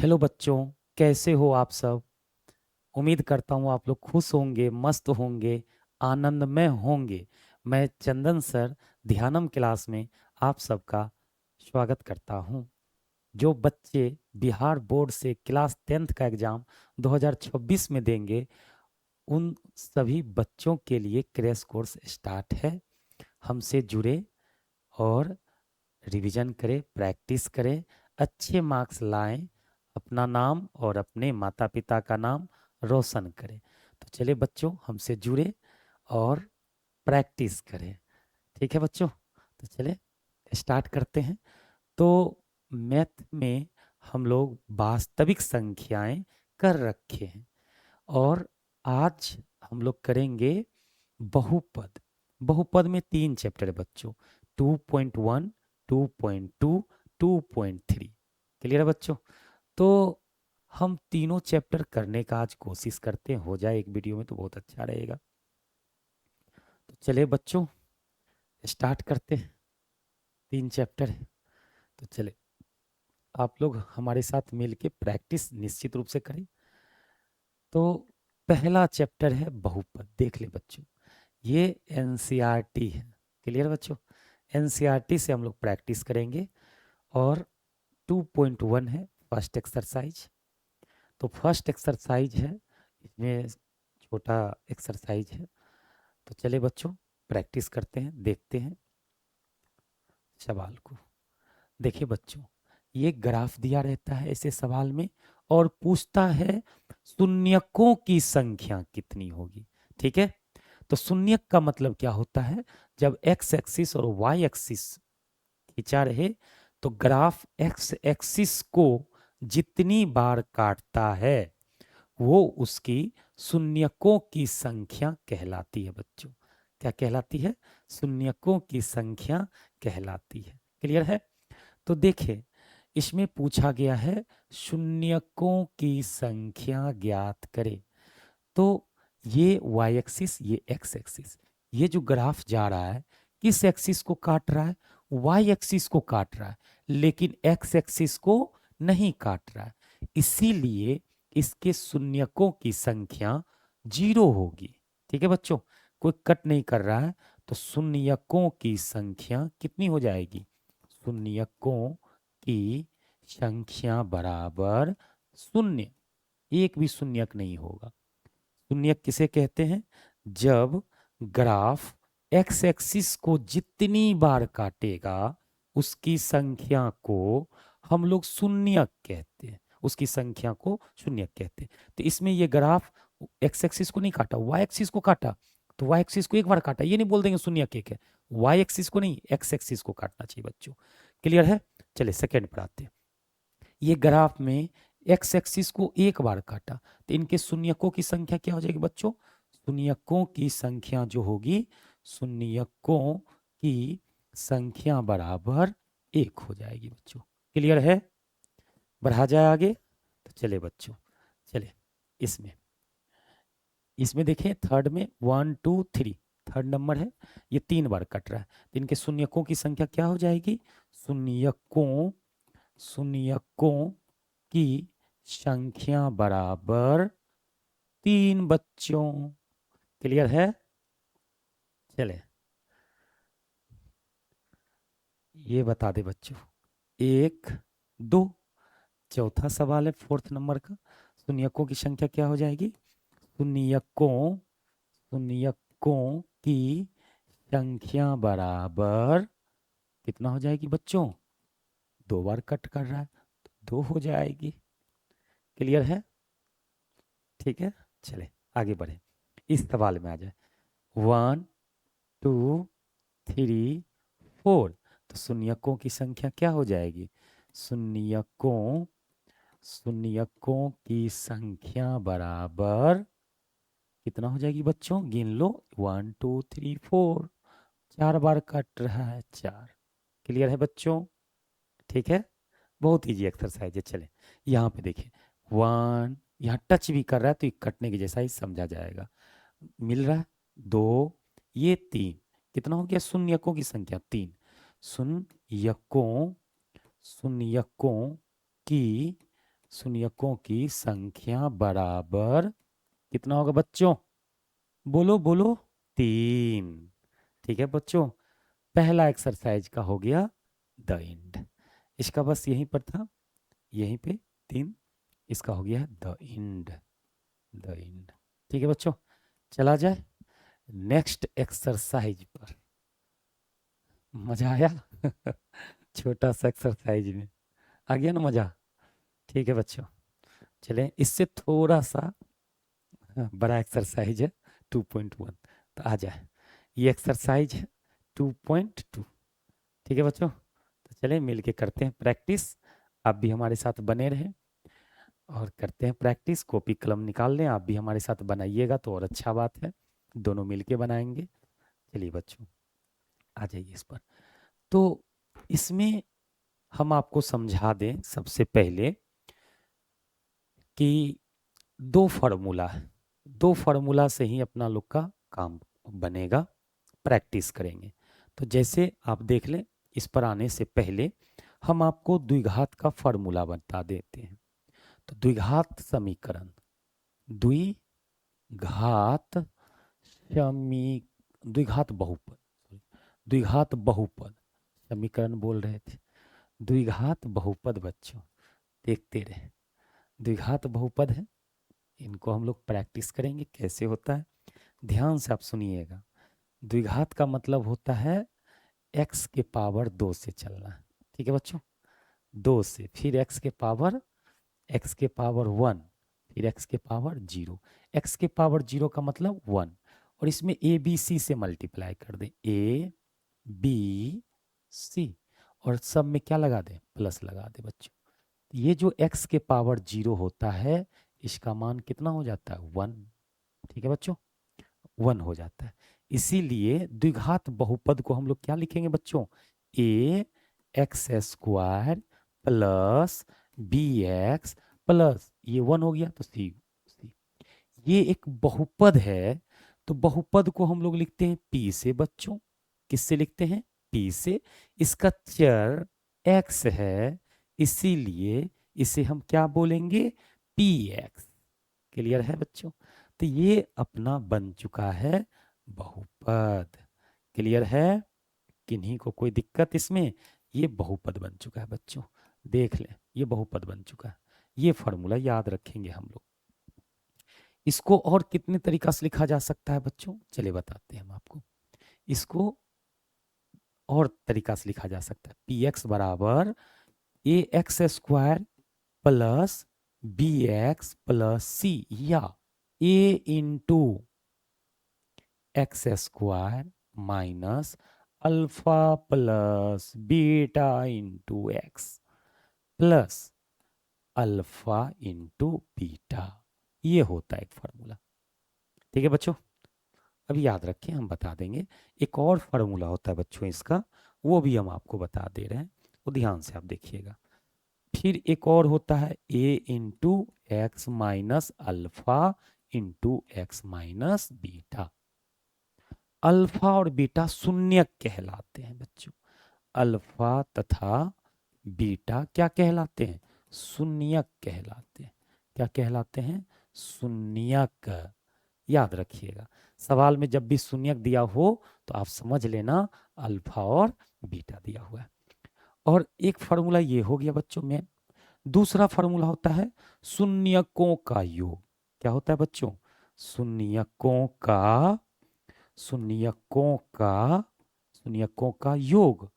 Hello बच्चों, कैसे हो आप सब। उम्मीद करता हूँ आप लोग खुश होंगे, मस्त होंगे, आनंद में होंगे। मैं चंदन सर ध्यानम क्लास में आप सबका स्वागत करता हूँ। जो बच्चे बिहार बोर्ड से क्लास 10th का एग्जाम 2026 में देंगे, उन सभी बच्चों के लिए क्रैश कोर्स स्टार्ट है। हमसे जुड़े और रिवीजन करें, प्रैक्टिस करें, अच्छे मार्क्स लाएं, अपना नाम और अपने माता पिता का नाम रोशन करें। तो चलिए बच्चों, हमसे जुड़े और प्रैक्टिस करें। ठीक है बच्चों, तो चलिए स्टार्ट करते हैं। तो मैथ में हम लोग वास्तविक संख्याएं कर रखे हैं और आज हम लोग करेंगे बहुपद। बहुपद में 3 चैप्टर है बच्चों, 2.1, 2.2, 2.3। क्लियर है बच्चों। तो हम तीनों चैप्टर करने का आज कोशिश करते हैं, हो जाए एक वीडियो में तो बहुत अच्छा रहेगा। तो चलिए बच्चों स्टार्ट करते हैं। 3 चैप्टर है, तो चले आप लोग हमारे साथ मिलके प्रैक्टिस निश्चित रूप से करें। तो पहला चैप्टर है बहुपद। देख ले बच्चों, ये एनसीईआरटी है। क्लियर बच्चों, एनसीईआरटी से हम लोग प्रैक्टिस करेंगे। और 2.1 है फर्स्ट एक्सरसाइज। तो फर्स्ट एक्सरसाइज है, इसमें छोटा एक्सरसाइज है। तो चले बच्चों प्रैक्टिस करते हैं, देखते हैं सवाल को। देखिए बच्चों, ये ग्राफ दिया रहता है ऐसे सवाल में और पूछता है शून्यकों की संख्या कितनी होगी। ठीक है, तो शून्यक का मतलब क्या होता है, जब एक्स एक्सिस और वाई एक्सिस खींचा रहे तो ग्राफ एक्स एक्सिस को जितनी बार काटता है वो उसकी शून्यकों की संख्या कहलाती है बच्चों। क्या कहलाती है? शून्यकों की संख्या कहलाती है। क्लियर है। तो देखिए, इसमें पूछा गया है शून्यकों की संख्या ज्ञात करें। तो ये वाई एक्सिस, ये एक्स एक्सिस, ये जो ग्राफ जा रहा है किस एक्सिस को काट रहा है? वाई एक्सिस को काट रहा है, लेकिन एक्स एक्सिस को नहीं काट रहा है। इसीलिए इसके शून्यकों की संख्या 0 होगी। ठीक है बच्चों, कोई कट नहीं कर रहा है, तो शून्यकों की संख्या कितनी हो जाएगी? शून्यकों की संख्या बराबर शून्य। एक भी शून्यक नहीं होगा। शून्यक किसे कहते हैं? जब ग्राफ एक्स एक्सिस को जितनी बार काटेगा उसकी संख्या को हम लोग शून्यक कहते हैं, उसकी संख्या को शून्यक कहते हैं। तो इसमें ये ग्राफ एक्स एक्सिस को नहीं काटा, वाई एक्सिस को काटा। तो वाई एक्सिस को एक बार काटा, ये नहीं बोल देंगे शून्यक एक है। वाई एक्सिस को नहीं, एक्स एक्सिस को काटना चाहिए बच्चों। क्लियर है। चलिए सेकेंड पर आते हैं। ये ग्राफ में एक्स एक्सिस को एक बार काटा, तो इनके शून्यकों की संख्या क्या हो जाएगी बच्चों? शून्यकों की संख्या जो होगी, शून्यकों की संख्या बराबर 1 हो जाएगी बच्चों। क्लियर है। बढ़ा जाए आगे। तो चले बच्चों, चले इसमें इसमें देखें थर्ड में 1 2 3 थर्ड नंबर है, ये 3 बार कट रहा है, तो इनके शून्यकों की संख्या क्या हो जाएगी? शून्यकों शून्यकों की संख्या बराबर 3 बच्चों। क्लियर है। चले ये बता दे बच्चों, 1 2। चौथा सवाल है फोर्थ नंबर का, शून्यकों की संख्या क्या हो जाएगी? शून्यकों शून्यकों की संख्या बराबर कितना हो जाएगी बच्चों? 2 बार कट कर रहा है तो 2 हो जाएगी। क्लियर है। ठीक है, चले आगे बढ़े, इस सवाल में आ जाए। 1 2 3 4, तो शून्यकों की संख्या क्या हो जाएगी? शून्यकों शून्यकों की संख्या बराबर कितना हो जाएगी बच्चों? गिन लो, 1 2 3 4। 4 बार कट रहा है, 4। क्लियर है बच्चों। ठीक है, बहुत इजी एक्सरसाइज है। चले यहाँ पे देखिए, 1 यहाँ टच भी कर रहा है तो ये कटने के जैसा ही समझा जाएगा। मिल रहा है 2, ये 3। कितना हो गया शून्यकों की संख्या? 3। शून्यकों शून्यकों की शून्यकों की संख्या बराबर कितना होगा बच्चों? बोलो बोलो। 3। ठीक है बच्चों, पहला एक्सरसाइज का हो गया द एंड। इसका बस यहीं पर था, यहीं पे 3। इसका हो गया द एंड, द एंड। ठीक है बच्चों, चला जाए नेक्स्ट एक्सरसाइज पर। मजा आया? छोटा सा एक्सरसाइज में आ गया ना मजा? ठीक है बच्चों, चलें इससे थोड़ा सा बड़ा एक्सरसाइज है 2.1। तो आ जाए, ये एक्सरसाइज है 2.2। ठीक है बच्चों, तो चलें मिल के करते हैं प्रैक्टिस। आप भी हमारे साथ बने रहें और करते हैं प्रैक्टिस। कॉपी कलम निकाल लें, आप भी हमारे साथ बनाइएगा तो और अच्छा बात है, दोनों मिल के बनाएंगे। चलिए बच्चों, आ जाइए इस पर। तो इसमें हम आपको समझा दें सबसे पहले कि दो फार्मूला है, दो फार्मूला से ही अपना लोग का काम बनेगा। प्रैक्टिस करेंगे तो जैसे आप देख लें, इस पर आने से पहले हम आपको द्विघात का फार्मूला बता देते हैं। तो द्विघात समीकरण, द्विघात समी द्विघात बहुपद, द्विघात बहुपद समीकरण बोल रहे थे। द्विघात बहुपद बच्चों देखते रहे, द्विघात बहुपद है, इनको हम लोग प्रैक्टिस करेंगे कैसे होता है। ध्यान से आप सुनिएगा। द्विघात का मतलब होता है x के पावर 2 से चलना। ठीक है बच्चों, 2 से, फिर x के पावर 1, फिर x के पावर 0। x के पावर 0 का मतलब 1, और इसमें a b c से मल्टीप्लाई कर दें, a b c, और सब में क्या लगा दें? प्लस लगा दें बच्चों। ये जो x के पावर 0 होता है, इसका मान कितना हो जाता है? 1। ठीक है बच्चों, 1 हो जाता है। इसीलिए द्विघात बहुपद को हम लोग क्या लिखेंगे बच्चों? a x square plus b x plus, ये 1 हो गया तो c। ये एक बहुपद है, तो बहुपद को हम लोग लिखते हैं p से बच्चों। किससे लिखते हैं? p से। इसका चर x है, इसीलिए इसे हम क्या बोलेंगे? px। क्लियर है बच्चों? तो ये अपना बन चुका है बहुपद। क्लियर है? किन्हीं को कोई दिक्कत इसमें? ये बहुपद बन चुका है बच्चों, देख लें, ये बहुपद बन चुका है। ये फॉर्मूला याद रखेंगे हम लोग। इसको और कितने तरीका से लिखा जा सकता है बच्चों? चलिए बताते हैं हम आपको। इसको और तरीका से लिखा जा सकता है, पी एक्स बराबर a x square plus b x plus c, या a into x square minus alpha plus beta into x plus alpha into beta. ये होता है एक फार्मूला। ठीक है बच्चों, अभी याद रखें, हम बता देंगे। एक और फार्मूला होता है बच्चों इसका, वो भी हम आपको बता दे रहे हैं, वो ध्यान से आप देखिएगा। फिर एक और होता है a into x minus alpha into x minus beta. Alpha और बीटा शून्यक कहलाते हैं बच्चों। अल्फा तथा बीटा क्या कहलाते हैं? शून्यक कहलाते हैं। क्या कहलाते हैं? शून्यक। याद रखिएगा, सवाल में जब भी शून्यक दिया हो तो आप समझ लेना अल्फा और बीटा दिया हुआ है। और एक फार्मूला ये हो गया बच्चों में। दूसरा फार्मूला होता है शून्यकों का योग। क्या होता है बच्चों? शून्यकों का शून्यकों का शून्यकों का योग।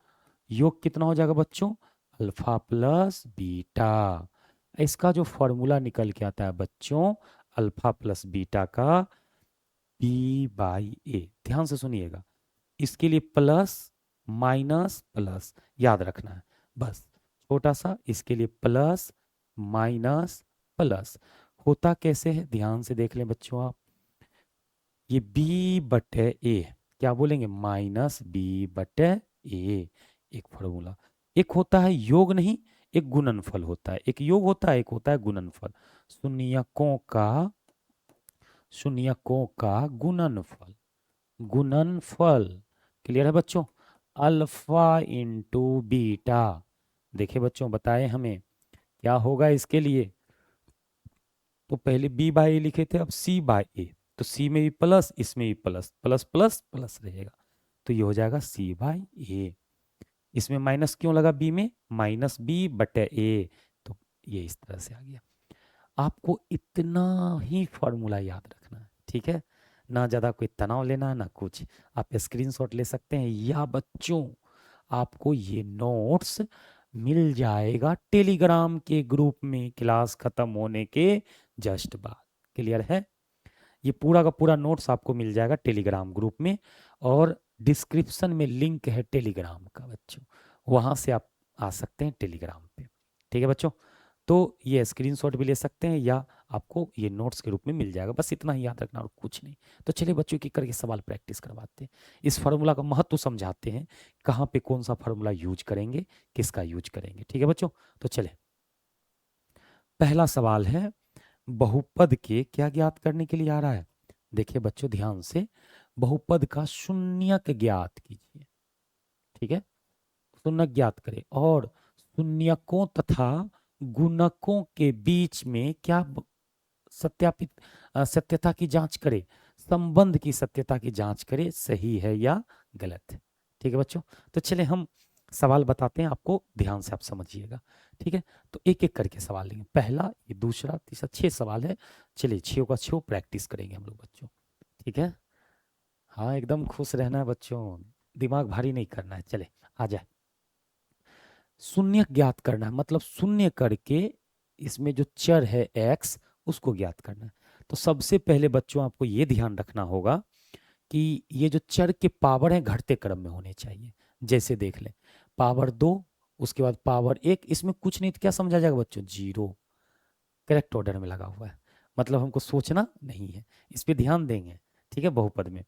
योग कितना हो जाएगा बच्चों? Alpha plus beta. इसका जो फॉर्मूला निकल के आता है बच्चों, अल्फा प्लस बीटा का बी बाई ए। ध्यान से सुनिएगा, इसके लिए प्लस माइनस प्लस याद रखना है बस, छोटा सा। इसके लिए प्लस माइनस प्लस होता कैसे है, ध्यान से देख लें बच्चों आप। ये b बटे ए, क्या बोलेंगे? माइनस b बटे ए, एक फॉर्मूला। एक होता है योग नहीं, एक गुणनफल होता है। एक योग होता है, एक होता है गुणनफल। शून्यकों का शून्यकों का गुणनफल, गुणनफल। क्लियर है बच्चों? Alpha into beta. देखिए बच्चों, बताए हमें क्या होगा इसके लिए? तो पहले b बाय ए लिखे थे, अब c बाय ए, तो c में भी प्लस, इसमें भी प्लस, प्लस प्लस प्लस रहेगा, तो ये हो जाएगा c बाय ए। इसमें माइनस क्यों लगा b में, माइनस b बटे ए, तो ये इस तरह से आ गया। आपको इतना ही फॉर्मूला याद रखना है, ठीक है, ना ज़्यादा कोई तनाव लेना है ना कुछ। आप स्क्रीनशॉट ले सकते हैं, या बच्चों आपको ये नोट्स मिल जाएगा टेलीग्राम के ग्रुप में क्लास खत्म होने के जस्ट बाद। क्लियर है? ये पूरा का पूरा नोट्स आपको मिल जाएगा टेलीग्राम ग्रुप में, और डिस्क्रिप्शन में लिंक है टेलीग्राम का बच्चों, वहां से आप आ सकते हैं टेलीग्राम पे। ठीक है बच्चों, तो ये स्क्रीनशॉट भी ले सकते हैं, या आपको ये नोट्स के रूप में मिल जाएगा, बस इतना ही याद रखना और कुछ नहीं। तो चलिए बच्चों की करके सवाल प्रैक्टिस करवाते हैं, इस फार्मूला का महत्व समझाते हैं, कहाँ पे कौन सा फार्मूला यूज करेंगे, किसका यूज करेंगे। ठीक है बच्चों, तो चले पहला सवाल है, बहुपद के क्या ज्ञात करने के लिए आ रहा है। देखिए बच्चों ध्यान से, बहुपद का शून्यक ज्ञात कीजिए। ठीक है, शून्यक ज्ञात करें, और शून्यकों तथा गुणकों के बीच में क्या सत्यापित सत्यता की जांच करे, संबंध की सत्यता की जांच करे, सही है या गलत है। ठीक है बच्चों, तो चले हम सवाल बताते हैं आपको, ध्यान से आप समझिएगा। ठीक है, तो एक एक करके सवाल लेंगे, पहला, ये दूसरा, तीसरा, 6 सवाल है। चलिए 6 का 6 प्रैक्टिस करेंगे हम लोग बच्चों। ठीक है, हाँ एकदम खुश रहना है बच्चों, दिमाग भारी नहीं करना है। चले आ जाए, शून्य ज्ञात करना है, मतलब शून्य करके इसमें जो चर है x उसको ज्ञात करना है। तो सबसे पहले बच्चों आपको ये ध्यान रखना होगा कि ये जो चर के पावर हैं घटते क्रम में होने चाहिए। जैसे देख लें, पावर 2, उसके बाद पावर 1, इसमें कुछ नहीं तो क्या समझा जाएगा बच्चों, 0। करेक्ट ऑर्डर में लगा हुआ है, मतलब हमको सोचना नहीं है, इस पे ध्यान देंगे। ठीक है, बहुपद में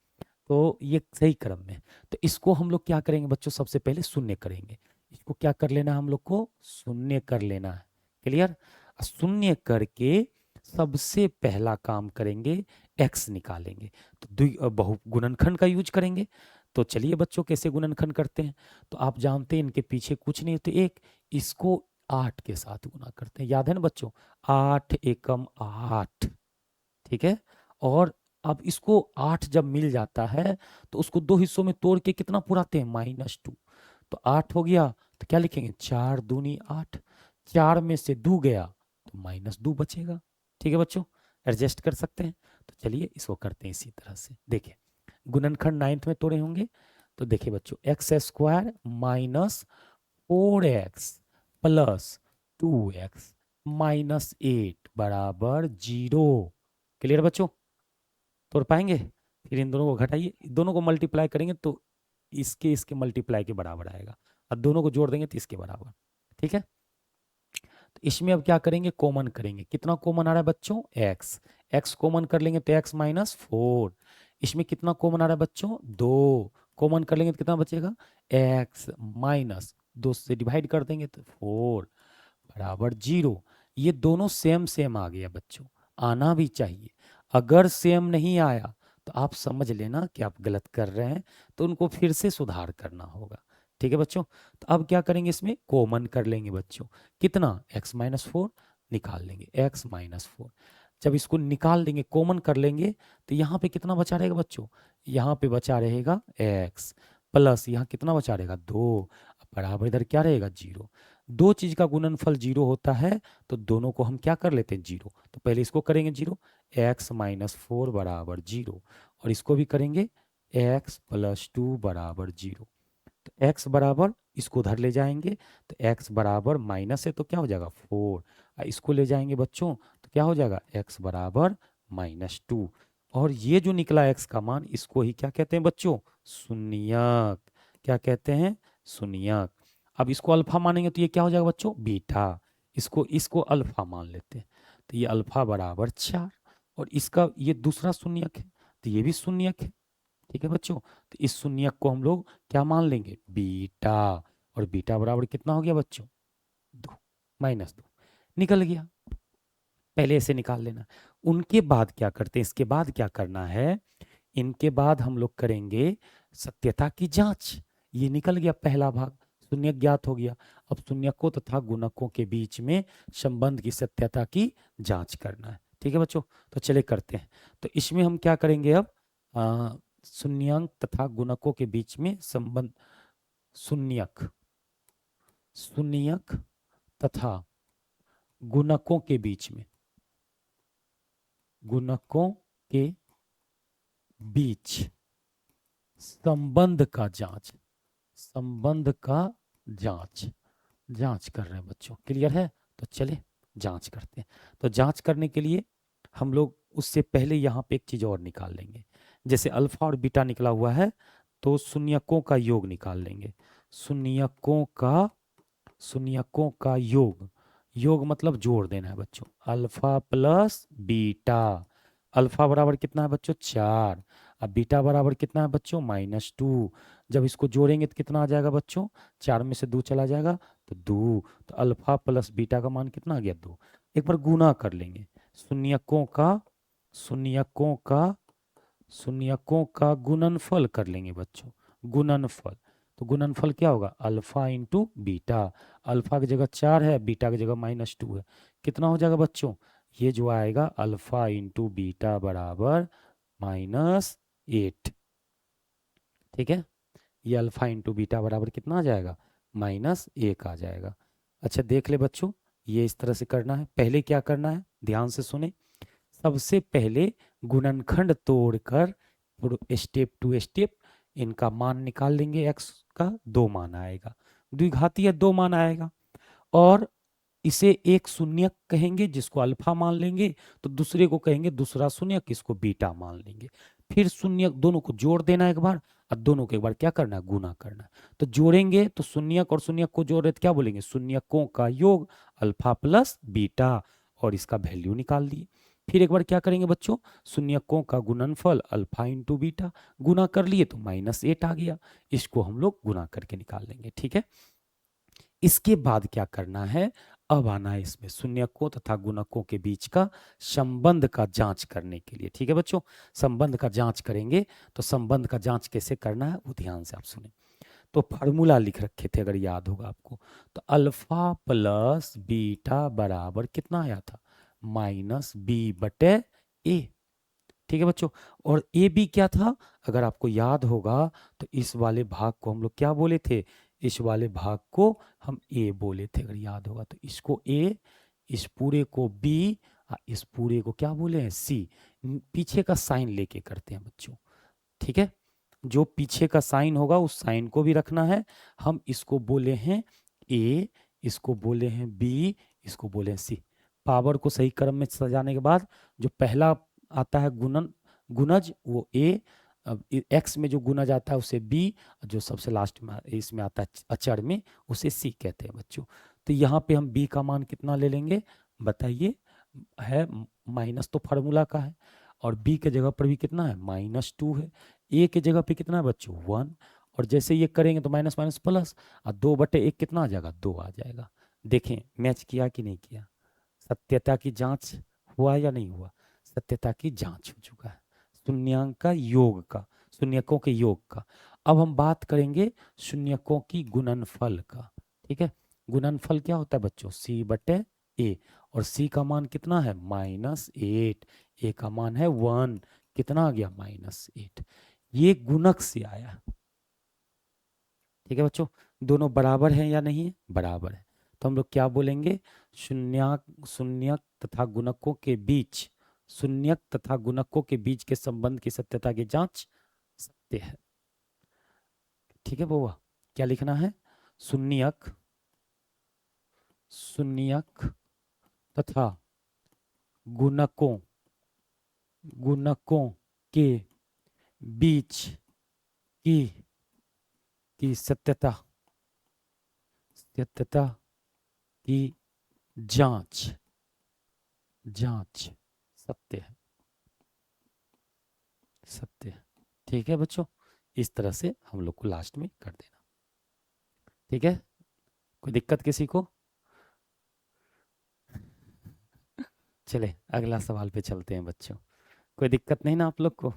तो ये सही क्रम में। तो इसको हम लोग क्या करेंगे बच्चों, सबसे पहले शून्य करेंगे। इसको क्या कर लेना है, हम लोग को शून्य कर लेना है। क्लियर? शून्य करके सबसे पहला काम करेंगे, x निकालेंगे, तो बहु गुणनखंड का यूज करेंगे। तो चलिए बच्चों कैसे गुणनखंड करते हैं, तो आप जानते हैं इनके पीछे कुछ नहीं होते, एक, इसको 8 के साथ गुना करते हैं, याद है ना बच्चों, 8 एकम 8। ठीक है, और अब इसको 8 जब मिल जाता है तो उसको 2 हिस्सों में तोड़ के कितना पुराते हैं, -2। तो 8 हो गया, तो क्या लिखेंगे, 4 दूनी 8, 4 में से 2 गया तो -2 बचेगा। ठीक है बच्चों, एडजस्ट कर सकते हैं। तो चलिए इसको करते हैं इसी तरह से। देखिए गुणनखंड 9th में तोड़े होंगे, तो देखिए बच्चों x² minus 4x plus 2x minus 8 बराबर 0। क्लियर बच्चों, तोड़ पाएंगे? फिर इन दोनों को घटाइए, दोनों को मल्टीप्लाई करेंगे तो इसके इसके मल्टीप्लाई के बराबर आएगा, और दोनों को जोड़ देंगे तो इसके बराबर। ठीक है, तो इसमें अब क्या करेंगे, कॉमन करेंगे। कितना कॉमन आ रहा है बच्चों, एक्स, एक्स कॉमन कर लेंगे तो x माइनस 4। इसमें कितना कॉमन आ रहा है बच्चों, 2, कॉमन कर लेंगे तो कितना बचेगा, x माइनस 2 से डिवाइड कर देंगे तो 4 बराबर 0। ये दोनों सेम सेम आ गया बच्चों, आना भी चाहिए। अगर सेम नहीं आया तो आप समझ लेना कि आप गलत कर रहे हैं, तो उनको फिर से सुधार करना होगा। ठीक है बच्चों, तो अब क्या करेंगे, इसमें कॉमन कर लेंगे बच्चों। कितना, x-4 निकाल लेंगे, x-4। जब इसको निकाल देंगे, कॉमन कर लेंगे, तो यहाँ पे कितना बचा रहेगा बच्चों, यहाँ पे बचा रहेगा x प्लस यहाँ कितना बचा रहेगा 2, बराबर इधर क्या रहेगा 0। दो चीज का गुणनफल 0 होता है तो दोनों को हम क्या कर लेते हैं 0। तो पहले इसको करेंगे 0, x-4 बराबर 0, और इसको भी करेंगे x प्लस 2 बराबर 0। तो x बराबर, इसको उधर ले जाएंगे तो x बराबर माइनस है तो क्या हो जाएगा 4, इसको ले जाएंगे बच्चों तो क्या हो जाएगा x बराबर -2। और ये जो निकला x का मान, इसको ही क्या कहते हैं बच्चों, शून्यक। क्या कहते हैं, शून्यक। अब इसको अल्फा मानेंगे तो ये क्या हो जाएगा बच्चों, बीटा। इसको इसको अल्फा मान लेते हैं, तो ये अल्फा बराबर 4, और इसका ये दूसरा शून्यक है तो ये भी शून्यक है। ठीक है बच्चों, तो इस शून्यक को हम लोग क्या मान लेंगे, बीटा। और बीटा बराबर कितना हो गया बच्चों, 2, -2 निकल गया। पहले इसे निकाल लेना। उनके बाद क्या करते हैं, इसके बाद क्या करना है, इनके बाद हम लोग करेंगे सत्यता की जांच। ये निकल गया पहला भाग, शून्य ज्ञात हो गया। अब शून्यकों तथा गुणकों के बीच में संबंध की सत्यता की जांच करना है। ठीक है बच्चों, तो चले करते हैं। तो इसमें हम क्या करेंगे अब, शून्यंक तथा गुणकों के बीच में संबंध, शून्यक शून्यक तथा गुणकों के बीच में, गुणकों के बीच संबंध का जांच, संबंध का जांच जांच कर रहे हैं बच्चों, क्लियर है? तो चले जांच करते हैं। तो जांच करने के लिए हम लोग उससे पहले यहाँ पे एक चीज और निकाल लेंगे। जैसे अल्फा और बीटा निकला हुआ है, तो शून्यकों का योग निकाल लेंगे। शून्यकों का योग, योग मतलब जोड़ देना है बच्चों। अल्फा प्लस बीटा, अल्फा बराबर कितना है बच्चों 4, अब बीटा बराबर कितना है बच्चों -2। जब इसको जोड़ेंगे तो कितना आ जाएगा बच्चों, 4 में से 2 चला जाएगा तो 2, तो अल्फा प्लस बीटा का मान कितना आ गया 2। एक बार गुना कर लेंगे, शून्यकों का शून्यकों का शून्यकों का गुणनफल कर लेंगे बच्चों, गुणनफल। तो गुणनफल क्या होगा, अल्फा इंटू बीटा। अल्फा की जगह 4 है, बीटा की जगह -2 है, कितना हो जाएगा बच्चों, ये जो आएगा अल्फा इंटू बीटा बराबर -8। ठीक है, ये अल्फा इंटू बीटा बराबर कितना आ जाएगा, -1 आ जाएगा। अच्छा देख ले बच्चों, ये इस तरह से करना है। पहले क्या करना है, ध्यान से सुने। सबसे पहले गुणनखंड तोड़कर स्टेप टू स्टेप इनका मान निकाल लेंगे। एक्स का 2 मान आएगा, द्विघातीय 2 मान आएगा, और इसे एक शून्यक कहेंगे जिसको अल्फा मान लेंगे, तो दूसरे को कहेंगे दूसरा शून्यक, इसको बीटा मान लेंगे। फिर शून्यक दोनों को जोड़ देना एक बार, और दोनों को एक बार क्या करना है, गुना करना है। तो जोड़ेंगे तो शून्यक और शून्यक को जोड़ रहे तो क्या बोलेंगे, शून्यकों का योग अल्फा प्लस बीटा, और इसका वैल्यू निकाल दिए। फिर एक बार क्या करेंगे बच्चों, शून्यकों का गुणनफल अल्फा इंटू बीटा, गुना कर लिए तो -8 आ गया, इसको हम लोग गुना करके निकाल लेंगे। ठीक है, इसके बाद क्या करना है, अब आना है इसमें शून्यकों तथा गुणकों के बीच का संबंध का जांच करने के लिए। ठीक है बच्चों, संबंध का जांच करेंगे। तो संबंध का जांच कैसे करना है वो ध्यान से आप सुने। तो फार्मूला लिख रखे थे अगर याद होगा आपको, तो अल्फा प्लस बीटा बराबर कितना आया था, -b/a। ठीक है बच्चों, और ए बी क्या था, अगर आपको याद होगा तो इस वाले भाग को हम लोग क्या बोले थे, इस वाले भाग को हम ए बोले थे अगर याद होगा। तो इसको ए, इस पूरे को बी, इस पूरे को क्या बोले हैं सी। पीछे का साइन लेके करते हैं बच्चों। ठीक है, जो पीछे का साइन होगा उस साइन को भी रखना है। हम इसको बोले हैं ए, इसको बोले हैं बी, इसको बोले हैं सी। पावर को सही क्रम में सजाने के बाद जो पहला आता है गुणज वो ए, अब एक्स में जो गुणज आता है उसे बी, जो सबसे लास्ट में इसमें आता है अचर में उसे सी कहते हैं बच्चों। तो यहाँ पे हम बी का मान कितना ले लेंगे बताइए, है माइनस तो फार्मूला का है, और बी के जगह पर भी कितना है -2 है, ए के जगह पे कितना है बच्चों 1, और जैसे ये करेंगे तो माइनस माइनस प्लस, और 2/1 कितना आ जाएगा 2 आ जाएगा। देखें मैच किया कि नहीं किया, सत्यता की जांच हुआ या नहीं हुआ, सत्यता की जांच हो चुका है शून्यांक का योग का, शून्यकों के योग का। अब हम बात करेंगे शून्यकों की गुणनफल का। ठीक है, गुणनफल क्या होता है बच्चों, c/a, और c का मान कितना है -8, a का मान है 1, कितना आ गया -8, ये गुणक से आया। ठीक है बच्चों, दोनों बराबर हैं या नहीं है, बराबर है। तो हम लोग क्या बोलेंगे, शून्यक तथा गुणकों के बीच, शून्यक तथा गुणकों के बीच के संबंध की सत्यता की जांच सत्य है। ठीक है बउआ, क्या लिखना है, शून्यक शून्यक तथा गुणकों गुणकों के बीच की सत्यता सत्यता की जांच जांच सत्य है, सत्य है। ठीक है बच्चों, इस तरह से हम लोग को लास्ट में कर देना। ठीक है, कोई दिक्कत किसी को, चले अगला सवाल पे चलते हैं बच्चों। कोई दिक्कत नहीं ना आप लोग को,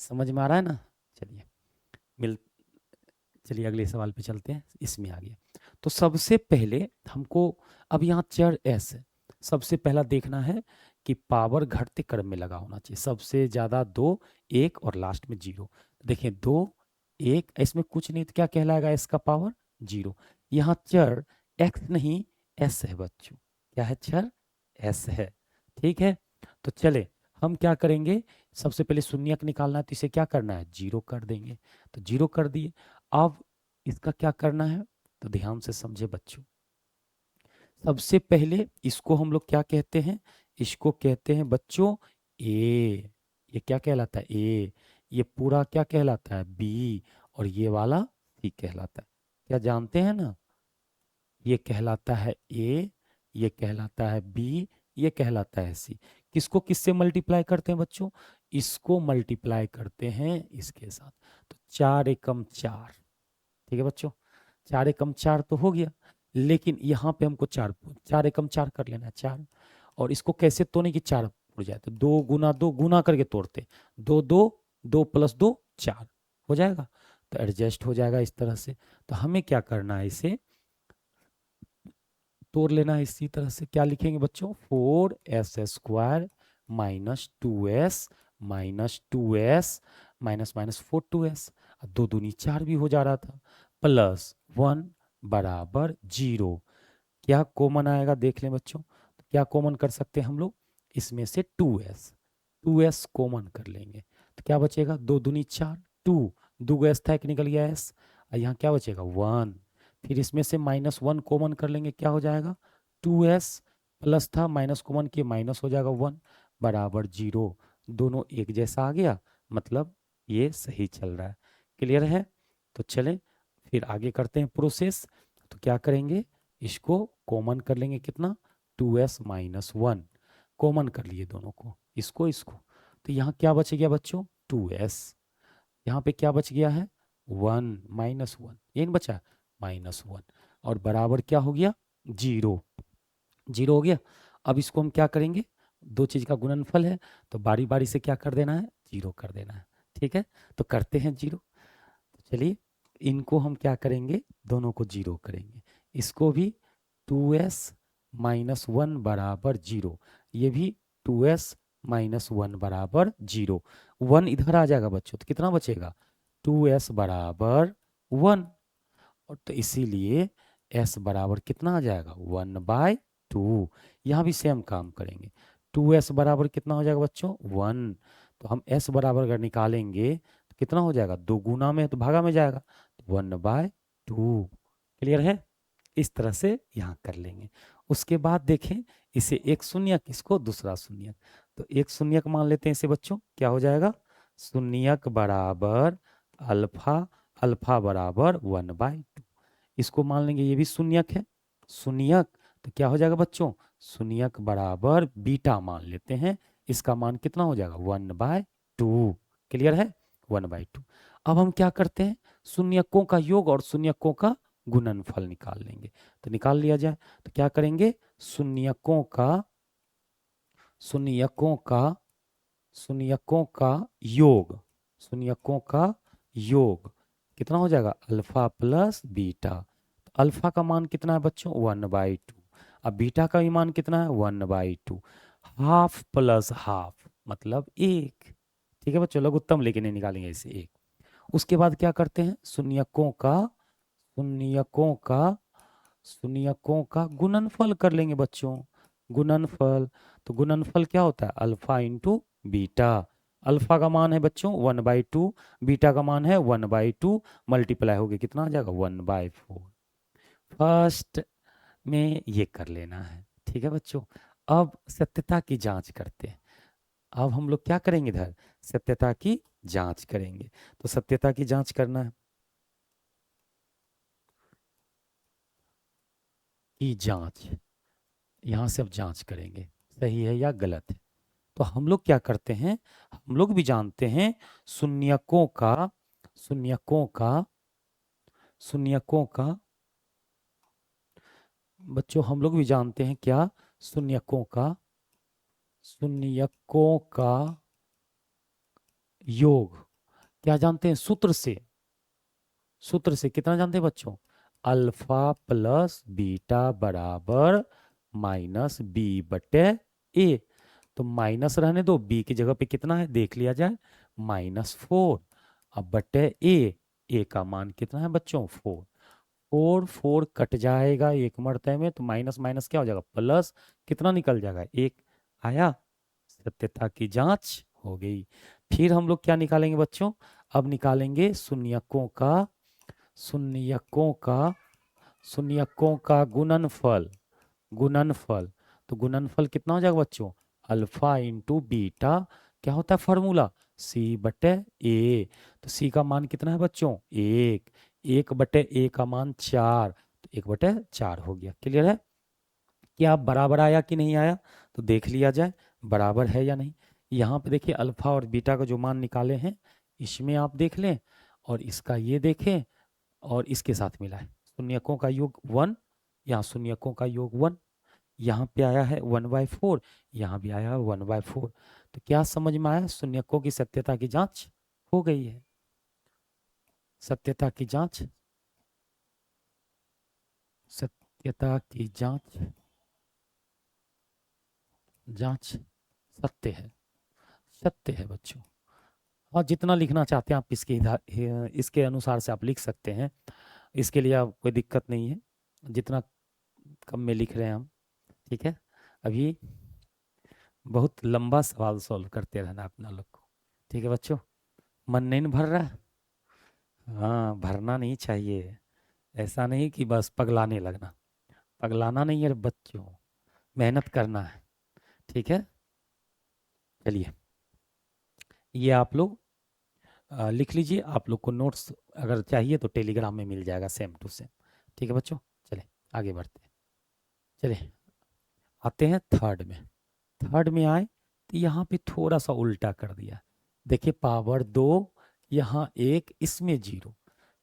समझ में आ रहा है ना। चलिए मिल चलिए अगले सवाल पे चलते हैं, इसमें आ गया। तो सबसे पहले हमको, अब यहाँ चर एस है, सबसे पहला देखना है कि पावर घटते क्रम में लगा होना चाहिए। सबसे ज्यादा 2, 1 और लास्ट में 0। देखिए 2, 1, इसमें कुछ नहीं तो क्या कहलाएगा इसका पावर? 0। यहाँ चर x नहीं s है बच्चों। क्या है? चर s है। ठीक है, तो चले हम क्या करेंगे, सबसे पहले शून्यक निकालना है तो इसे क्या करना है? 0 कर देंगे। तो 0 कर दिए। अब इसका क्या करना है? तो ध्यान से समझे बच्चों। सबसे पहले इसको हम लोग क्या कहते हैं? इसको कहते हैं बच्चों ए। ये क्या कहलाता है? ए। ये पूरा क्या कहलाता है? बी। और ये वाला सी कहलाता है। क्या जानते हैं ना? ये कहलाता है ए, ये कहलाता है बी, ये कहलाता है सी। किसको किससे मल्टीप्लाई करते हैं बच्चों? इसको मल्टीप्लाई करते हैं इसके साथ। तो 4 एकम 4। ठीक है बच्चों, 4 एकम 4 तो हो गया। लेकिन यहाँ पे हमको 4 4 एकम 4 कर लेना है, 4। और इसको कैसे तोड़ने की 4 उड़ जाए? तो 2 गुना 2 गुना करके तोड़ते। 2 2, 2 प्लस 2 4 हो जाएगा। तो एडजस्ट हो जाएगा इस तरह से। तो हमें क्या करना है? इसे तोड़ लेना है इसी तरह से। क्या लिखेंगे बच्चों? 4s² minus 2s minus 2s minus minus 4 2s। 2 दूनी 4 भी हो जा रहा था। प्लस 1 बराबर 0। क्या कॉमन आएगा देख लें बच्चों। तो क्या कॉमन कर सकते हैं हम लोग? इसमें से 2s कॉमन कर लेंगे तो क्या बचेगा? 2 दूनी 4, 2 2 s था, एक निकल गया s। और यहाँ क्या बचेगा? 1। फिर इसमें से -1 कॉमन कर लेंगे, क्या हो जाएगा? 2s प्लस था, माइनस कॉमन किए, माइनस हो जाएगा 1 बराबर 0। दोनों एक जैसा आ गया, मतलब ये सही चल रहा है। क्लियर है? तो चलें फिर आगे करते हैं प्रोसेस। तो क्या करेंगे? इसको कॉमन कर लेंगे, कितना? 2s माइनस 1 कॉमन कर लिए दोनों को, इसको इसको। तो यहाँ क्या बच गया बच्चों? 2s। यहाँ पे क्या बच गया है? 1 -1, ये नहीं बचा? -1 और बराबर क्या हो गया? 0। 0 हो गया। अब इसको हम क्या करेंगे? दो चीज का गुणनफल है तो बारी बारी से क्या कर देना है? 0 कर देना है। ठीक है, तो करते हैं 0। तो चलिए इनको हम क्या करेंगे? दोनों को 0 करेंगे। इसको भी 2s माइनस 1 बराबर 0, ये भी 2s माइनस 1 बराबर 0। 1 इधर आ जाएगा बच्चों तो कितना बचेगा? 2s बराबर 1। और तो इसीलिए s बराबर कितना आ जाएगा? 1/2। यहाँ भी सेम काम करेंगे। 2s बराबर कितना हो जाएगा बच्चों? 1। तो हम s बराबर अगर निकालेंगे तो कितना हो जाएगा? 2 गुना में है तो भागा में जाएगा, 1/2। क्लियर है? इस तरह से यहाँ कर लेंगे। उसके बाद देखें, इसे एक शून्यक, इसको दूसरा शून्यक। तो एक शून्यक मान लेते हैं इसे बच्चों। क्या हो जाएगा? शून्यक बराबर अल्फा, अल्फा बराबर 1/2। इसको मान लेंगे ये भी शून्यक है। शून्यक तो क्या हो जाएगा बच्चों? शून्यक बराबर बीटा मान लेते हैं। इसका मान कितना हो जाएगा? 1/2। क्लियर है? 1/2। अब हम क्या करते हैं? शून्यकों का योग और शून्यकों का गुणनफल निकाल लेंगे। तो निकाल लिया जाए तो क्या करेंगे? शून्यकों का शून्यकों का शून्यकों का योग, शून्यकों का योग कितना हो जाएगा? Alpha plus beta. तो अल्फा का मान कितना है बच्चों? 1/2। अब बीटा का भी मान कितना है? 1/2। हाफ प्लस हाफ मतलब 1। ठीक है बच्चों, लघुत्तम लेके नहीं निकालेंगे इसे 1। उसके बाद क्या करते हैं? शून्यकों का शून्यकों का गुणनफल कर लेंगे बच्चों। गुणनफल, तो गुणनफल क्या होता है? Alpha into beta. अल्फा का मान है बच्चों 1/2, बीटा का मान है 1/2, मल्टीप्लाई हो गया कितना आ जाएगा? 1/4। फर्स्ट में ये कर लेना है। ठीक है बच्चों, अब सत्यता की जांच करते हैं। अब हम लोग क्या करेंगे? इधर सत्यता की जांच करेंगे। तो सत्यता की जांच करना है, की जांच, यहाँ से अब जांच करेंगे सही है या गलत है। तो हम लोग क्या करते हैं? हम लोग भी जानते हैं शून्यकों का शून्यकों का शून्यकों का बच्चों हम लोग भी जानते हैं क्या? शून्यकों का योग क्या जानते हैं? सूत्र से कितना जानते हैं बच्चों? अल्फा प्लस बीटा बराबर माइनस बी बटे ए। तो माइनस रहने दो, बी की जगह पे कितना है देख लिया जाए, -4। अब बटे ए का मान कितना है बच्चों 4। 4 कट जाएगा एक मरते में, तो माइनस माइनस क्या हो जाएगा प्लस, कितना निकल जाएगा 1 आया। सत्यता की जांच हो गई। फिर हम लोग क्या निकालेंगे बच्चों, अब निकालेंगे शून्यकों का शून्यकों का गुणनफल। गुणनफल, तो गुणनफल कितना हो जाएगा बच्चों, अल्फा इंटू बीटा, क्या होता है फॉर्मूला, सी बटे ए। तो सी का मान कितना है बच्चों 1, 1 बटे ए का मान 4, तो 1/4 हो गया। क्लियर है? क्या बराबर आया कि नहीं आया, तो देख लिया जाए बराबर है या नहीं। यहाँ पे देखिए अल्फा और बीटा का जो मान निकाले हैं, इसमें आप देख लें और इसका ये देखें और इसके साथ मिलाएं। शून्यकों का योग 1, यहाँ शून्यकों का योग 1, यहाँ पे आया है 1/4, यहाँ भी आया है 1/4। तो क्या समझ में आया, शून्यकों की सत्यता की जांच हो गई है। सत्यता की जांच, सत्यता की जांच, जांच सत्य है, सत्य है बच्चों। और जितना लिखना चाहते हैं आप इसके अनुसार से आप लिख सकते हैं, इसके लिए आप कोई दिक्कत नहीं है, जितना कम में लिख रहे हैं हम। ठीक है, अभी बहुत लंबा सवाल सॉल्व करते रहना अपना लोग को। ठीक है बच्चों, मन नहीं न भर रहा है? हाँ, भरना नहीं चाहिए। ऐसा नहीं कि बस पगलाने लगना, पगलाना नहीं है बच्चों, मेहनत करना है। ठीक है, चलिए ये आप लोग लिख लीजिए। आप लोग को नोट्स अगर चाहिए तो टेलीग्राम में मिल जाएगा सेम टू सेम। ठीक है बच्चों, चले आगे बढ़ते हैं। चले आते हैं थर्ड में। थर्ड में आए तो यहाँ पे थोड़ा सा उल्टा कर दिया। देखिए पावर 2, यहाँ 1, इसमें 0।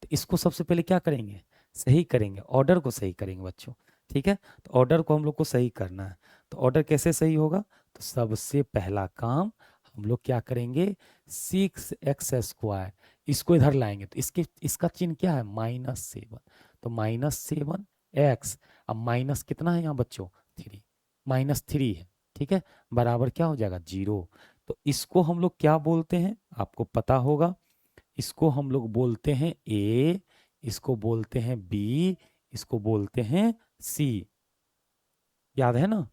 तो इसको सबसे पहले क्या करेंगे, सही करेंगे, ऑर्डर को सही करेंगे बच्चों। ठीक है, तो ऑर्डर को हम लोग को सही करना है। तो ऑर्डर कैसे सही होगा, तो सबसे पहला काम हम लोग क्या करेंगे, 6x², इसको इधर लाएंगे तो इसका चिन्ह क्या है -7। तो -7x, अब माइनस कितना है यहाँ बच्चों 3, -3 है। ठीक है, बराबर क्या हो जाएगा 0। तो इसको हम लोग क्या बोलते हैं आपको पता होगा, इसको हम लोग बोलते हैं ए, इसको बोलते हैं बी, इसको बोलते हैं सी। याद है ना,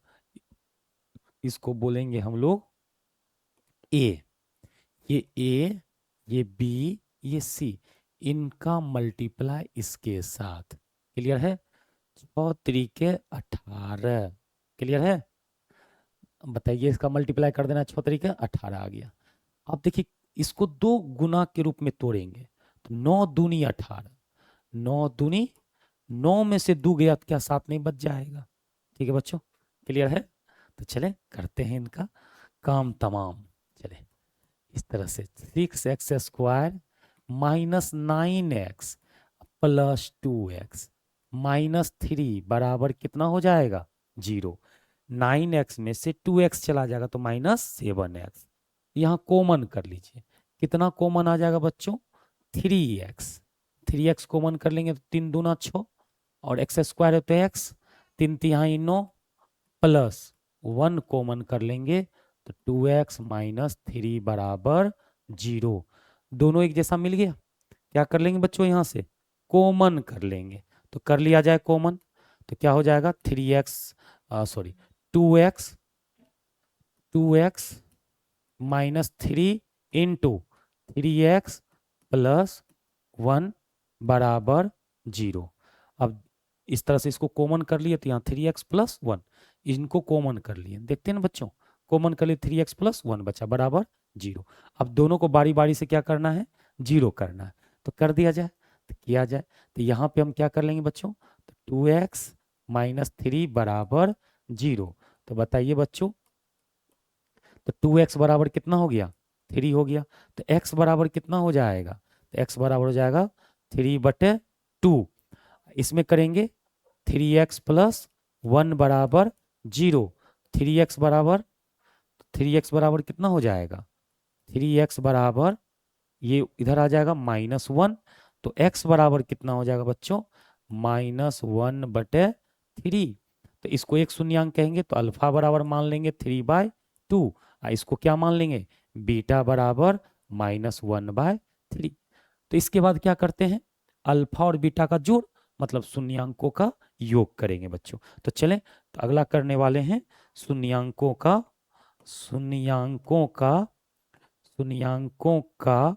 इसको बोलेंगे हम लोग ए, ये ये बी, ये सी, इनका मल्टीप्लाई इसके साथ। क्लियर है, 6 त्रिके 18। क्लियर है, बताइए इसका मल्टीप्लाई कर देना, 6 त्रिके 18 आ गया। अब देखिए इसको 2 गुना के रूप में तोड़ेंगे, तो 9 दूनी 18, 9 दूनी 9 में से 2 गया तो क्या 7 नहीं बच जाएगा। ठीक है बच्चों, क्लियर है? तो चले करते हैं इनका काम तमाम। चले इस तरह से 6x² -9x + 2x -3 बराबर कितना हो जाएगा 0। 9x में से 2x चला जाएगा तो -7x। यहाँ कॉमन कर लीजिए, कितना कॉमन आ जाएगा बच्चों 3x। 3x कॉमन कर लेंगे तो 3 दूना 6 और x² है तो x, 3 तिहाई 9 प्लस 1 कॉमन कर लेंगे तो 2x - 3 बराबर 0। दोनों एक जैसा मिल गया, क्या कर लेंगे बच्चों यहाँ से कॉमन कर लेंगे। तो कर लिया जाए कॉमन, तो क्या हो जाएगा 2x -3 इंटू 3x + 1 बराबर 0। अब इस तरह से इसको कॉमन कर लिए तो यहाँ 3x + 1, इनको कॉमन कर लिए, देखते हैं ना बच्चों, कॉमन कर लिए 3x + 1 बचा बराबर 0। अब दोनों को बारी बारी से क्या करना है 0 करना है, तो कर दिया जाए, तो किया जाए। तो यहाँ पे हम क्या कर लेंगे बच्चों, तो 2x - 3 बराबर 0। तो बताइए बच्चों, तो 2x बराबर कितना हो गया 3 हो गया, तो x बराबर कितना हो जाएगा, तो x बराबर हो जाएगा 3/2। इसमें करेंगे 3x + 1 बराबर 0। 3x बराबर कितना हो जाएगा 3x बराबर, ये इधर आ जाएगा -1, तो x बराबर कितना हो जाएगा बच्चों -1/3। तो इसको एक शून्यांक कहेंगे, तो अल्फा बराबर मान लेंगे 3/2, इसको क्या मान लेंगे, बीटा बराबर -1/3। तो इसके बाद क्या करते हैं, अल्फा और बीटा का जोड़, मतलब शून्यांकों का योग करेंगे बच्चों। तो चलें, तो अगला करने वाले हैं शून्यांकों का शून्यांकों का शून्यांकों का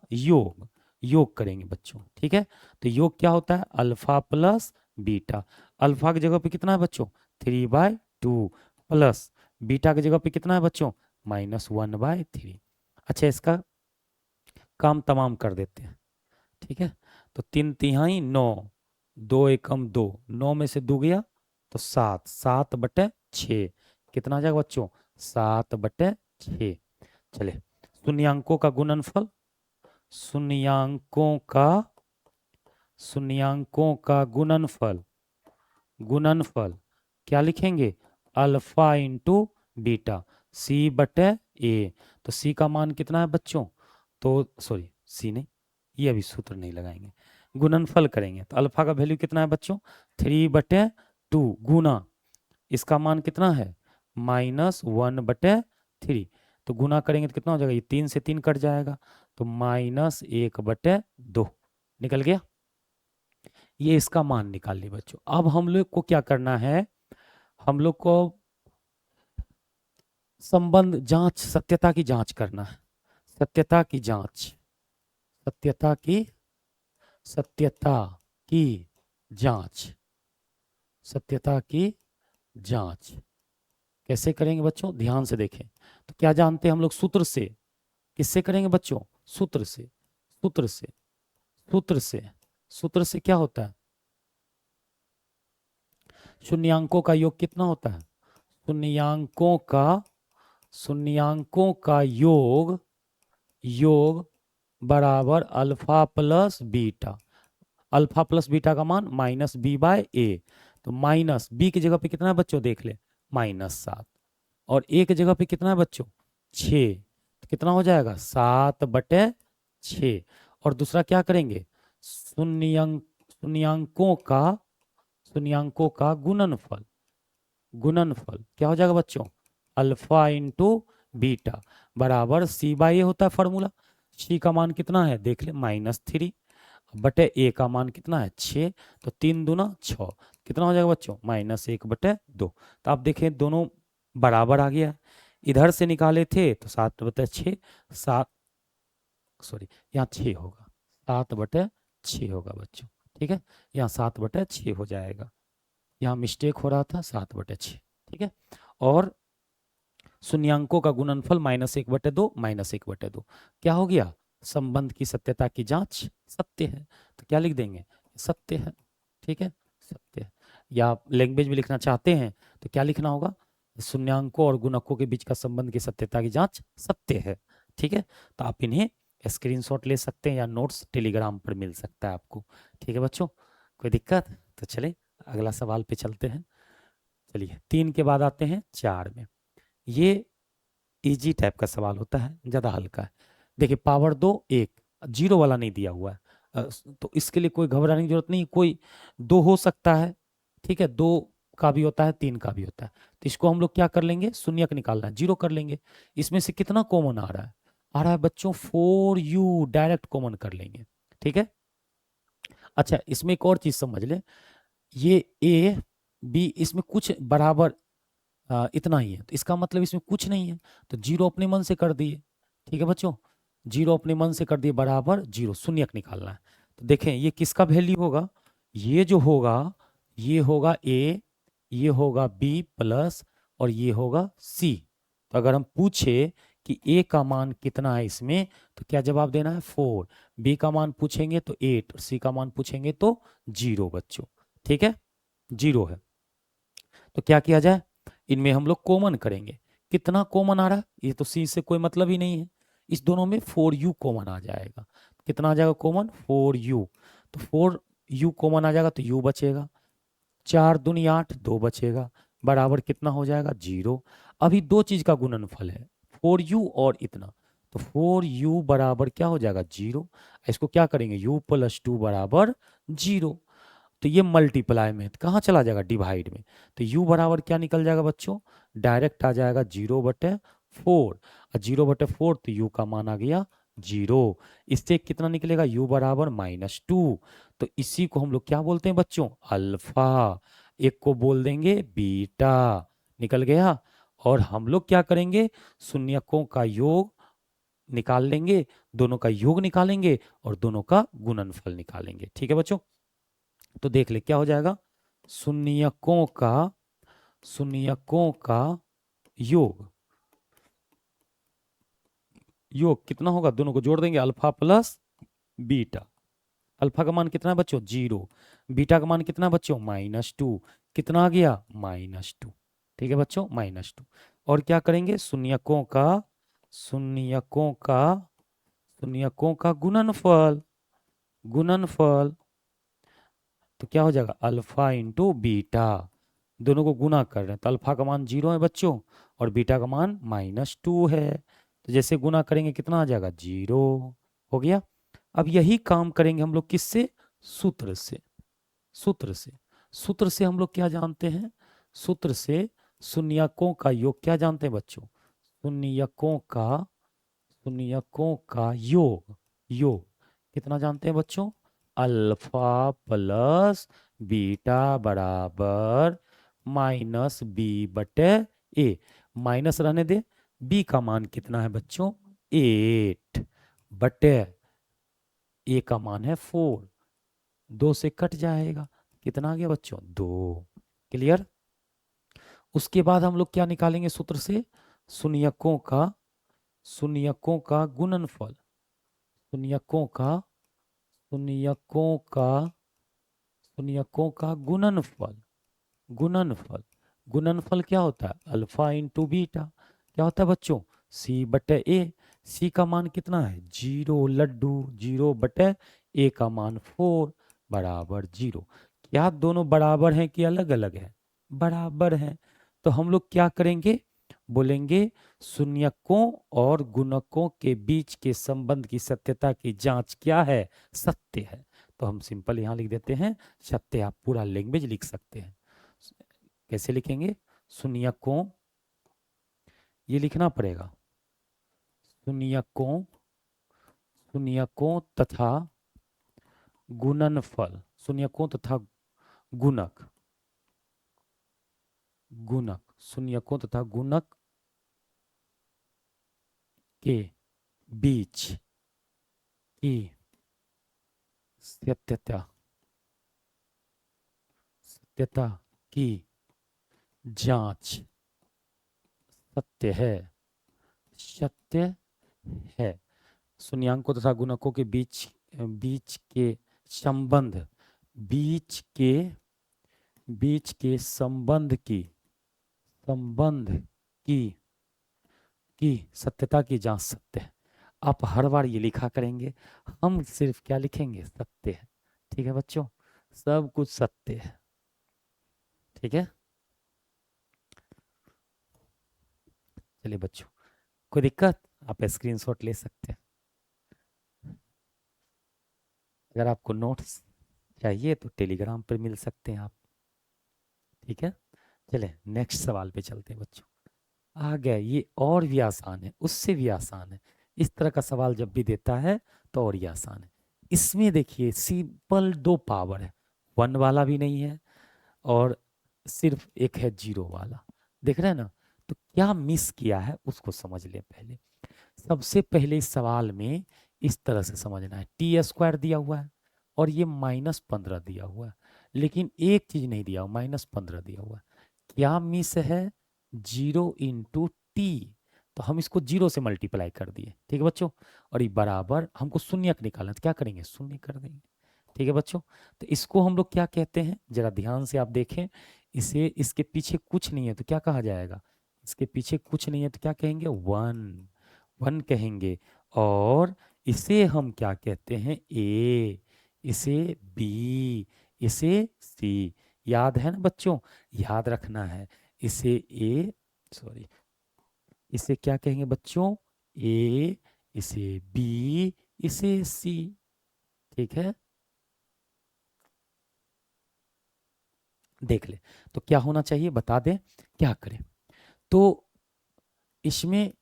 योग करेंगे बच्चों। ठीक है, तो योग क्या होता है, अल्फा प्लस बीटा। अल्फा की जगह पे कितना है बच्चों, 3/2 प्लस बीटा की जगह पे कितना है बच्चों, -1/3। अच्छा, इसका काम तमाम कर देते हैं। ठीक है, तो 3 तिहाई 9, 2 एकम 2, 9 में से 2 गया तो 7, 7/6 कितना आ जाएगा बच्चों, 7/6। चले, शून्यांकों का गुणनफल, शून्यांकों का शून्यांकों का गुणनफल क्या लिखेंगे, अल्फा इंटू बीटा, C/A। तो C का मान कितना है बच्चों, तो सॉरी C नहीं, ये अभी सूत्र नहीं लगाएंगे, गुणनफल करेंगे। तो अल्फा का वैल्यू कितना है बच्चों, 3/2 गुना इसका मान कितना है, -1/3। तो गुना करेंगे तो कितना हो जाएगा, ये 3 से 3 कट जाएगा, तो -1/2 निकल गया। ये इसका मान निकाल लिया बच्चों। अब हम लोग को क्या करना है, हम लोग को संबंध जांच, सत्यता की जांच करना है। सत्यता की जांच, सत्यता की सत्यता की जांच, सत्यता की जांच कैसे करेंगे बच्चों, ध्यान से देखें। तो क्या जानते हैं हम लोग, सूत्र से। किससे करेंगे बच्चों, सूत्र से, सूत्र से, सूत्र से। सूत्र से क्या होता है, शून्यांकों का योग कितना होता है, शून्यांकों का योग बराबर alpha plus beta. Alpha plus beta का मान -B/A। तो माइनस बी की जगह पे कितना है बच्चों, देख ले, -7, और ए की जगह पे कितना है बच्चों, 6। तो कितना हो जाएगा, 7/6। और दूसरा क्या करेंगे, शून्यांकों का गुणनफल क्या हो जाएगा बच्चों, अल्फा इंटू बीटा बराबर C/A होता है फॉर्मूला। C का मान कितना है, देख ले, -3 बटे ए का मान कितना है, 6। तो 3 दूना 6, कितना हो जाएगा बच्चों, -1/2। तो आप देखें दोनों बराबर आ गया है। इधर से निकाले थे तो 7/6, 7 सॉरी यहाँ 6 होगा, 7/6 होगा बच्चों। ठीक है, यहाँ 7/6 हो जाएगा, यहाँ मिस्टेक हो रहा था, 7/6। ठीक है, और शून्यांकों का गुणनफल -1/2 -1/2 क्या हो गया, संबंध की सत्यता की जांच सत्य है। तो क्या लिख देंगे, सत्य है। ठीक है, सत्य है। या लैंग्वेज में लिखना चाहते हैं तो क्या लिखना होगा, शून्यांकों और गुणकों के बीच का संबंध की सत्यता की जांच सत्य है। ठीक है, तो आप इन्हें स्क्रीनशॉट ले सकते हैं या नोट्स टेलीग्राम पर मिल सकता है आपको। ठीक है बच्चों, कोई दिक्कत, तो चले अगला सवाल पे चलते हैं। चलिए 3 के बाद आते हैं 4 में। ये इजी टाइप का सवाल होता है, ज़्यादा हल्का है। देखिए पावर 2 1, जीरो वाला नहीं दिया हुआ है, तो इसके लिए कोई घबराने की जरूरत नहीं, कोई 2 हो सकता है। ठीक है, 2 का भी होता है, 3 का भी होता है। तो इसको हम लोग क्या कर लेंगे, शून्यक निकालना है, जीरो कर लेंगे। इसमें से कितना कॉमन आ रहा है, आ रहा है बच्चों 4u, डायरेक्ट कॉमन कर लेंगे। ठीक है, अच्छा इसमें एक और चीज समझ ले, ये ए बी इसमें कुछ बराबर इतना ही है, तो इसका मतलब इसमें कुछ नहीं है, तो जीरो अपने मन से कर दिए। ठीक है बच्चों, जीरो अपने मन से कर दिए बराबर जीरो, शून्यक निकालना है। तो देखें ये किसका वैल्यू होगा, ये जो होगा ये होगा ए, ये होगा बी प्लस, और ये होगा सी। तो अगर हम पूछे कि ए का मान कितना है इसमें, तो क्या जवाब देना है 4, बी का मान पूछेंगे तो 8, और सी का मान पूछेंगे तो 0 बच्चों। ठीक है, 0 है। तो क्या किया जाए, इनमें हम लोग कॉमन करेंगे। कितना कॉमन आ रहा है, ये तो सी से कोई मतलब ही नहीं है, इस दोनों में 4u कॉमन आ जाएगा। कितना आ जाएगा कॉमन, 4u। तो 4u कॉमन आ जाएगा तो u बचेगा, 4 दूनी 8, 2 बचेगा, बराबर कितना हो जाएगा 0। अभी दो चीज का गुणनफल है, 4u और इतना, तो 4u बराबर क्या हो जाएगा 0। इसको क्या करेंगे, u + 2 बराबर 0। तो ये मल्टीप्लाई में कहाँ चला जाएगा, डिवाइड में। तो u बराबर क्या निकल जाएगा बच्चों, डायरेक्ट आ जाएगा 0/4। और 0/4 तो u का मान आ गया 0। इससे कितना निकलेगा, u बराबर -2। तो इसी को हम लोग क्या बोलते हैं बच्चों, अल्फा। एक को बोल देंगे बीटा। निकल गया। और हम लोग क्या करेंगे, शून्यकों का योग निकाल लेंगे, दोनों का योग निकालेंगे और दोनों का गुणनफल निकालेंगे। ठीक है बच्चों, तो देख ले क्या हो जाएगा, शून्यकों का योग, योग कितना होगा, दोनों को जोड़ देंगे, अल्फा प्लस बीटा। अल्फा का मान कितना है बच्चों, 0। बीटा का मान कितना है बच्चों, -2। कितना आ गया, -2। ठीक है बच्चों, -2। और क्या करेंगे, शून्यकों का गुणनफल। गुणनफल तो क्या हो जाएगा, अल्फा इंटू बीटा। दोनों को गुना कर रहे हैं तो अल्फा का मान 0 है बच्चों और बीटा का मान -2 है। तो जैसे गुना करेंगे कितना आ जाएगा, 0 हो गया। अब यही काम करेंगे हम लोग किससे, सूत्र से। सूत्र से सूत्र से हम लोग क्या जानते हैं, सूत्र से शून्यकों का योग क्या जानते हैं बच्चों, शून्यकों का योग कितना जानते हैं बच्चों, अल्फा प्लस बीटा बराबर -b/a। माइनस रहने दे, b का मान कितना है बच्चों, 8 बटे a का मान है 4। 2 से कट जाएगा, कितना आ गया बच्चों, 2। क्लियर। उसके बाद हम लोग क्या निकालेंगे सूत्र से, शून्यकों का गुणनफल। शून्यकों का शून्यकों का शून्यकों का गुणनफल। गुणनफल गुणनफल क्या होता है, अल्फा इंटू बीटा। क्या होता है बच्चों, c/a। c का मान कितना है, 0 लड्डू, 0/a का मान 4 बराबर 0। क्या दोनों बराबर हैं कि अलग अलग हैं, बराबर हैं। तो हम लोग क्या करेंगे, बोलेंगे शून्यकों और गुणकों के बीच के संबंध की सत्यता की जांच क्या है, सत्य है। तो हम सिंपल यहाँ लिख देते हैं सत्य। आप पूरा लैंग्वेज लिख सकते हैं। कैसे लिखेंगे, शून्यकों, ये लिखना पड़ेगा, शून्यकों तथा गुणनफल। शून्यकों तथा गुणक गुणक शून्यकों तथा गुणक के बीच की सत्यता की जांच सत्य है, सत्य है। शून्यकों तथा गुणकों के बीच के संबंध बीच के संबंध की सत्यता की जांच सत्य है। आप हर बार ये लिखा करेंगे, हम सिर्फ क्या लिखेंगे, सत्य है। ठीक है बच्चों, सब कुछ सत्य है। ठीक है, चलिए बच्चों, कोई दिक्कत, आप स्क्रीनशॉट ले सकते हैं। अगर आपको नोट्स चाहिए तो टेलीग्राम पर मिल सकते हैं आप। ठीक है, चले नेक्स्ट सवाल पे चलते हैं बच्चों। आ गया, ये और भी आसान है, उससे भी आसान है। इस तरह का सवाल जब भी देता है तो और ये आसान है। इसमें देखिए सिंपल 2 पावर है, 1 वाला भी नहीं है और सिर्फ एक है 0 वाला। देख रहे हैं ना, तो क्या मिस किया है उसको समझ लें पहले। सबसे पहले इस सवाल में इस तरह से समझना है, t² दिया हुआ है और ये -15 दिया हुआ है, लेकिन एक चीज नहीं दिया हुआ, -15 दिया हुआ है। क्या मिस है, 0 × t। तो हम इसको 0 से मल्टीप्लाई कर दिए। ठीक है बच्चों, और ये बराबर हमको शून्यक निकालना, तो क्या करेंगे, शून्य कर देंगे। ठीक है बच्चों, तो इसको हम लोग क्या कहते हैं, जरा ध्यान से आप देखें। इसे, इसके पीछे कुछ नहीं है तो क्या कहा जाएगा, इसके पीछे कुछ नहीं है तो क्या कहेंगे, 1 कहेंगे। और इसे हम क्या कहते हैं, ए, इसे बी, इसे सी। याद है ना बच्चों, याद रखना है। इसे ए, सॉरी, इसे क्या कहेंगे बच्चों, ए, इसे बी, इसे सी। ठीक है, देख ले। तो क्या होना चाहिए बता दे, क्या करें। तो इसमें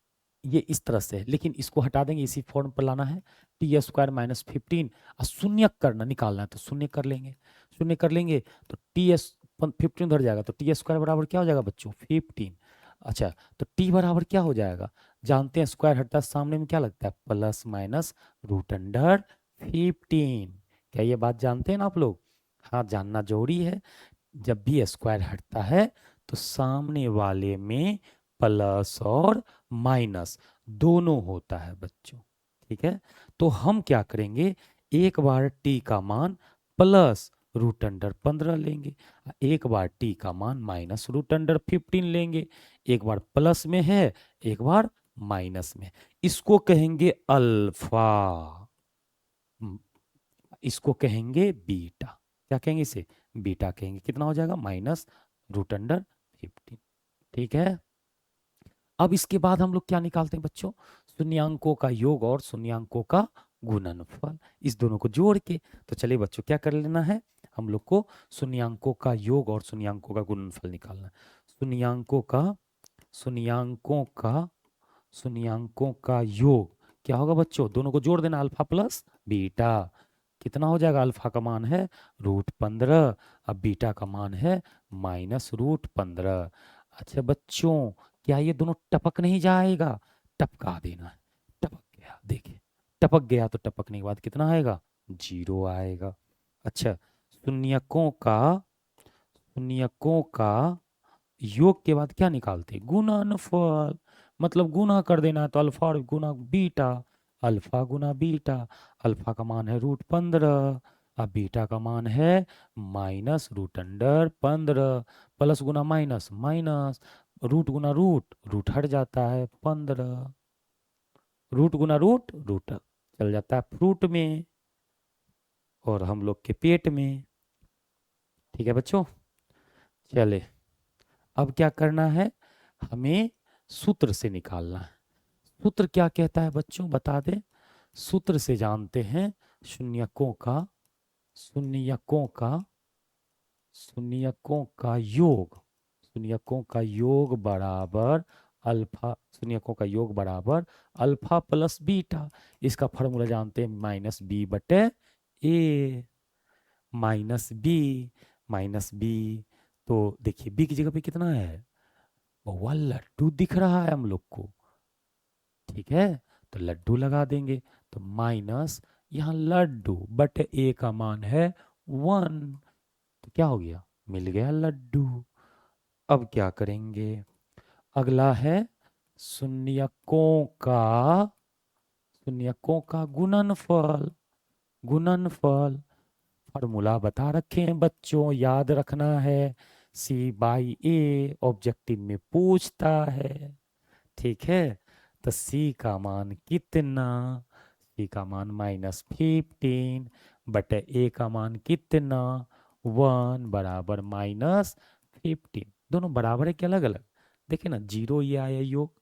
ये इस तरह से है, लेकिन इसको हटा देंगे, इसी फॉर्म पर लाना है। टी स्क्वायर माइनस 15 और शून्य करना निकालना है, तो शून्य कर लेंगे। शून्य कर लेंगे तो टी एस 15 उधर जाएगा, तो टी स्क्वायर बराबर क्या हो जाएगा बच्चों 15। अच्छा, तो टी बराबर क्या हो जाएगा, जानते हैं स्क्वायर हटता है सामने में क्या लगता है प्लस माइनस रूट अंडर 15। क्या ये बात जानते हैं ना आप लोग? हाँ, जानना जरूरी है। जब भी स्क्वायर हटता है तो सामने वाले में प्लस और माइनस दोनों होता है बच्चों। ठीक है, तो हम क्या करेंगे, एक बार टी का मान प्लस रूट अंडर 15 लेंगे, एक बार टी का मान माइनस रूट अंडर 15 लेंगे। एक बार प्लस में है, एक बार माइनस में। इसको कहेंगे अल्फा, इसको कहेंगे बीटा। क्या कहेंगे इसे, बीटा कहेंगे। कितना हो जाएगा माइनस रूट अंडर 15। ठीक है, अब इसके बाद हम लोग क्या निकालते हैं बच्चों, शून्यांकों का योग और शून्यांकों का गुणनफल, इस दोनों को जोड़ के। तो चलिए बच्चों क्या कर लेना है, हम लोग को शून्यांकों का योग और शून्यांकों का गुणनफल निकालना है। शून्यांकों का शून्यांकों का शून्यांकों का योग क्या होगा बच्चों, दोनों को जोड़ देना, अल्फा प्लस बीटा। कितना हो जाएगा, अल्फा का मान है रूट 15, अब बीटा का मान है माइनस रूट 15। अच्छा बच्चों, क्या ये दोनों टपक नहीं जाएगा, टपका देना है। टपक गया, देखिए टपक गया, तो टपकने के बाद कितना आएगा, 0 आएगा। अच्छा, शून्यकों का शून्यकों का योग के बाद क्या निकालते, गुणनफल। मतलब गुना कर देना है, तो अल्फा और गुना बीटा, अल्फा गुना बीटा। अल्फा का मान है रूट 15, अब बीटा का मान है माइनस रूट अंडर 15। प्लस गुना माइनस माइनस, रूट गुना रूट, रूट हट जाता है 15, रूट गुना रूट, रूट चल जाता है फ्रूट में और हम लोग के पेट में। ठीक है बच्चों, चले अब क्या करना है, हमें सूत्र से निकालना है। सूत्र क्या कहता है बच्चों बता दे, सूत्र से जानते हैं शून्यकों का शून्यकों का शून्यकों का योग, शून्यकों का योग बराबर अल्फा, शून्यकों का योग बराबर अल्फा प्लस बीटा। इसका फॉर्मूला जानते हैं माइनस बी बटे ए, माइनस बी, माइनस बी। तो देखिए बी की जगह पे कितना है, वह लड्डू दिख रहा है हम लोग को। ठीक है, तो लड्डू लगा देंगे, तो माइनस यहाँ लड्डू बट ए का मान है 1, तो क्या हो गया, मिल गया लड्डू। अब क्या करेंगे, अगला है शून्यकों का शून्यकों का गुणनफल। गुणनफल फॉर्मूला बता रखे हैं बच्चों, याद रखना है, सी बाई ए ऑब्जेक्टिव में पूछता है। ठीक है, तो सी का मान कितना, सी का मान -15 बटे ए का मान कितना 1 बराबर -15। दोनों बराबर है कि अलग अलग, देखिए ना, जीरो ये आया योग,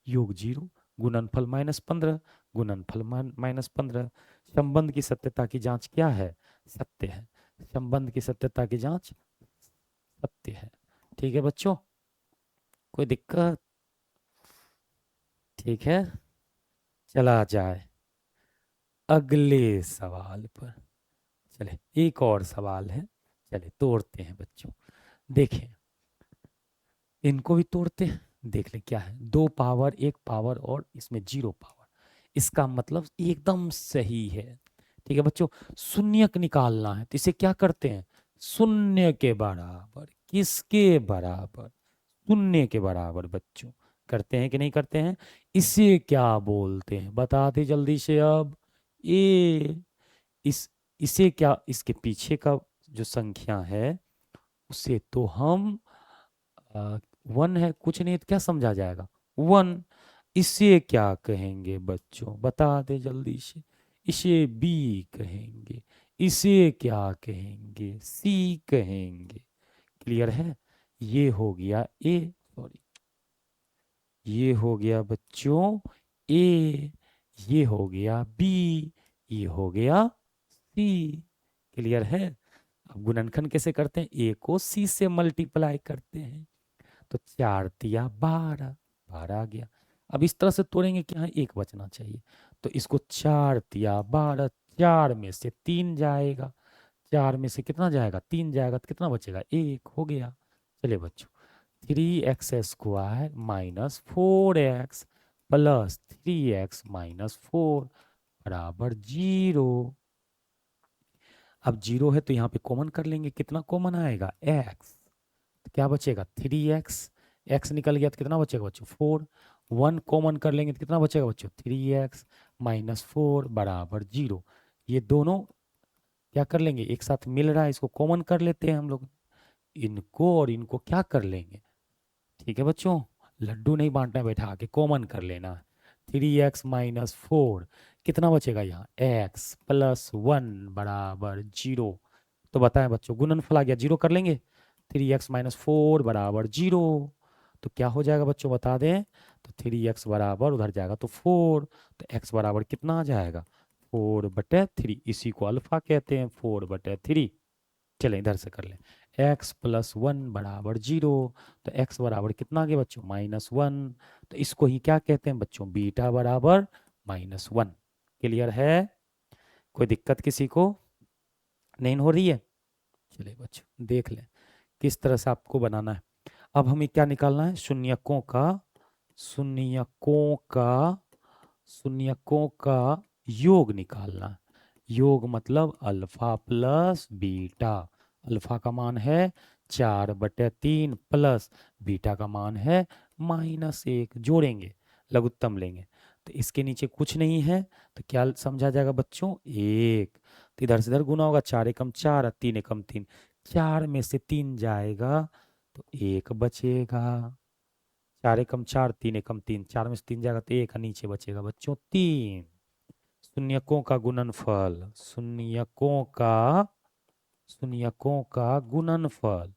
योग जीरो, गुणनफल -15, गुणनफल -15। संबंध की सत्यता की जांच क्या है, सत्य है। संबंध की सत्यता की जांच सत्य है। ठीक है बच्चों, कोई दिक्कत? ठीक है, चला जाए अगले सवाल पर। चले एक और सवाल है, चले तोड़ते हैं बच्चों। देखें, इनको भी तोड़ते हैं, देख ले क्या है, 2 पावर 1 पावर और इसमें 0 पावर, इसका मतलब एकदम सही है। ठीक है बच्चों, शून्यक निकालना है, तो इसे क्या करते हैं, शून्य के बराबर, किसके बराबर, शून्य के बराबर बच्चों, करते हैं कि नहीं करते हैं। इसे क्या बोलते हैं बता दे जल्दी से अब, ए, इस इसे क्या, इसके पीछे का जो संख्या है उसे तो हम 1 है, कुछ नहीं तो क्या समझा जाएगा 1। इसे क्या कहेंगे बच्चों बता दे जल्दी से, इसे बी कहेंगे, इसे क्या कहेंगे, सी कहेंगे। क्लियर है, ये हो गया ए, सॉरी, ये हो गया बच्चों ए, ये हो गया बी, ये हो गया सी। क्लियर है, अब गुणनखंड कैसे करते हैं, ए को सी से मल्टीप्लाई करते हैं, तो 4 तिया 12, 12 आ गया। अब इस तरह से तोड़ेंगे कि यहाँ एक बचना चाहिए, तो इसको 4 तिया 12, 4 में से 3 जाएगा, 4 में से कितना जाएगा, 3 जाएगा, तो कितना बचेगा, 1 हो गया। चलिए बच्चों, 3x² minus 4x plus 3x minus 4 बराबर 0। अब 0 है तो यहाँ पे कॉमन कर लेंगे, कितना कॉमन आएगा, x, तो क्या बचेगा 3x, x निकल गया तो कितना बचेगा बच्चों 4, 1 कॉमन कर लेंगे तो कितना बचेगा बच्चों 3x माइनस 4 बराबर 0। ये दोनों क्या कर लेंगे, एक साथ मिल रहा है, इसको कॉमन कर लेते हैं हम लोग, इनको और इनको क्या कर लेंगे, ठीक है बच्चों, लड्डू नहीं बांटना है, बैठा के कॉमन कर लेना है। 3x माइनस 4 कितना बचेगा यहाँ, x प्लस 1 बराबर 0। तो बताएं बच्चों, गुणनफल आ गया, 0 कर लेंगे, 3x माइनस 4 बराबर 0, तो क्या हो जाएगा बच्चों बता दें, तो 3x बराबर उधर जाएगा तो 4, तो x बराबर कितना आ जाएगा 4/3, इसी को अल्फा कहते हैं, 4/3। चलें इधर से कर लें, x प्लस 1 बराबर 0, तो x बराबर कितना आ गया बच्चों -1, तो इसको ही क्या कहते हैं बच्चों, बीटा बराबर -1। क्लियर है, कोई दिक्कत किसी को नहीं हो रही है। चलिए बच्चों देख लें किस तरह से आपको बनाना है। अब हमें क्या निकालना है, शून्यकों का, शून्यकों का, शून्यकों का योग निकालना है। योग मतलब अल्फा प्लस बीटा, अल्फा का मान है 4/3 प्लस बीटा का मान है -1, जोड़ेंगे लघुत्तम लेंगे, तो इसके नीचे कुछ नहीं है, तो क्या समझा जाएगा बच्चों, 1, तो इधर से इधर गुना होगा, 4 एकम 4, 3 एकम 3, 4 में से 3 जाएगा तो 1 बचेगा, 4 एकम 4, 3 एकम 3, 4 में से 3 जाएगा तो 1 नीचे बचेगा बच्चों 3। शून्यकों का गुणनफल, शून्यकों का, शून्यकों का गुणनफल,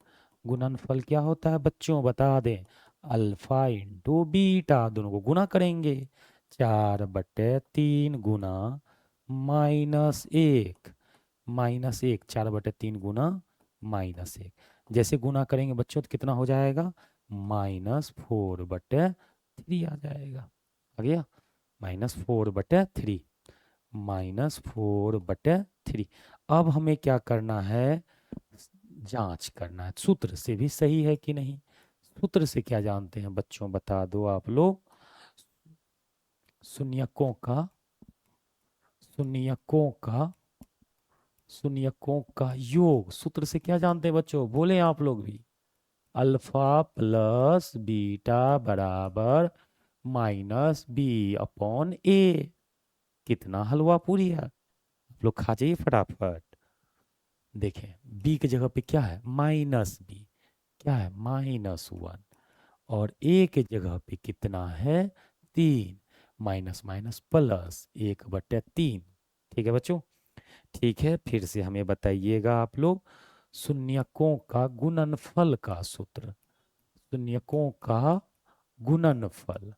गुणनफल क्या होता है बच्चों बता दें, अल्फा इंटू बीटा, दोनों को गुना करेंगे, 4/3 गुना -1, -1, 4/3 गुना -1, जैसे गुना करेंगे बच्चों तो कितना हो जाएगा, -4/3 आ जाएगा, आ गया, -4/3, -4/3। अब हमें क्या करना है, जांच करना है सूत्र से भी सही है कि नहीं। सूत्र से क्या जानते हैं बच्चों बता दो आप लोग, शून्यकों का, शून्यकों का, शून्यकों का योग, सूत्र से क्या जानते हैं बच्चों, बोले आप लोग भी, अल्फा प्लस बीटा बराबर -b/a। कितना हलवा पूरी है, आप लोग खा जाइए फटाफट। देखें b की जगह पे क्या है, -b, क्या है -1, और a के जगह पे कितना है 3, माइनस माइनस प्लस 1/3। ठीक है बच्चों, ठीक है, फिर से हमें बताइएगा आप लोग, शून्यकों का गुणनफल का सूत्र, शून्यकों का गुणनफल,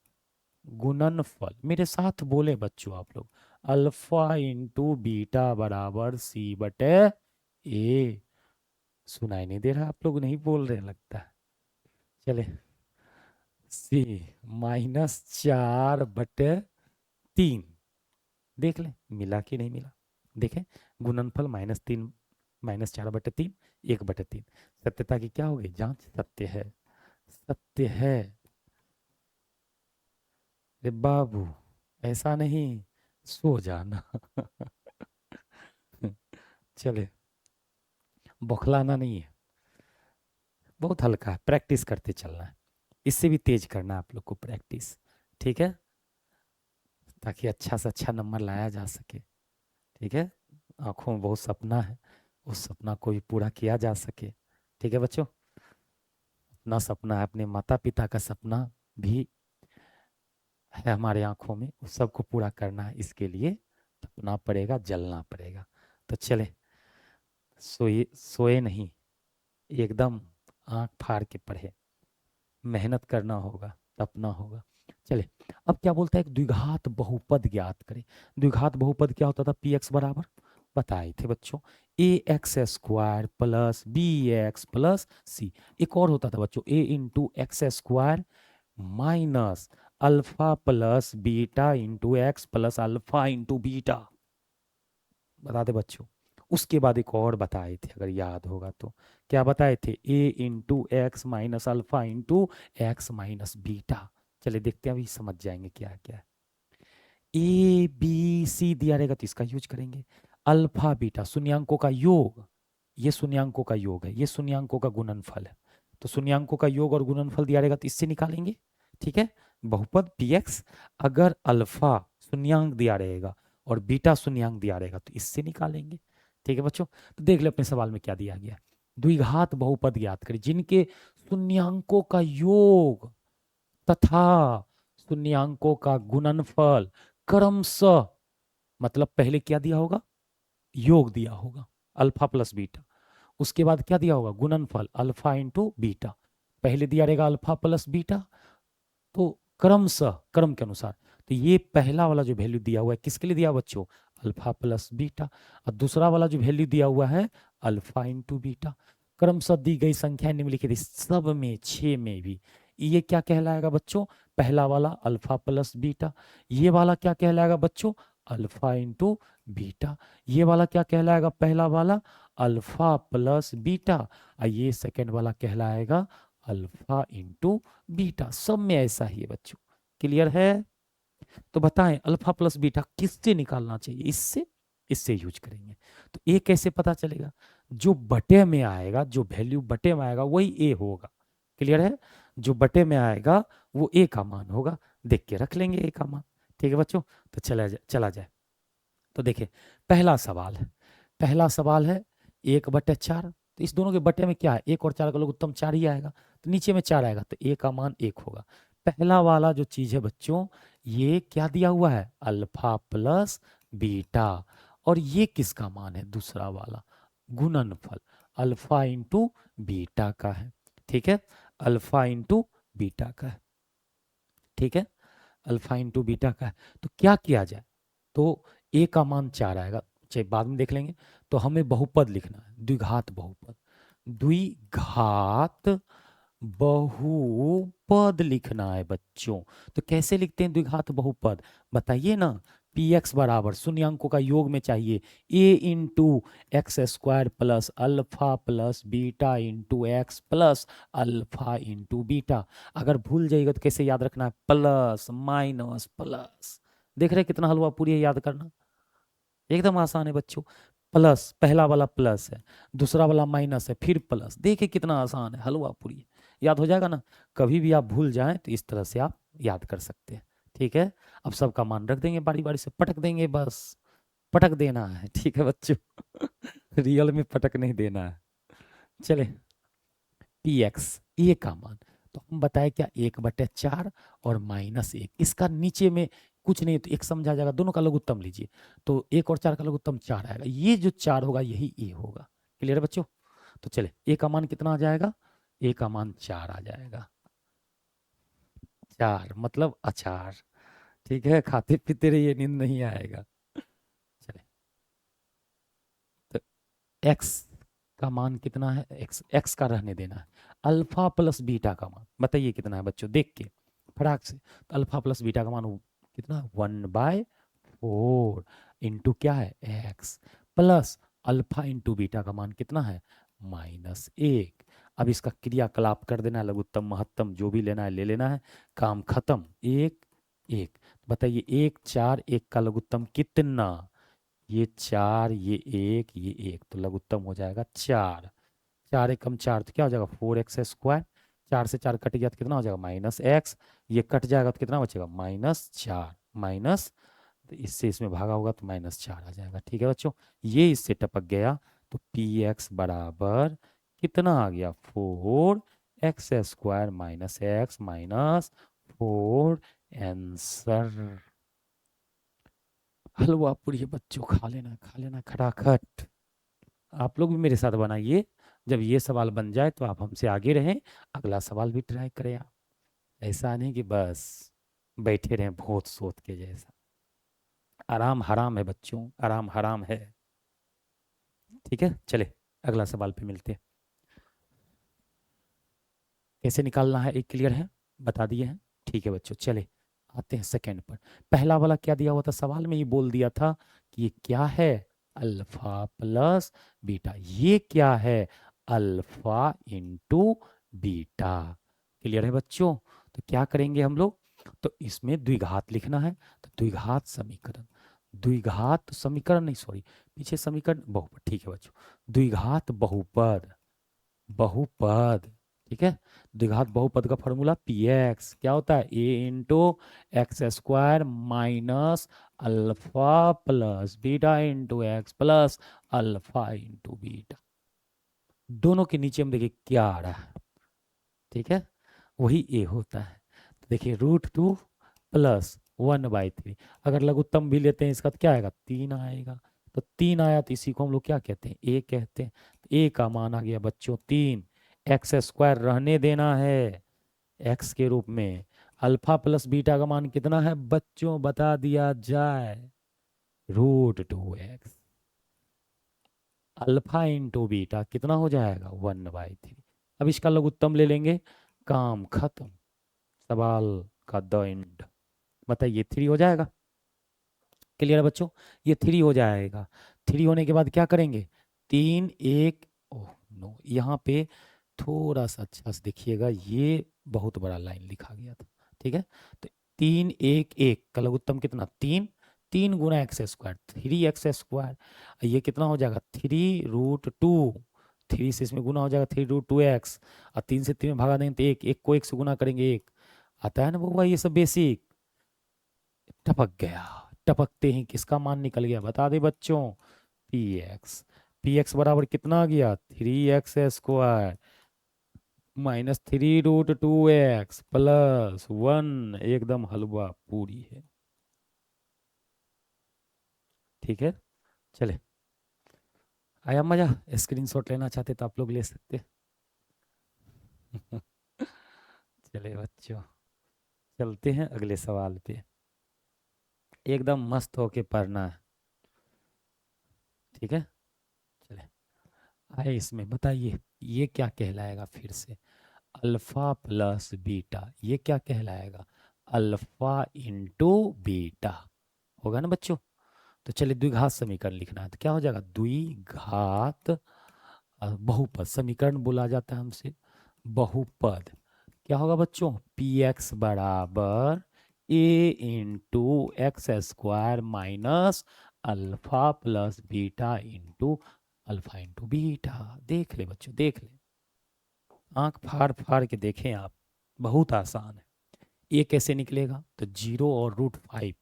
गुणनफल मेरे साथ बोले बच्चों आप लोग, अल्फा इंटू बीटा बराबर c/a। सुनाई नहीं दे रहा, आप लोग नहीं बोल रहे लगता है। चले, c -4/3, देख ले मिला कि नहीं मिला, देखें गुणनफल -3 -4/3, 1/3, सत्यता की क्या हो गई जांच, सत्य है, सत्य है। रे बाबू ऐसा नहीं, सो जाना। चले, बौखलाना नहीं है, बहुत हल्का है, प्रैक्टिस करते चलना है, इससे भी तेज करना है आप लोग को प्रैक्टिस, ठीक है, ताकि अच्छा से अच्छा नंबर लाया जा सके। ठीक है, आंखों में बहुत सपना है, उस सपना को भी पूरा किया जा सके। ठीक है बच्चों, अपना सपना है, अपने माता पिता का सपना भी है हमारे आंखों में, उस सबको पूरा करना है, इसके लिए तपना पड़ेगा, जलना पड़ेगा। तो चले, सोए सोए नहीं, एकदम आंख फाड़ के पढ़े, मेहनत करना होगा, तपना होगा। चले, अब क्या बोलता है, एक द्विघात बहुपद ज्ञात करें। द्विघात बहुपद क्या होता था, px बराबर बताए थे बच्चों, a x square plus b x plus c. एक और होता था बच्चों, a into x square minus alpha plus beta into x plus alpha into beta. बता दे बच्चों। उसके बाद एक और बताए थे, अगर याद होगा तो, क्या बताए थे, a into x minus alpha into x minus beta. चलिए देखते हैं, अभी समझ जाएंगे क्या क्या है। ए बी सी दिया रहेगा तो इसका यूज करेंगे। अल्फा बीटा शून्यांकों का योग, ये शून्यांकों का योग है, ये शून्यांकों का गुणनफल है। तो शून्यांकों का योग और गुणनफल दिया रहेगा तो इससे निकालेंगे। ठीक है, बहुपद px, अगर अल्फा शून्यांक दिया रहेगा और बीटा शून्यांक दिया रहेगा तो इससे निकालेंगे। ठीक है बच्चों, तो देख ले अपने सवाल में क्या दिया गया है। द्विघात बहुपद ज्ञात करें जिनके शून्यांकों का योग तथा शून्यांकों का गुणनफल क्रमशः, मतलब पहले क्या दिया होगा, योग दिया होगा अल्फा प्लस बीटा, उसके बाद क्या दिया होगा, गुणनफल अल्फा इंटू बीटा। पहले दिया रहेगा अल्फा प्लस बीटा, तो क्रमशः क्रम के अनुसार, तो ये पहला वाला जो वैल्यू दिया हुआ है किसके लिए दिया बच्चों, अल्फा प्लस बीटा। और दूसरा वाला जो वैल्यू दिया हुआ है अल्फा इंटू बीटा। क्रमशः दी गई संख्या निम्नलिखित सब में 6 में भी, ये क्या कहलाएगा बच्चों, पहला वाला अल्फा प्लस बीटा। ये वाला क्या कहलाएगा बच्चों, अल्फा इंटू बीटा। ये वाला क्या कहलाएगा, पहला वाला अल्फा प्लस बीटा, और ये सेकेंड वाला कहलाएगा अल्फा इंटू बीटा। सब में ऐसा ही है बच्चों। क्लियर है, तो बताएं अल्फा प्लस बीटा किससे निकालना चाहिए, इससे, इससे यूज करेंगे। तो ए कैसे पता चलेगा, जो बटे में आएगा, जो वैल्यू बटे में आएगा वही ए होगा। क्लियर है, जो बटे में आएगा वो ए का मान होगा, देख के रख लेंगे ए का मान। ठीक है बच्चों, तो चला जाए। तो देखिए पहला सवाल है, पहला सवाल है 1/4, तो इस दोनों के बटे में क्या है, 1 और 4 का लघुत्तम 4 ही आएगा, तो नीचे में 4 आएगा तो ए का मान 1 होगा। पहला वाला जो चीज है बच्चों, ये क्या दिया हुआ है, अल्फा प्लस बीटा, और ये किसका मान है, दूसरा वाला गुणनफल अल्फा इंटू बीटा का है। ठीक है, अल्फा इंटू बीटा का है। ठीक है, अल्फा इंटू बीटा का है। तो क्या किया जाए, तो ए का मान 4 आएगा, चाहे बाद में देख लेंगे। तो हमें बहुपद लिखना है, द्विघात बहुपद, द्विघात बहुपद लिखना है बच्चों। तो कैसे लिखते हैं द्विघात बहुपद, बताइए ना। पी एक्स बराबर शून्यांकों का योग में चाहिए, a into x square plus alpha plus beta into x plus alpha into beta. अगर भूल जाइएगा तो कैसे याद रखना है, प्लस माइनस प्लस। देख रहे हैं कितना हलवा पूरी है याद करना, एकदम आसान है बच्चों। प्लस, पहला वाला प्लस है, दूसरा वाला माइनस है, फिर प्लस। देखिए कितना आसान है, हलवा पूरी है, याद हो जाएगा ना। कभी भी आप भूल जाएं तो इस तरह से आप याद कर सकते हैं। ठीक है, अब सबका मान रख देंगे, बारी बारी से पटक देंगे, बस पटक देना है। ठीक है बच्चों, रियल में पटक नहीं देना है। चले, पी एक्स ए का मान, तो हम बताए क्या, 1/4 और -1, इसका नीचे में कुछ नहीं तो एक समझा जाएगा, दोनों का लघुत्तम लीजिए, तो 1 और 4 का लघुत्तम 4 आएगा, ये जो 4 होगा यही ए होगा। क्लियर है बच्चों, तो चले ए का मान कितना आ जाएगा, ए का मान 4 आ जाएगा, 4 मतलब अचार। ठीक है, खाते पीते रहिए, नींद नहीं आएगा। चले, तो एक्स का मान कितना है, एक्स एक्स का रहने देना है। अल्फा प्लस बीटा का मान बताइए कितना है बच्चों, देख के फटाक से। तो अल्फा प्लस बीटा का मान कितना, 1/4 इंटू क्या है, x, plus alpha into beta का मान कितना है, -1। अब इसका क्रियाकलाप कर देना है, लघुत्तम महत्तम जो भी लेना है ले लेना है, काम खत्म। 1 1, बताइए 1 4 1 का लघुत्तम कितना, ये 4 ये 1 ये 1, तो लघुत्तम हो जाएगा 4। 4 एकम 4 तो क्या हो जाएगा, 4x²। 4 से 4 कट गया तो कितना हो जाएगा, -x। ये कट जाएगा तो कितना बचेगा, -4 माइनस, तो इससे इसमें भागा होगा तो -4 आ जाएगा। ठीक है बच्चों, ये इससे टपक गया, तो पी एक्स बराबर कितना आ गया, 4x² minus x minus 4। Answer हलवा पूरी है बच्चों, खा लेना खटाखट। आप लोग भी मेरे साथ बनाइए, जब ये सवाल बन जाए तो आप हमसे आगे रहें, अगला सवाल भी ट्राई करें आप। ऐसा नहीं कि बस बैठे रहें भूत सोत के जैसा। आराम हराम है बच्चों, आराम हराम है। ठीक है, चले अगला सवाल पे मिलते हैं। कैसे निकालना है एक क्लियर है, बता दिए हैं। ठीक है बच्चों, चले आते हैं सेकंड पर। पहला वाला क्या दिया हुआ था, सवाल में ही बोल दिया था कि ये क्या है, अल्फा प्लस बीटा। ये क्या है, अल्फा इंटू बीटा। क्लियर है बच्चों। तो क्या करेंगे हम लोग, तो इसमें द्विघात लिखना है, तो द्विघात समीकरण, द्विघात समीकरण नहीं सॉरी, पीछे समीकरण बहुपद, ठीक है बच्चों, द्विघात बहुपद, बहुपद, ठीक है। द्विघात बहुपद का फॉर्मूला पी एक्स क्या होता है, a into x square minus alpha plus beta into x plus alpha into beta. दोनों के नीचे हम देखिए क्या आ रहा है, ठीक है, वही ए होता है। तो देखिए √2 प्लस 1/3, अगर लघुत्तम भी लेते हैं इसका तो क्या आएगा, 3 आएगा। तो 3 आया तो इसी को हम लोग क्या कहते हैं, ए कहते हैं। तो ए का मान आ गया बच्चों 3, एक्स स्क्वायर रहने देना है एक्स के रूप में। अल्फा प्लस बीटा का मान कितना है बच्चों, बता दिया जाए, √2x। अल्फा इंटू बीटा कितना हो जाएगा, 1/3। अब इसका लघुत्तम ले लेंगे, काम खत्म, सवाल का द एंड। बताइए 3 हो जाएगा। क्लियर है बच्चों, ये 3 हो जाएगा। 3 होने के बाद क्या करेंगे, 3 1, ओह नो, यहाँ पे थोड़ा सा अच्छा से देखिएगा, ये बहुत बड़ा लाइन लिखा गया था, ठीक है। तो 3 1 1 का लघुत्तम कितना, 3, 3 गुना एक्स स्क्वायर, 3x²। ये कितना हो जाएगा, 3√2, 3 से इसमें गुना हो जाएगा 3√2x, और 3 से 3 में भागा देंगे तो 1, 1 को 1 से गुना करेंगे 1 आता है ना बउआ, ये सब बेसिक। टपक गया, टपकते ही किसका मान निकल गया, बता दे बच्चों, पी एक्स बराबर कितना आ गया, 3x² माइनस 3√2x प्लस 1, एकदम हलवा पूरी है, ठीक है। चले, आया मजा, स्क्रीनशॉट लेना चाहते तो आप लोग ले सकते। चले बच्चों, चलते हैं अगले सवाल पे, एकदम मस्त होके पढ़ना है, ठीक है। चले आए इसमें, बताइए ये क्या कहलाएगा, फिर से अल्फा प्लस बीटा, ये क्या कहलाएगा, अल्फा इंटू बीटा, होगा ना बच्चों। तो चलिए द्विघात समीकरण लिखना है, तो क्या हो जाएगा, द्विघात बहुपद समीकरण बोला जाता है हमसे, बहुपद। क्या होगा बच्चों, पी एक्स बराबर a into x square minus alpha plus beta into alpha into beta. देख ले बच्चों, देख ले, आंख फाड़ फाड़ के देखें आप, बहुत आसान है। ये कैसे निकलेगा, तो 0 और √5,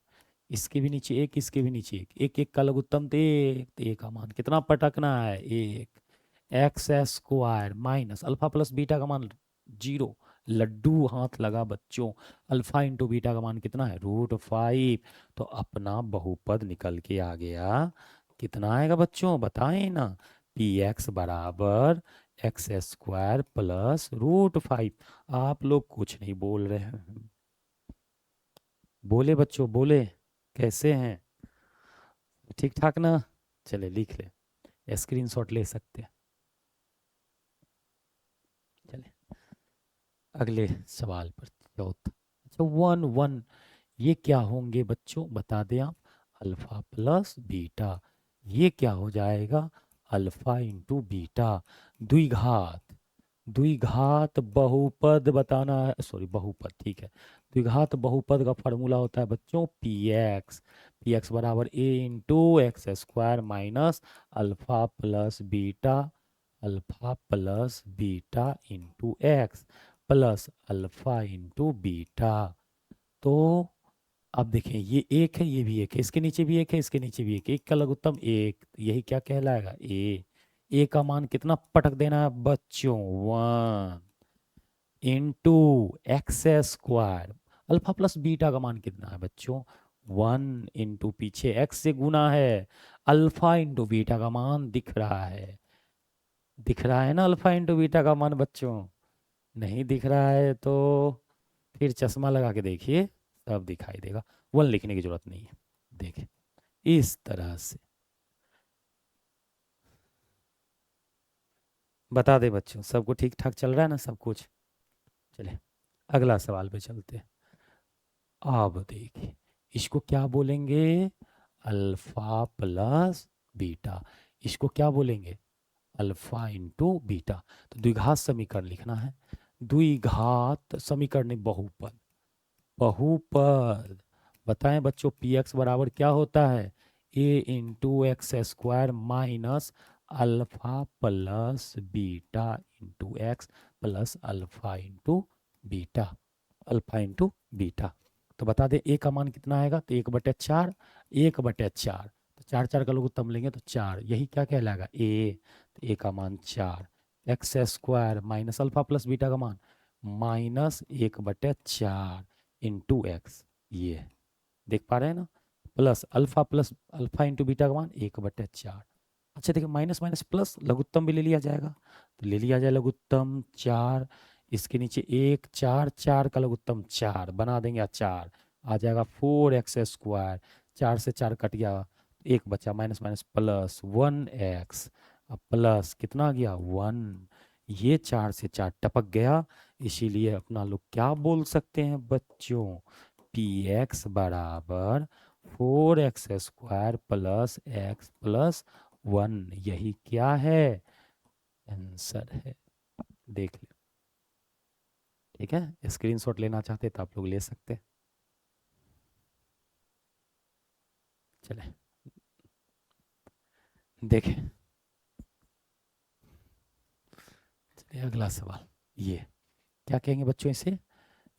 इसके भी नीचे एक, इसके भी नीचे एक, एक एक का लघुत्तम तो एक, तो एक का मान कितना पटकना है, एक, x square minus alpha plus beta का मान 0, लड्डू हाथ लगा बच्चों, अल्फा इंटू बीटा का मान कितना है, √5। तो अपना बहुपद निकल के आ गया, कितना आएगा बच्चों बताएं ना, पी एक्स बराबर एक्स स्क्वायर प्लस √5। आप लोग कुछ नहीं बोल रहे हैं, बोले बच्चों बोले, कैसे हैं, ठीक ठाक ना। चले लिख ले, स्क्रीनशॉट ले सकते हैं। चले अगले सवाल पर, चौथा, अच्छा 1 1, ये क्या होंगे बच्चों बता दें आप, अल्फा प्लस बीटा, ये क्या हो जाएगा, अल्फा इंटू बीटा। द्विघात, द्विघात बहुपद बताना है, सॉरी बहुपद, ठीक है। द्विघात बहुपद का फॉर्मूला होता है बच्चों पी एक्स बराबर a into x square minus alpha plus beta, alpha plus beta into x plus alpha into beta. तो अब देखें, ये एक है, ये भी एक है, इसके नीचे भी एक है, इसके नीचे भी एक, एक का लघुत्तम एक, यही क्या कहलाएगा, ए का मान कितना पटक देना है बच्चों, 1 into x square, alpha plus beta का मान कितना है बच्चों, 1 इंटू पीछे एक्स से गुना है, अल्फा इंटू बीटा का मान दिख रहा है, दिख रहा है ना अल्फा इंटू बीटा का मान बच्चों, नहीं दिख रहा है तो फिर चश्मा लगा के देखिए, सब दिखाई देगा, 1 लिखने की जरूरत नहीं है, देखिए इस तरह से, बता दे बच्चों, सबको ठीक ठाक चल रहा है ना सब कुछ? चलिए अगला सवाल पे चलते हैं। अब देखिए, इसको क्या बोलेंगे? Alpha plus beta. इसको क्या बोलेंगे? Alpha into beta. तो द्विघात समीकरण लिखना है। द्विघात समीकरण नहीं, बहुपद। बहुपद। बताएं बच्चों, पी एक्स बराबर क्या होता है? A into x square minus alpha plus beta into x plus alpha into beta. Alpha into beta. तो बता दें ए का मान कितना आएगा? तो 1/4। 1/4, तो 4 का लघुत्तम लेंगे तो 4, यही क्या कहलाएगा? ए। तो ए का मान 4। X square minus alpha plus beta का मान -1/4 इंटू एक्स। ये देख पा रहे हैं ना? प्लस अल्फा इंटू बीटा का मान 1/4। अच्छा देखिए, माइनस माइनस प्लस, लघुत्तम भी ले लिया जाएगा। तो ले लिया जाए लघुत्तम 4, इसके नीचे 1, 4, 4 का लघुत्तम 4 बना देंगे, 4 आ जाएगा 4x²। 4 से 4 कट गया, एक बचा, माइनस माइनस प्लस 1x। अब प्लस कितना आ गया? 1। ये 4 से 4 टपक गया, इसीलिए अपना लोग क्या बोल सकते हैं बच्चों? पी एक्स बराबर 4x² प्लस एक्स प्लस 1। यही क्या है? आंसर है। देख ले, ठीक है? स्क्रीनशॉट लेना चाहते तो आप लोग ले सकते हैं। चले देखें, चलिए अगला सवाल। ये क्या कहेंगे बच्चों? इसे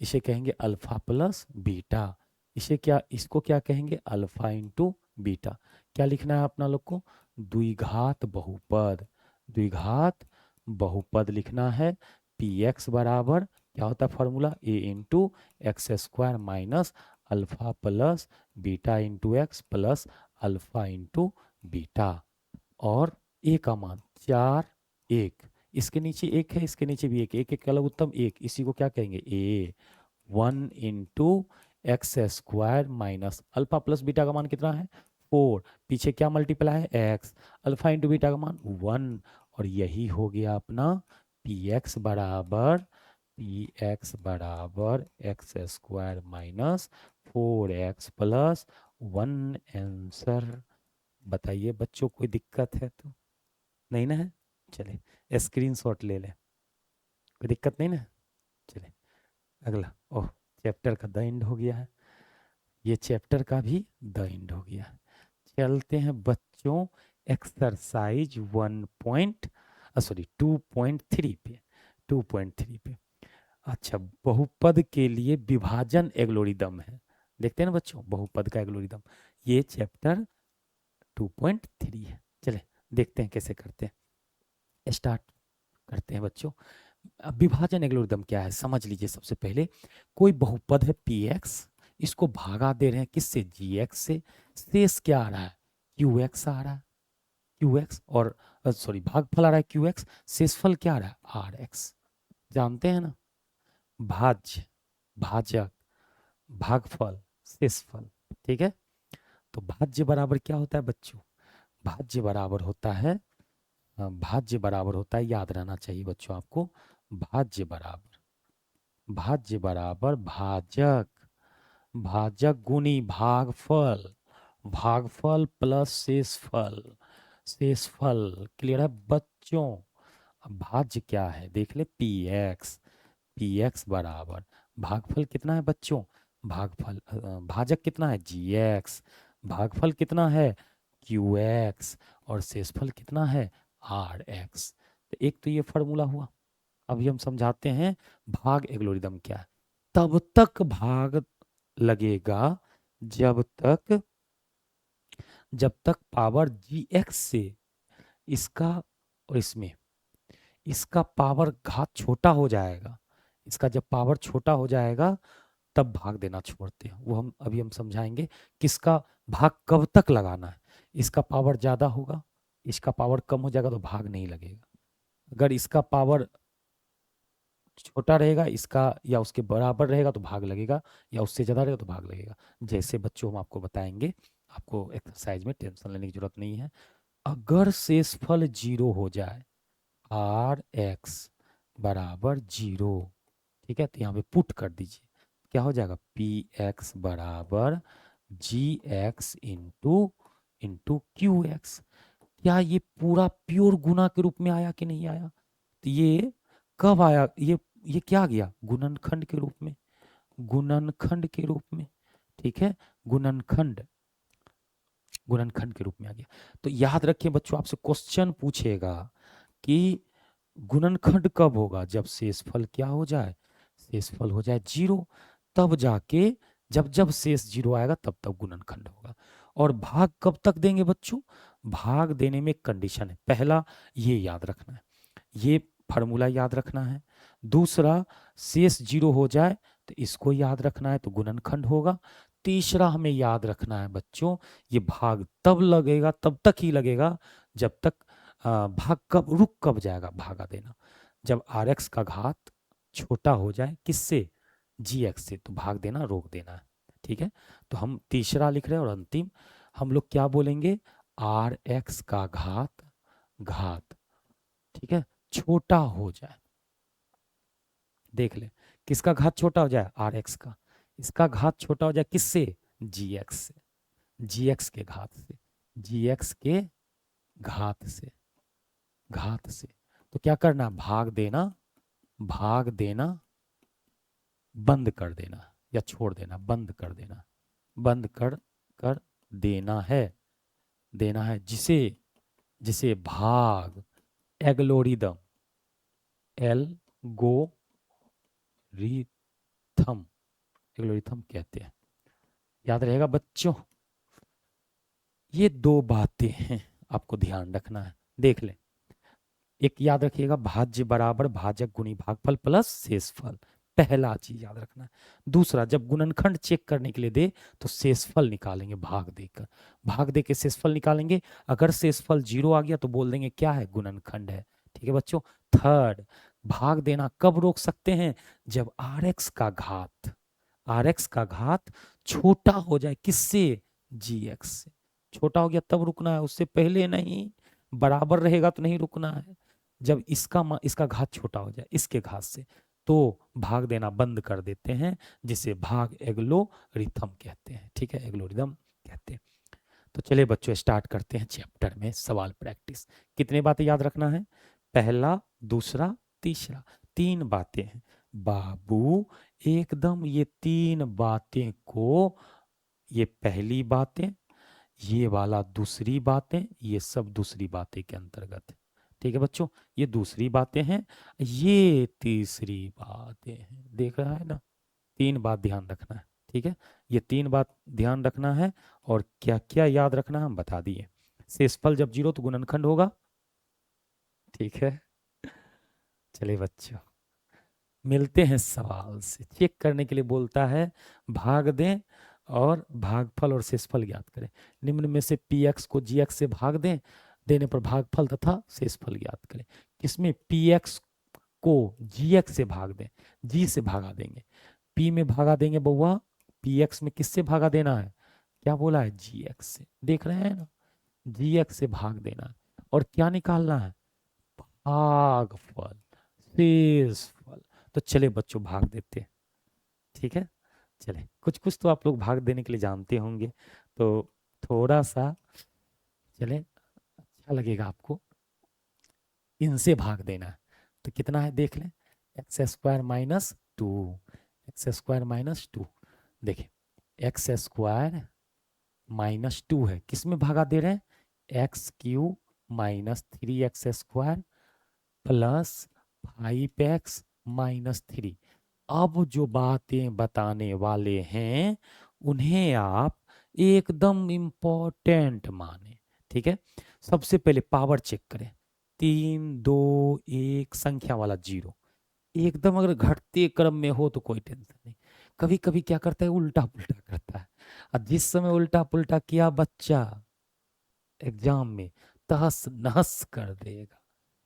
इसे कहेंगे अल्फा प्लस बीटा। इसे क्या, इसको क्या कहेंगे? Alpha into beta. क्या लिखना है अपना लोग को? द्विघात बहुपद। द्विघात बहुपद लिखना है। पी एक्स बराबर क्या होता है formula? A into x square minus alpha plus beta into x plus alpha into beta. और ए का मान 4, 1, इसके नीचे एक है, इसके नीचे भी एक, एक एक का लघुत्तम एक, इसी को क्या कहेंगे? ए। 1 into x square minus alpha plus beta का मान कितना है? 4, पीछे क्या मल्टीप्लाई है? एक्स। अल्फा इंटू बीटा का मान 1। और यही हो गया अपना पी एक्स बराबर x square minus 4x plus 1 answer. बताइए बच्चों, कोई दिक्कत है तो नहीं ना है? चले स्क्रीनशॉट ले लें, कोई दिक्कत नहीं ना? चले अगला। ओह, चैप्टर का द एंड हो गया है। ये चैप्टर का भी द एंड हो गया है। चलते हैं बच्चों एक्सरसाइज 2.3 पे। 2.3 पे। अच्छा, बहुपद के लिए विभाजन एल्गोरिदम है। देखते हैं ना बच्चों, बहुपद का एल्गोरिदम। ये चैप्टर 2.3 है। चले देखते हैं कैसे करते हैं। स्टार्ट करते हैं बच्चों। अब विभाजन एल्गोरिदम क्या है समझ लीजिए। सबसे पहले कोई बहुपद है पी एक्स, इसको भागा दे रहे हैं किससे? जी एक्स से। शेष क्या आ रहा है? क्यू एक्स आ रहा है। क्यू एक्स और सॉरी, भागफल आ रहा है क्यू एक्स, शेषफल क्या आ रहा है? R x. जानते हैं ना? भाज्य, भाजक, भागफल, शेषफल। ठीक है? तो भाज्य बराबर क्या होता है बच्चों? भाज्य बराबर होता है, भाज्य बराबर होता है, याद रहना चाहिए बच्चों आपको। भाज्य बराबर, भाज्य बराबर भाजक, भाजक गुनी भागफल, भागफल प्लस शेषफल। शेषफल क्लियर है बच्चों? अब भाज्य क्या है देख ले, पी एक्स। पी एक्स बराबर भागफल कितना है बच्चों? भागफल भाजक कितना है? G x. भागफल कितना है? Q x. और शेषफल कितना है? R x. तो एक तो ये फॉर्मूला हुआ। अभी हम समझाते हैं भाग एल्गोरिदम क्या है। तब तक भाग लगेगा जब तक, जब तक पावर जी एक्स से इसका और इसमें इसका पावर घात छोटा हो जाएगा। इसका जब पावर छोटा हो जाएगा तब भाग देना छोड़ते हैं। वो हम अभी हम समझाएंगे किसका भाग कब तक लगाना है। इसका पावर ज्यादा होगा, इसका पावर कम हो जाएगा तो भाग नहीं लगेगा। अगर इसका पावर छोटा रहेगा इसका या उसके बराबर रहेगा तो भाग लगेगा, या उससे ज़्यादा रहेगा तो भाग लगेगा। जैसे बच्चों हम आपको बताएंगे, आपको एक्सरसाइज में टेंशन लेने की जरूरत नहीं है। अगर शेषफल 0 हो जाए, आर एक्स बराबर 0, ठीक है। तो यहाँ पे पुट कर दीजिए, क्या हो जाएगा, पी एक्स बराबर g x into into q x. क्या ये पूरा प्योर गुना के रूप में आया कि नहीं आया? तो ये कब आया, ये क्या गया, गुणनखंड के रूप में, गुणनखंड के रूप में, ठीक है, गुणनखंड, गुणनखंड के रूप में आ गया। तो याद रखिए बच्चों, आपसे क्वेश्चन पूछेगा कि गुणनखंड कब होगा, जब शेषफल क्या हो जाए, शेषफल हो जाए 0, तब जाके, जब जब शेष 0 आएगा तब तब गुणनखंड होगा। और भाग कब तक देंगे बच्चों, भाग देने में कंडीशन है, पहला ये याद रखना है, ये फार्मूला याद रखना है। दूसरा, शेष 0 हो जाए तो इसको याद रखना है, तो गुणनखंड होगा। तीसरा हमें याद रखना है बच्चों, ये भाग तब लगेगा, तब तक ही लगेगा जब तक भाग कब रुक कब जाएगा भागा देना, जब आर एक्स का घात छोटा हो जाए किससे, जी एक्स से, तो भाग देना रोक देना है, ठीक है। तो हम तीसरा लिख रहे हैं और अंतिम हम लोग क्या बोलेंगे, आर एक्स का घात, घात, ठीक है, छोटा हो जाए। देख ले, किसका घात छोटा हो जाए, आर एक्स का, इसका घात छोटा हो जाए किससे, जी एक्स से, जी एक्स के घात से, जी एक्स के घात से, घात से। तो क्या करना, भाग देना, भाग देना बंद कर देना, या छोड़ देना, बंद कर देना, बंद कर देना है, देना है, जिसे, जिसे भाग एल्गोरिदम, एल्गोरिथम, एल्गोरिथम कहते हैं। याद रहेगा बच्चों, ये दो बातें हैं आपको ध्यान रखना है, देख ले, एक याद रखिएगा, भाज्य बराबर भाजक गुणी भागफल प्लस शेषफल, पहला चीज याद रखना है। दूसरा, जब गुणनखंड चेक करने के लिए दे तो शेषफल निकालेंगे, भाग देकर, भाग दे के शेषफल निकालेंगे, अगर शेषफल 0 आ गया तो बोल देंगे क्या है, गुणनखंड है, ठीक है बच्चों। थर्ड, भाग देना कब रोक सकते हैं, जब आर एक्स का घात, आर एक्स का घात छोटा हो जाए किससे, जी एक्स से, छोटा हो गया तब रुकना है, उससे पहले नहीं, बराबर रहेगा तो नहीं रुकना है। जब इसका घात छोटा हो जाए इसके घात से, तो भाग देना बंद कर देते हैं, जिसे भाग एग्लोरिथम कहते हैं, ठीक है, एग्लोरिथम कहते हैं। तो चलिए बच्चों स्टार्ट करते हैं चैप्टर में सवाल प्रैक्टिस। कितने बातें याद रखना है, पहला, दूसरा, तीसरा, 3 बातें हैं बाबू, एकदम ये 3 बातें को, ये पहली बातें, ये वाला दूसरी बातें, ये सब दूसरी बातें के अंतर्गत है, ठीक है बच्चों, ये दूसरी बातें हैं, ये तीसरी बातें हैं, देख रहा है ना, 3 बात ध्यान रखना है, ठीक है, ये 3 बात ध्यान रखना है। और क्या क्या याद रखना है हम बता दिए, शेषफल जब 0 तो गुणनखंड होगा, ठीक है। चलिए बच्चों, मिलते हैं सवाल से, चेक करने के लिए बोलता है, भाग दें और भागफल और शेषफल ज्ञात करें, निम्न में से पी एक्स को जी एक्स से भाग दें, देने पर भागफल तथा शेषफल ज्ञात करें। किसमें, पी एक्स को जी एक्स से भाग दें, जी से भागा देंगे, पी में भागा देंगे बउआ, पी एक्स में किससे भागा देना है, क्या बोला है, जी एक्स से, देख रहे हैं ना, जी एक्स से भाग देना है, और क्या निकालना है, भागफल, शेषफल। तो चले बच्चों भाग देते हैं, ठीक है। चले, कुछ कुछ तो आप लोग भाग देने के लिए जानते होंगे, तो थोड़ा सा चले, अच्छा लगेगा आपको, इनसे भाग देना है। तो कितना है देख लें, x square minus two, x square minus two, देखिए एक्स स्क्वायर माइनस टू है, किस में भागा दे रहे हैं, x Q minus 3x square plus 5x minus 3। अब जो बातें बताने वाले हैं उन्हें आप एकदम इम्पोर्टेंट माने, ठीक है। सबसे पहले पावर चेक करें, 3 2 1 संख्या वाला 0, एकदम अगर घटते क्रम में हो तो कोई टेंशन नहीं, कभी कभी क्या करता है, उल्टा पुल्टा करता है, और जिस समय उल्टा पुल्टा किया बच्चा एग्जाम में तहस नहस कर देगा।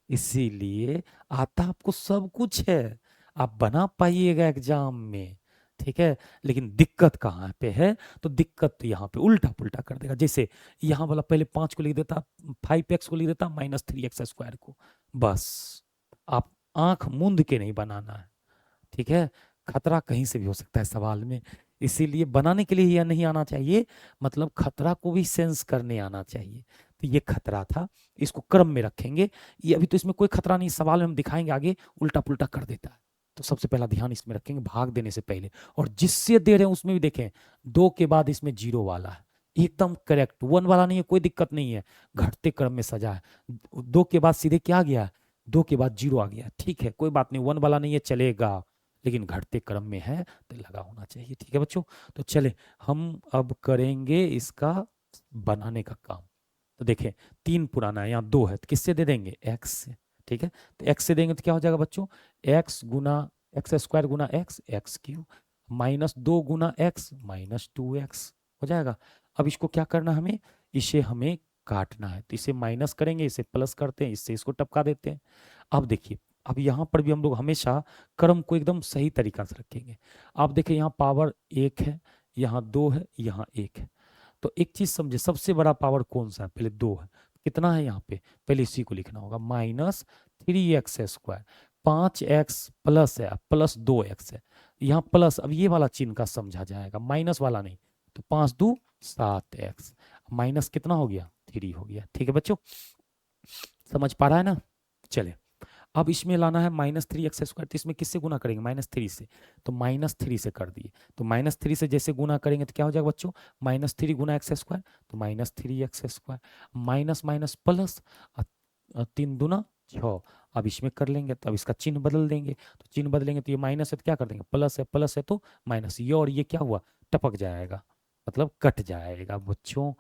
इसीलिए आता आपको सब कुछ है, आप बना पाइएगा एग्जाम में, ठीक है, लेकिन दिक्कत कहाँ पे है, तो दिक्कत तो यहाँ पे उल्टा पुल्टा कर देगा। जैसे यहाँ वाला पहले 5 को लिख देता, 5x को लिख देता माइनस 3x स्क्वायर को, बस आप आंख मूंद के नहीं बनाना है, ठीक है। खतरा कहीं से भी हो सकता है सवाल में, इसीलिए बनाने के लिए यह नहीं आना चाहिए, मतलब खतरा को भी सेंस करने आना चाहिए। तो ये खतरा था, इसको क्रम में रखेंगे। ये अभी तो इसमें कोई खतरा नहीं, सवाल में हम दिखाएंगे आगे उल्टा पुल्टा कर देता है। तो सबसे पहला ध्यान इसमें रखेंगे भाग देने से पहले, और जिससे दे रहे हैं उसमें भी देखें 2 के बाद इसमें 0 वाला है, एकदम करेक्ट, 1 वाला नहीं है, कोई दिक्कत नहीं है, घटते क्रम में सजा है। 2 के बाद सीधे क्या आ गया, 2 के बाद 0 आ गया, ठीक है, कोई बात नहीं, 1 वाला नहीं है चलेगा, लेकिन घटते क्रम में है तो लगा होना चाहिए, ठीक है बच्चों। तो चले हम अब करेंगे इसका बनाने का काम। तो देखें 3 पुराना है, यहाँ 2 है, तो किससे दे देंगे, एक्स से, ठीक है। तो एक्स से देंगे तो क्या हो जाएगा बच्चों, एक्स गुना एक्स स्क्वायर गुना एक्स, एक्स क्यू, -2 गुना एक्स, -2x हो जाएगा। अब इसको क्या करना है हमें, इसे हमें काटना है, तो इसे माइनस करेंगे, इसे प्लस करते हैं, इससे इसको टपका देते हैं। अब देखिए, अब यहाँ पर भी हम लोग हमेशा क्रम को एकदम सही तरीका से रखेंगे। आप देखिए यहाँ पावर 1 है, यहाँ 2 है, यहाँ 1 है। तो एक चीज समझे, सबसे बड़ा पावर कौन सा है, पहले 2 है, कितना है यहाँ पे, पहले इसी को लिखना होगा, -3x², 5x प्लस है, प्लस 2x है, यहाँ प्लस, अब ये वाला चिन्ह का समझा जाएगा, माइनस वाला नहीं। तो 5 2 7x, माइनस कितना हो गया, 3 हो गया, ठीक है बच्चों, समझ पा रहा है ना। चले अब इसमें लाना है -3x², तो इसमें किससे गुना करेंगे, -3 से, तो -3 से कर दिए। तो -3 से जैसे गुना करेंगे तो क्या हो जाएगा बच्चों, -3 गुना x², तो -3x², माइनस माइनस प्लस, 3 दूना 6। अब इसमें कर लेंगे तो अब इसका चिन्ह बदल देंगे, तो चिन्ह बदलेंगे तो ये माइनस है तो क्या कर देंगे, प्लस है तो माइनस, ये और ये क्या हुआ, टपक जाएगा, मतलब कट जाएगा बच्चों,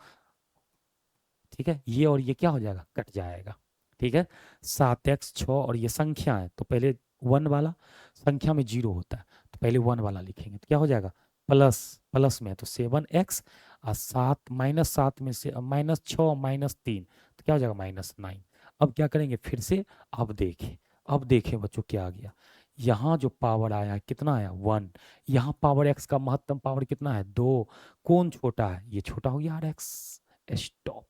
ठीक है, ये और ये क्या हो जाएगा, कट जाएगा, ठीक है। 7x 6, और ये संख्या है तो पहले 1 वाला, संख्या में 0 होता है तो पहले 1 वाला लिखेंगे, तो क्या हो जाएगा, प्लस, प्लस में है तो 7x, और 7 -7 में से -6 -3 तो क्या हो जाएगा, -9। अब क्या करेंगे फिर से, अब देखें बच्चों क्या आ गया, यहाँ जो पावर आया है कितना आया, 1, यहाँ पावर x का महत्तम पावर कितना है, 2, कौन छोटा है, ये छोटा हो गया rx, स्टॉप।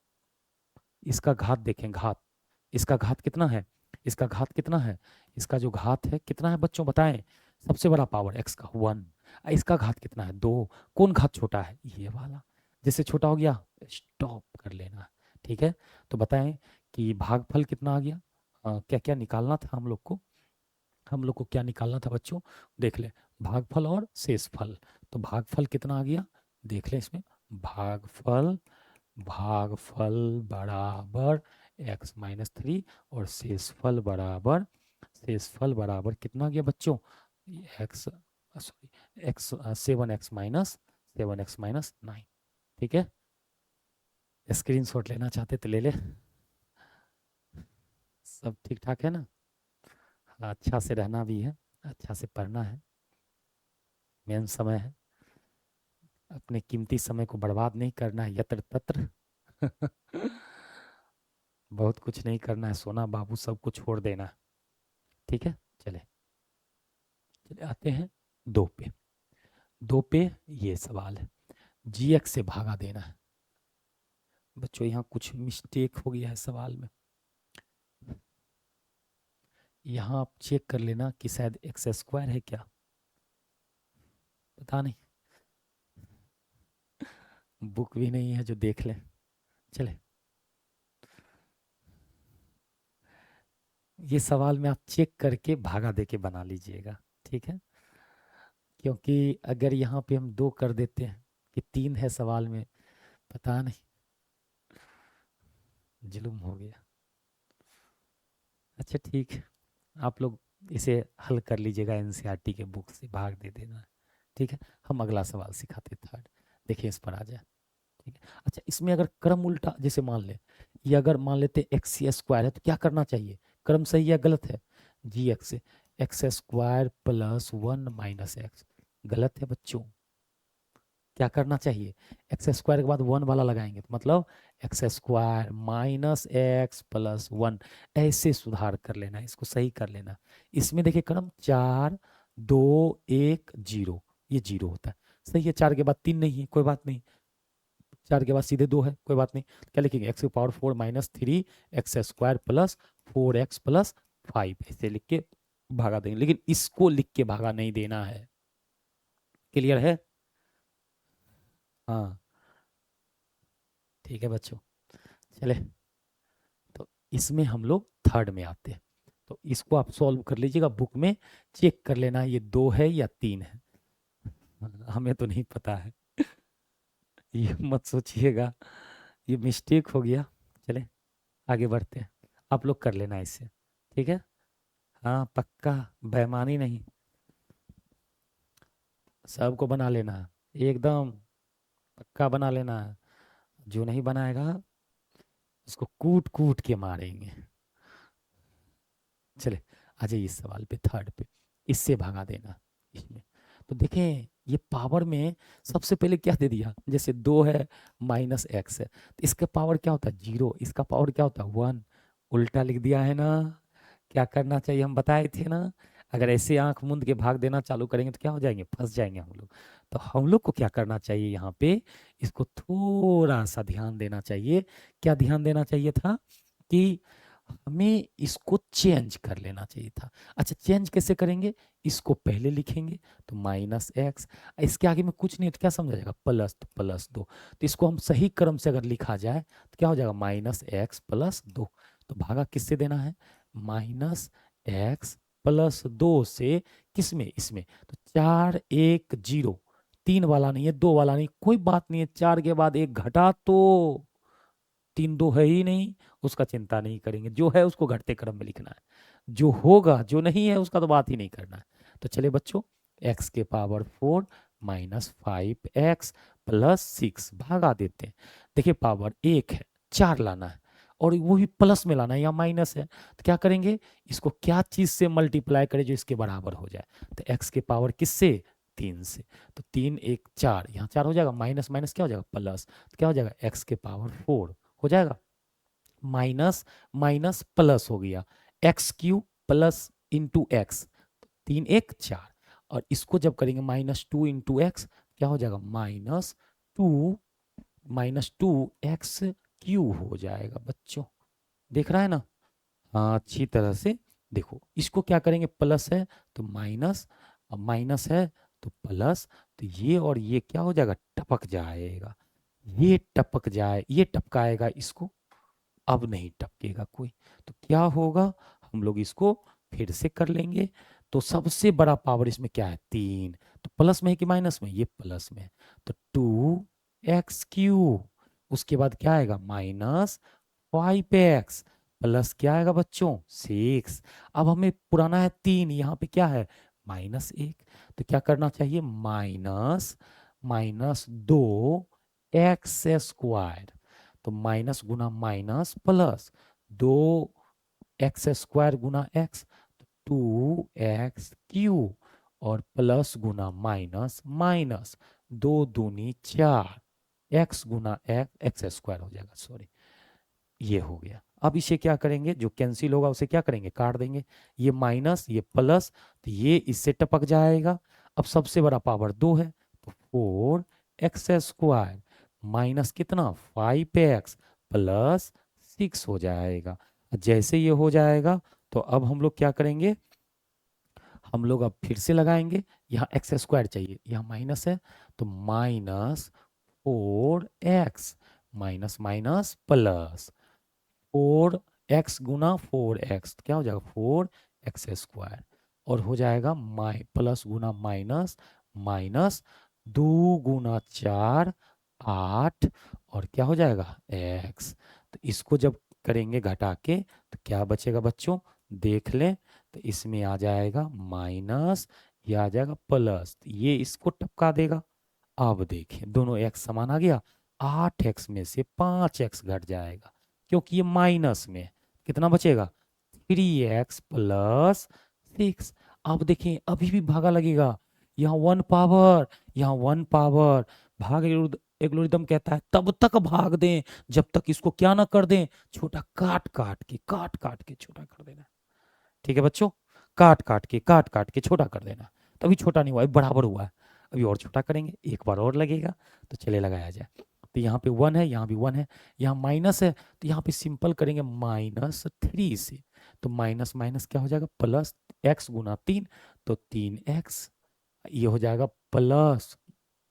इसका घात देखें, घात, इसका घात कितना है, इसका घात कितना है, इसका जो घात है कितना है बच्चों बताएं, सबसे बड़ा पावर x का 1, इसका घात कितना है, 2, कौन घात छोटा है, ये वाला, जिससे छोटा हो गया स्टॉप कर लेना, ठीक है। तो बताएं कि भागफल कितना आ गया, क्या क्या निकालना था हम लोग को, हम लोग को क्या निकालना था बच्चों, देख ले, भागफल और शेषफल। तो भागफल कितना आ गया, देख ले इसमें, भागफल, भागफल बराबर x-3, और शेषफल बराबर कितना गया बच्चों, एक्स, सॉरी एक्स, 7x-9, ठीक है। स्क्रीनशॉट लेना चाहते तो ले ले, सब ठीक ठाक है ना, हाँ, अच्छा से रहना भी है, अच्छा से पढ़ना है, मेन समय है, अपने कीमती समय को बर्बाद नहीं करना है यत्र तत्र बहुत कुछ नहीं करना है, सोना बाबू सब कुछ छोड़ देना है, ठीक है। चले चले आते हैं 2 पे, 2 पे ये सवाल है, gx से भागा देना है बच्चों, यहाँ कुछ मिस्टेक हो गया है सवाल में, यहाँ आप चेक कर लेना कि शायद x² है क्या, पता नहीं, बुक भी नहीं है जो देख ले, चले ये सवाल में आप चेक करके भागा दे के बना लीजिएगा, ठीक है, क्योंकि अगर यहाँ पे हम 2 कर देते हैं कि 3 है सवाल में, पता नहीं, जुल्म हो गया। अच्छा ठीक है, आप लोग इसे हल कर लीजिएगा, एनसीईआरटी के बुक से भाग दे देना, ठीक है। हम अगला सवाल सिखाते थर्ड, देखिए इस पर आ जाए, ठीक है। अच्छा इसमें अगर क्रम उल्टा, जैसे मान ले ये अगर मान लेते x² है तो क्या करना चाहिए, क्रम सही या गलत है, gx से x² + 1 - x, गलत है बच्चों, क्या करना चाहिए, x² के बाद 1 वाला लगाएंगे तो मतलब x² - x + 1, ऐसे सुधार कर लेना, इसको सही कर लेना। इसमें देखिए क्रम 4 2 1 0, ये 0 होता है, सही है, 4 के बाद 3 नहीं है, कोई बात नहीं, 4 के बाद सीधे 2 है, कोई बात नहीं, क्या लिखेंगे x की power 4 minus 3x² plus 4x plus 5 ऐसे लिख के भागा देंगे, लेकिन इसको लिख के भागा नहीं देना है। क्लियर है? हाँ ठीक है बच्चों। चले, तो इसमें हम लोग थर्ड में आते हैं। तो इसको आप सॉल्व कर लीजिएगा, बुक में चेक कर लेना ये 2 है या 3 है। हमें तो नहीं पता है। ये मत सोचिएगा ये मिस्टेक हो गया। चले आगे बढ़ते हैं, आप लोग कर लेना इससे, ठीक है? हाँ पक्का, बेईमानी नहीं, सबको बना लेना है, एकदम पक्का बना लेना है। जो नहीं बनाएगा उसको कूट कूट के मारेंगे। चले आ जाइए इस सवाल पे, थर्ड पे, इससे भगा देना इसमें। तो देखें ये पावर में सबसे पहले क्या दे दिया, जैसे 2 है माइनस एक्स है, तो इसका पावर क्या होता है 0, इसका पावर क्या होता है 1, उल्टा लिख दिया है ना। क्या करना चाहिए हम बताए थे ना, अगर ऐसे आंख मूंद के भाग देना चालू करेंगे तो क्या हो जाएंगे, फंस जाएंगे हम लोग। तो हम लोग को क्या करना चाहिए यहाँ पे, इसको थोड़ा सा ध्यान देना चाहिए। क्या ध्यान देना चाहिए था कि हमें इसको चेंज कर लेना चाहिए था। अच्छा चेंज कैसे करेंगे, इसको पहले लिखेंगे तो माइनस एक्स, इसके आगे में कुछ नहीं तो क्या समझा जाएगा प्लस, तो प्लस 2, तो इसको हम सही क्रम से अगर लिखा जाए तो क्या हो जाएगा माइनस एक्स प्लस 2। तो भागा किससे देना है, माइनस एक्स प्लस 2 से, किस में, इसमें, तो 4 1 0, 3 वाला नहीं है 2 वाला नहीं, कोई बात नहीं है, 4 के बाद 1 घटा तो 3 2 है ही नहीं, उसका चिंता नहीं करेंगे, जो है उसको घटते क्रम में लिखना है, जो होगा, जो नहीं है उसका तो बात ही नहीं करना है। तो चले बच्चों, x के पावर 4 माइनस 5x प्लस 6 भागा देते हैं। देखिए पावर 1 है, 4 लाना है और वो भी प्लस में लाना है या माइनस है, तो क्या करेंगे, इसको क्या चीज से मल्टीप्लाई करें जो इसके बराबर हो जाए, तो x के पावर किससे 3 से, तो 3 1 4, यहाँ 4 हो जाएगा, माइनस माइनस क्या हो जाएगा प्लस, तो क्या हो जाएगा x के पावर 4 हो जाएगा, माइनस माइनस प्लस हो गया, x³ प्लस इंटू एक्स, 3 1 4, और इसको जब करेंगे -2 इंटू एक्स क्या हो जाएगा -2 हो जाएगा बच्चों, देख रहा है ना। हाँ अच्छी तरह से देखो, इसको क्या करेंगे प्लस है तो माइनस, अब माइनस है तो प्लस, तो ये और ये क्या हो जाएगा टपक जाएगा, ये टपक जाए, ये टपकाएगा इसको, अब नहीं टपकेगा कोई, तो क्या होगा, हम लोग इसको फिर से कर लेंगे। तो सबसे बड़ा पावर इसमें क्या है 3, तो प्लस में है कि माइनस में, ये प्लस में है, तो 2x³ उसके बाद क्या आएगा -5x प्लस क्या आएगा बच्चों 6, अब हमें पुराना है 3, यहाँ पे क्या है -1, तो क्या करना चाहिए माइनस माइनस 2x², तो माइनस गुना माइनस प्लस 2x² गुना एक्स, 2x³ और प्लस गुना माइनस माइनस 2 दूनी 4, x गुना x² हो जाएगा, सॉरी ये हो गया। अब इसे क्या करेंगे, जो कैंसिल होगा उसे क्या करेंगे काट देंगे, ये माइनस ये प्लस, तो ये इससे टपक जाएगा। अब सबसे बड़ा पावर 2 है तो 4x² माइनस कितना 5x प्लस 6 हो जाएगा। जैसे ये हो जाएगा तो अब हम लोग क्या करेंगे, हम लोग अब फिर से लगाएंगे, यहाँ x² चाहिए, यहाँ माइनस है तो -4x minus minus plus 4x गुना 4x क्या हो जाएगा 4x² और हो जाएगा प्लस गुना माइनस माइनस 2 गुना 4 8 और क्या हो जाएगा x, तो इसको जब करेंगे घटा के तो क्या बचेगा बच्चों देख लें, तो इसमें आ जाएगा माइनस, ये आ जाएगा प्लस, ये इसको टपका देगा। अब देखिए दोनों x समान आ गया, 8x में से 5x घट जाएगा क्योंकि ये माइनस में, कितना बचेगा 3x प्लस 6। अब देखें अभी भी भागा लगेगा, यहाँ 1 पावर, यहाँ 1 पावर, भाग एल्गोरिदम कहता है तब तक भाग दें जब तक इसको क्या ना कर दें, छोटा काट काट के छोटा कर देना, ठीक है बच्चों, काट काट के छोटा कर देना, तभी छोटा नहीं हुआ है बराबर हुआ है, अभी और छोटा करेंगे एक बार और लगेगा, तो चले लगाया जाए। तो यहाँ पे 1 है, यहाँ भी 1 है, यहाँ माइनस है, तो यहाँ पे सिंपल करेंगे -3 से। तो माइनस माइनस क्या हो जाएगा, प्लस x गुना 3, तो 3x, ये हो जाएगा प्लस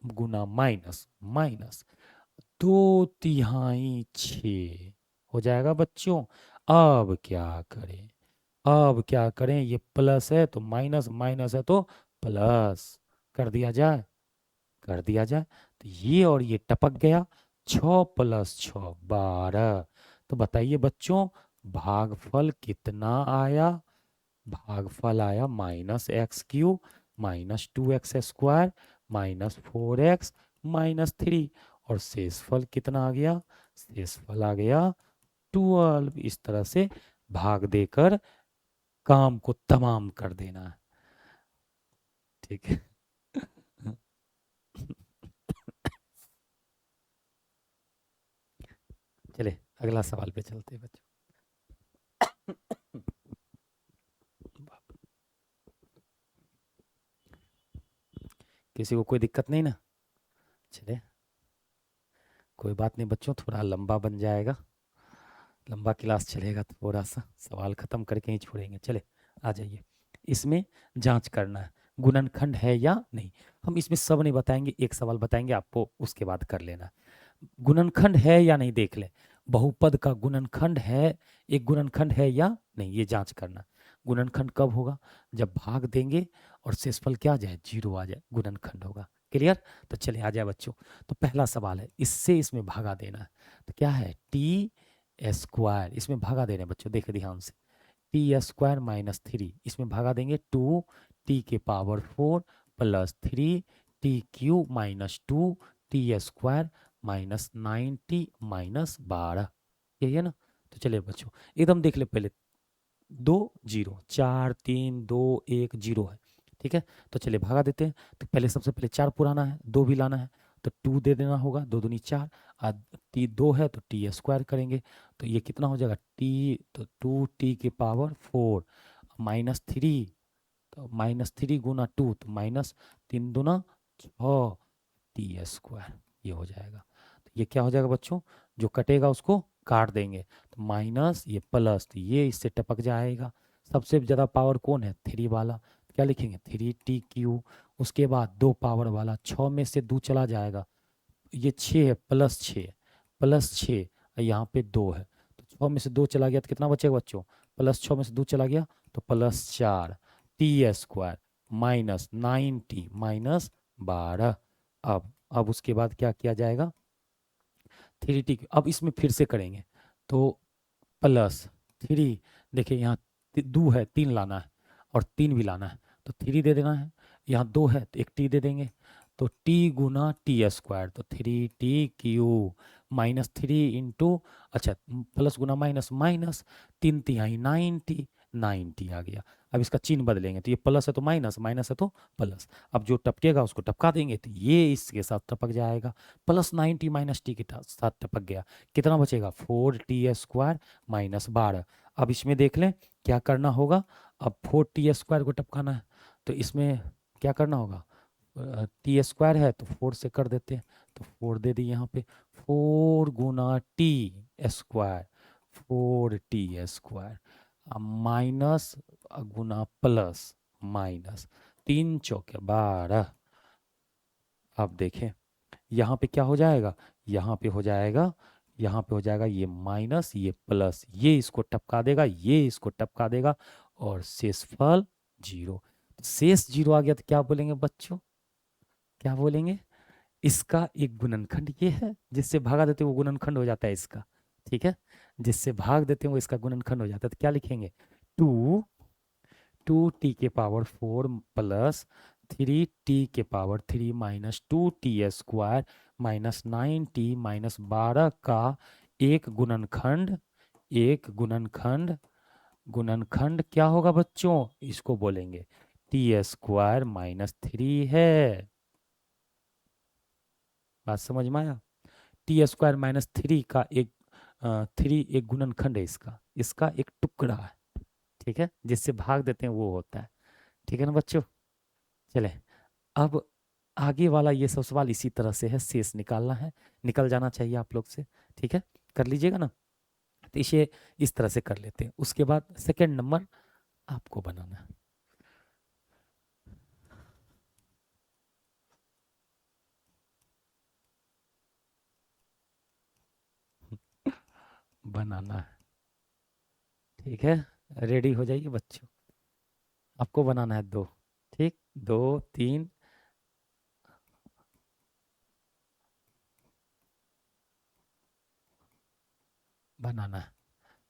गुना माइनस माइनस 2/6 हो जाएगा बच्चों। अब क्या करें, अब क्या करें, ये प्लस है तो माइनस, माइनस है तो प्लस, कर दिया जाए, कर दिया जाए। तो ये और ये टपक गया, 6 + 6 12। तो बताइए बच्चों, भागफल कितना आया, भागफल आया -x³ -2x² -4x -3, और शेषफल कितना आ गया, शेषफल आ गया 12। इस तरह से भाग देकर काम को तमाम कर देना है, ठीक है। चले अगला सवाल पे चलते हैं बच्चों। किसी को कोई दिक्कत नहीं ना, चले कोई बात नहीं बच्चों, थोड़ा लंबा बन जाएगा, लंबा क्लास चलेगा, थोड़ा सा सवाल खत्म करके ही छोड़ेंगे। चले आ जाइए, इसमें जांच करना है गुणनखंड है या नहीं। हम इसमें सब नहीं बताएंगे, एक सवाल बताएंगे आपको, उसके बाद कर लेना। गुणनखंड है या नहीं देख ले, बहुपद का गुणनखंड है, एक गुणनखंड है या नहीं, ये जांच करना। गुणनखंड कब होगा, जब भाग देंगे और शेषफल क्या आ जाए, 0 आ जाए, गुणनखंड होगा। क्लियर। तो चलिए आ जाए बच्चों, तो पहला सवाल है, इससे इसमें भागा देना है। तो क्या है, t², इसमें भागा देना है बच्चों, देखे ध्यान से, t² -3, इसमें भागा देंगे 2t⁴ + 3t³ -2 t² -9t -12, यही है ना। तो चलिए बच्चों एकदम देख ले, पहले 2 0 4 3 2 1 0 है, ठीक है। तो चलिए भगा देते हैं। तो पहले सबसे पहले 4 पुराना है, 2 भी लाना है, तो 2 दे देना होगा, 2 दूनी 4, टी 2 है तो t² करेंगे, तो ये कितना हो जाएगा, t, तो 2t⁴ -3, तो -3 गुना 2, तो -3 दूना 6 t², ये हो जाएगा। तो ये क्या हो जाएगा बच्चों, जो कटेगा उसको काट देंगे, तो माइनस ये प्लस, तो ये इससे टपक जाएगा। सबसे ज़्यादा पावर कौन है, 3 वाला, क्या लिखेंगे 3t³। उसके बाद 2 पावर वाला, 6 में से 2 चला जाएगा, ये 6 है, +6 यहाँ पे 2 है, तो 6 में से 2 चला गया तो कितना बचेगा बच्चों, +6 में से 2 चला गया तो +4 t² -9t -12। अब उसके बाद क्या किया जाएगा, 3t, अब इसमें फिर से करेंगे, तो +3, देखिए यहाँ 2 है, 3 लाना है और 3 भी लाना है, तो 3 दे देना है, यहाँ 2 है तो एक t दे देंगे, तो t गुना t², तो 3t³ -3 इंटू, अच्छा प्लस गुना माइनस माइनस, 3 × 9t 9t आ गया। अब इसका चिन्ह बदलेंगे, तो ये प्लस है तो माइनस, माइनस है तो प्लस, अब जो टपकेगा उसको टपका देंगे, तो ये इसके साथ टपक जाएगा, +9t -t के साथ टपक गया, कितना बचेगा 4t² -12। अब इसमें देख लें क्या करना होगा, अब 4t² को टपकाना है, तो इसमें क्या करना होगा, t² है तो 4 से कर देते हैं, तो 4 दे दी यहाँ पे, 4 गुना t², 4t² माइनस गुना प्लस माइनस, 3 चौके 12। अब देखें यहाँ पे क्या हो जाएगा, यहाँ पे हो जाएगा, यहाँ पे हो जाएगा ये माइनस ये प्लस, ये इसको टपका देगा, ये इसको टपका देगा, और शेषफल 0। शेष 0 आ गया तो क्या बोलेंगे बच्चों, क्या बोलेंगे, इसका एक गुणनखंड ये है, जिससे भागा देते वो गुणनखंड हो जाता है इसका, ठीक है, जिससे भाग देते हैं वो इसका गुणनखंड हो जाता है। तो क्या लिखेंगे, 2t⁴ + 3t⁴ -2t² -9t -12 का एक गुणनखंड, एक गुणनखंड, गुणनखंड क्या होगा बच्चों, इसको बोलेंगे t² -3 है। बात समझ में आया, t² -3 का एक 3 एक गुणनखंड है इसका, इसका एक टुकड़ा है, ठीक है, जिससे भाग देते हैं वो होता है, ठीक है ना बच्चों। चले अब आगे वाला ये सब सवाल इसी तरह से है, शेष निकालना है, निकल जाना चाहिए आप लोग से। ठीक है, कर लीजिएगा ना। तो इसे इस तरह से कर लेते हैं। उसके बाद सेकंड नंबर आपको बनाना है। बनाना है, ठीक है। रेडी हो जाइए बच्चों, आपको बनाना है दो। ठीक, दो तीन बनाना है,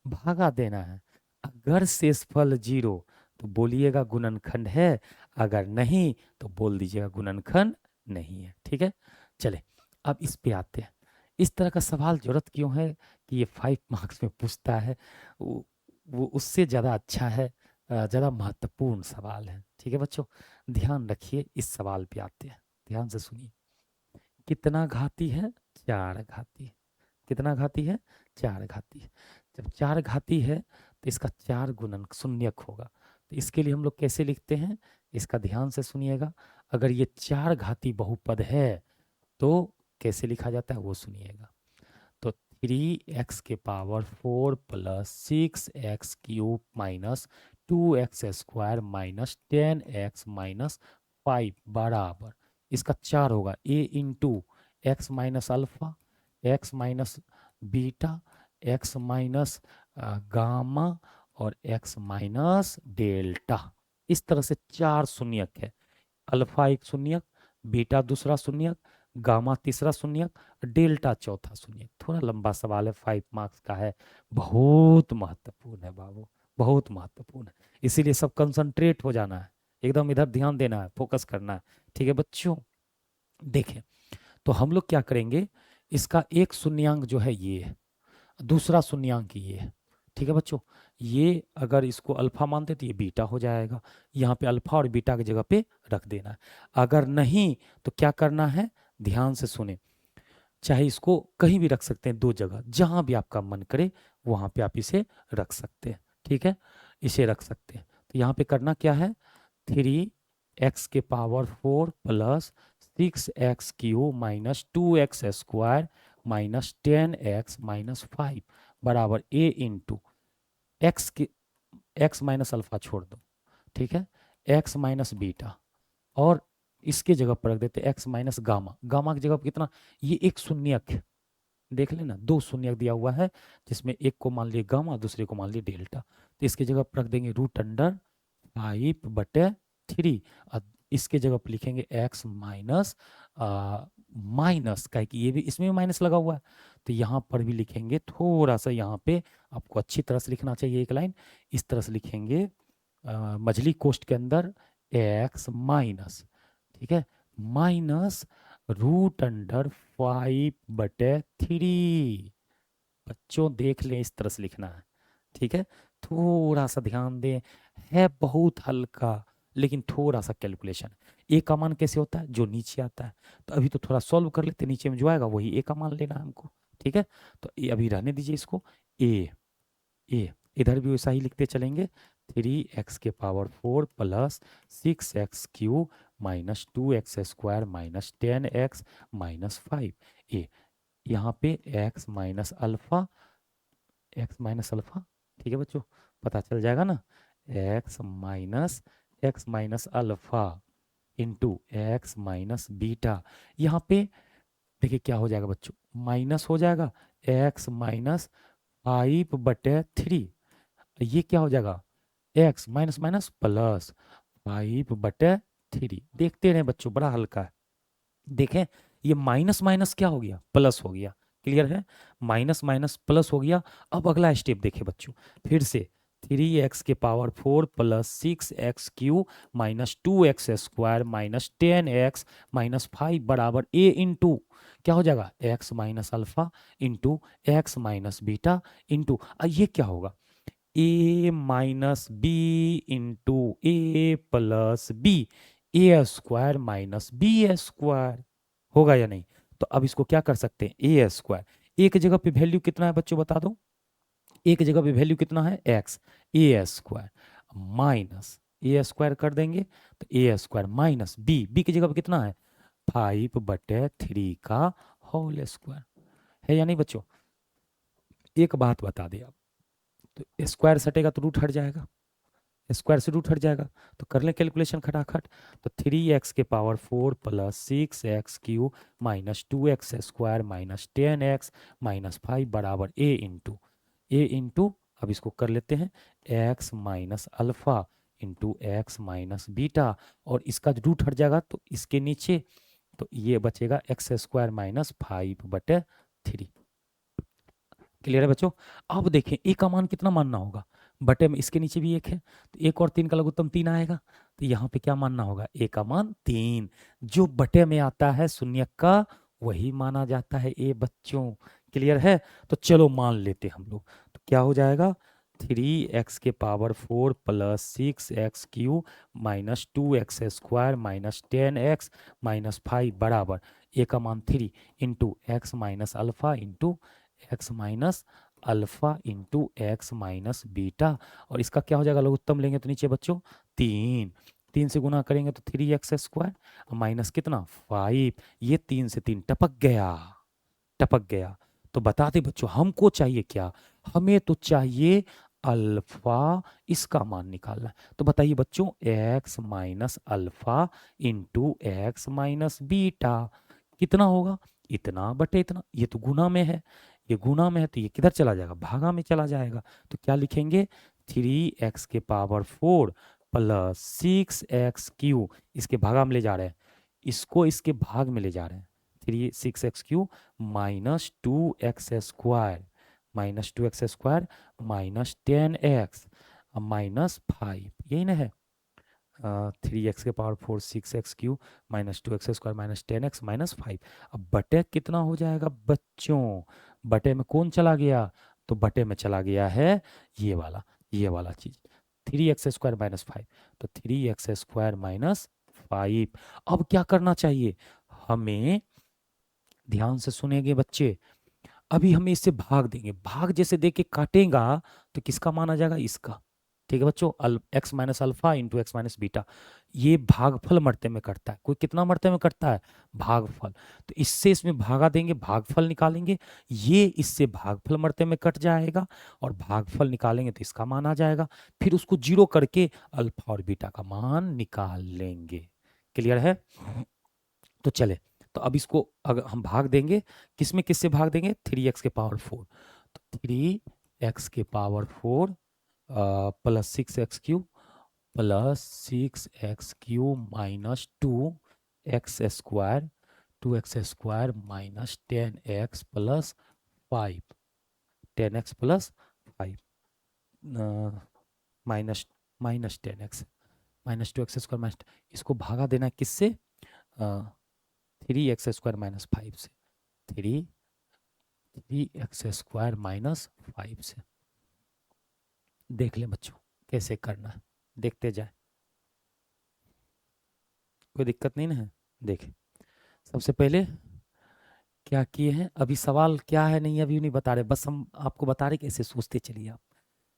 भागा देना है। अगर शेषफल 0 तो बोलिएगा गुणनखंड है, अगर नहीं तो बोल दीजिएगा गुणनखंड नहीं है। ठीक है, चले अब इस पे आते हैं। इस तरह का सवाल जरूरत क्यों है कि ये 5 मार्क्स में पूछता है, वो, वो उससे ज़्यादा अच्छा है, ज़्यादा महत्वपूर्ण सवाल है। ठीक है बच्चों, ध्यान रखिए, इस सवाल पे आते हैं, ध्यान से सुनिए। कितना घाती है? 4 घाती। कितना घाती है? 4 घाती है। जब 4 घाती है तो इसका 4 गुणन शून्यक होगा। तो इसके लिए हम लोग कैसे लिखते हैं, इसका ध्यान से सुनिएगा। अगर ये 4 घाती बहुपद है तो कैसे लिखा जाता है वो सुनिएगा। तो 3x⁴ plus 6x³ minus 2x² minus 10x minus 5 बराबर, इसका 4 होगा a into x minus alpha, x minus beta, x minus gamma और एक्स माइनस डेल्टा। इस तरह से 4 शून्यक है। अल्फा एक शून्यक, बीटा दूसरा शून्यक, गामा तीसरा शून्यक, डेल्टा चौथा शून्यक। थोड़ा लंबा सवाल है, 5 मार्क्स का है, बहुत महत्वपूर्ण है बाबू, बहुत महत्वपूर्ण है। इसीलिए सब कंसंट्रेट हो जाना है, एकदम इधर ध्यान देना है, फोकस करना है। ठीक है बच्चों, देखें तो हम लोग क्या करेंगे, इसका एक शून्यांक जो है ये है, दूसरा शून्यांक ये है। ठीक है बच्चों, ये अगर इसको अल्फा मानते तो ये बीटा हो जाएगा, यहाँ पे अल्फा और बीटा की जगह पे रख देना है। अगर नहीं तो क्या करना है, ध्यान से सुने, चाहे इसको कहीं भी रख सकते हैं, दो जगह जहां भी आपका मन करे वहां पे आप इसे रख सकते हैं। ठीक है, इसे रख सकते हैं। तो यहाँ पे करना क्या है, 3x⁴ plus 6x³ minus 2x² minus 10x minus 5 बराबर a इंटू एक्स की, एक्स माइनस अल्फा छोड़ दो, ठीक है, एक्स माइनस बीटा, और इसके जगह पर रख देते एक्स माइनस गामा। गामा की जगह पर कितना, ये एक शून्यक है, देख लेना, दो शून्यक दिया हुआ है, जिसमें एक को मान लिया गामा, दूसरे को मान लिया डेल्टा। तो इसके जगह पर रख देंगे √5/3। इसके जगह पर लिखेंगे एक्स माइनस माइनस, क्या कि ये भी इसमें भी माइनस लगा हुआ है, तो यहाँ पर भी लिखेंगे थोड़ा सा, यहाँ पे आपको अच्छी तरह से लिखना चाहिए, एक लाइन इस तरह से लिखेंगे, मझली कोष्ठ के अंदर एक्स माइनस, ठीक है, माइनस √5/3। बच्चों देख लें, इस तरह से लिखना है। ठीक है, थोड़ा सा ध्यान दें, है बहुत हल्का, लेकिन थोड़ा सा कैलकुलेशन। ए का मान कैसे होता है, जो नीचे आता है, तो अभी तो थोड़ा सॉल्व कर लेते, नीचे में जो आएगा वही ए का मान लेना है हमको। ठीक है, तो ए अभी रहने दीजिए इसको, ए ए इधर भी वैसा ही लिखते चलेंगे, 3x⁴ plus 6x³ minus 2x² minus 10x minus 5 ए, यहाँ पे x minus alpha, x minus alpha, ठीक है बच्चों, पता चल जाएगा ना, x minus alpha into x minus beta. यहाँ पे देखिए क्या हो जाएगा बच्चों, माइनस हो जाएगा, एक्स माइनस 5/3, ये क्या हो जाएगा, एक्स माइनस माइनस प्लस 5/3। देखते रहे बच्चों, बड़ा हल्का है। देखें, ये माइनस माइनस क्या हो गया, प्लस हो गया, क्लियर है, माइनस माइनस प्लस हो गया। अब अगला स्टेप देखें बच्चों, फिर से 3x⁴ plus 6x³ minus 2x² minus 10x minus 5 बराबर a इंटू क्या हो जाएगा, x minus alpha into x minus beta into ये क्या होगा, a minus b into a plus b, a² minus b² होगा या नहीं। तो अब इसको क्या कर सकते हैं, a², एक जगह पे वैल्यू कितना है बच्चों बता दो, एक जगह पे वैल्यू कितना है x, a² माइनस a² कर देंगे, तो a² माइनस b, b की जगह पे कितना है 5/3 का होल स्क्वायर। है या नहीं बच्चों? एक बात बता दे आप, तो स्क्वायर सटेगा तो रूट हट जाएगा, स्क्वायर से रूट हट जाएगा। तो कर लें कैलकुलेशन खटाखट। तो 3x⁴ plus 6x³ minus 2x² minus 10x minus 5 बराबर a इंटू अब इसको कर लेते हैं x minus alpha into x minus beta, और इसका रूट हट जाएगा तो इसके नीचे, तो ये बचेगा x² माइनस 5/3। क्लियर है बच्चों? अब देखें ए का मान कितना मानना होगा, बटे में इसके नीचे भी एक है, तो एक और 3 का लघुत्तम 3 आएगा, तो यहाँ पे क्या मानना होगा, ए का मान 3। जो बटे में आता है शून्य का वही माना जाता है ए बच्चों। क्लियर है? तो चलो मान लेते हम लोग, तो क्या हो जाएगा 3x⁴ plus 6x³ minus 2x² minus 10x minus 5 बराबर ए का मान 3 into x minus alpha into x minus alpha into x minus beta, और इसका क्या हो जाएगा, लघुत्तम लेंगे तो नीचे बच्चों 3 से गुना करेंगे तो 3x² माइनस कितना 5, ये 3 से 3 टपक गया। तो बता दे बच्चों हमको चाहिए क्या, हमें तो चाहिए अल्फा, इसका मान निकालना है। तो बताइए बच्चों x minus alpha into x minus beta कितना होगा, इतना बटे इतना, ये तो गुना में है, ये गुना में है तो ये किधर चला जाएगा, भागा में चला जाएगा। तो क्या लिखेंगे 3x⁴ प्लस 6x³ इसके भागा में ले जा रहे हैं, इसको इसके भाग में ले जा रहे हैं, 6x³ -2x² minus 10x minus 5, यही ना है। 3x⁴ 6x³ -2x² minus 10x minus 5। अब बटे कितना हो जाएगा बच्चों, बटे में कौन चला गया, तो बटे में चला गया है ये वाला चीज 3x² माइनस 5, तो 3x² माइनस 5। अब क्या करना चाहिए हमें, ध्यान से सुनेंगे बच्चे, अभी हमें इससे भाग देंगे, भाग जैसे दे के काटेगा तो किसका मान आ जाएगा, इसका। ठीक है बच्चों, x minus alpha into x minus beta, ये भागफल मरते में कटता है, कोई कितना मरते में कटता है, भागफल। तो इससे इसमें भागा देंगे, भागफल निकालेंगे, ये इससे भागफल मरते में कट जाएगा, और भागफल निकालेंगे तो इसका मान आ जाएगा, फिर उसको जीरो करके अल्फा और बीटा का मान निकाल लेंगे। क्लियर है? तो चले, तो अब इसको अगर हम भाग देंगे, किसमें किससे भाग देंगे, 3x⁴, तो 3x⁴ plus 6x³ plus 6x³ minus 2x² 2x² minus 10x plus 5 10x plus 5 minus minus 10x minus 2x² minus, इसको भागा देना है किससे, 3x² माइनस 5 से, 3x² माइनस 5 से। देख ले बच्चों कैसे करना है, देखते जाए, कोई दिक्कत नहीं ना है। देखें सबसे पहले क्या किए हैं, अभी सवाल क्या है नहीं अभी नहीं बता रहे, बस हम आपको बता रहे कैसे सोचते चलिए आप।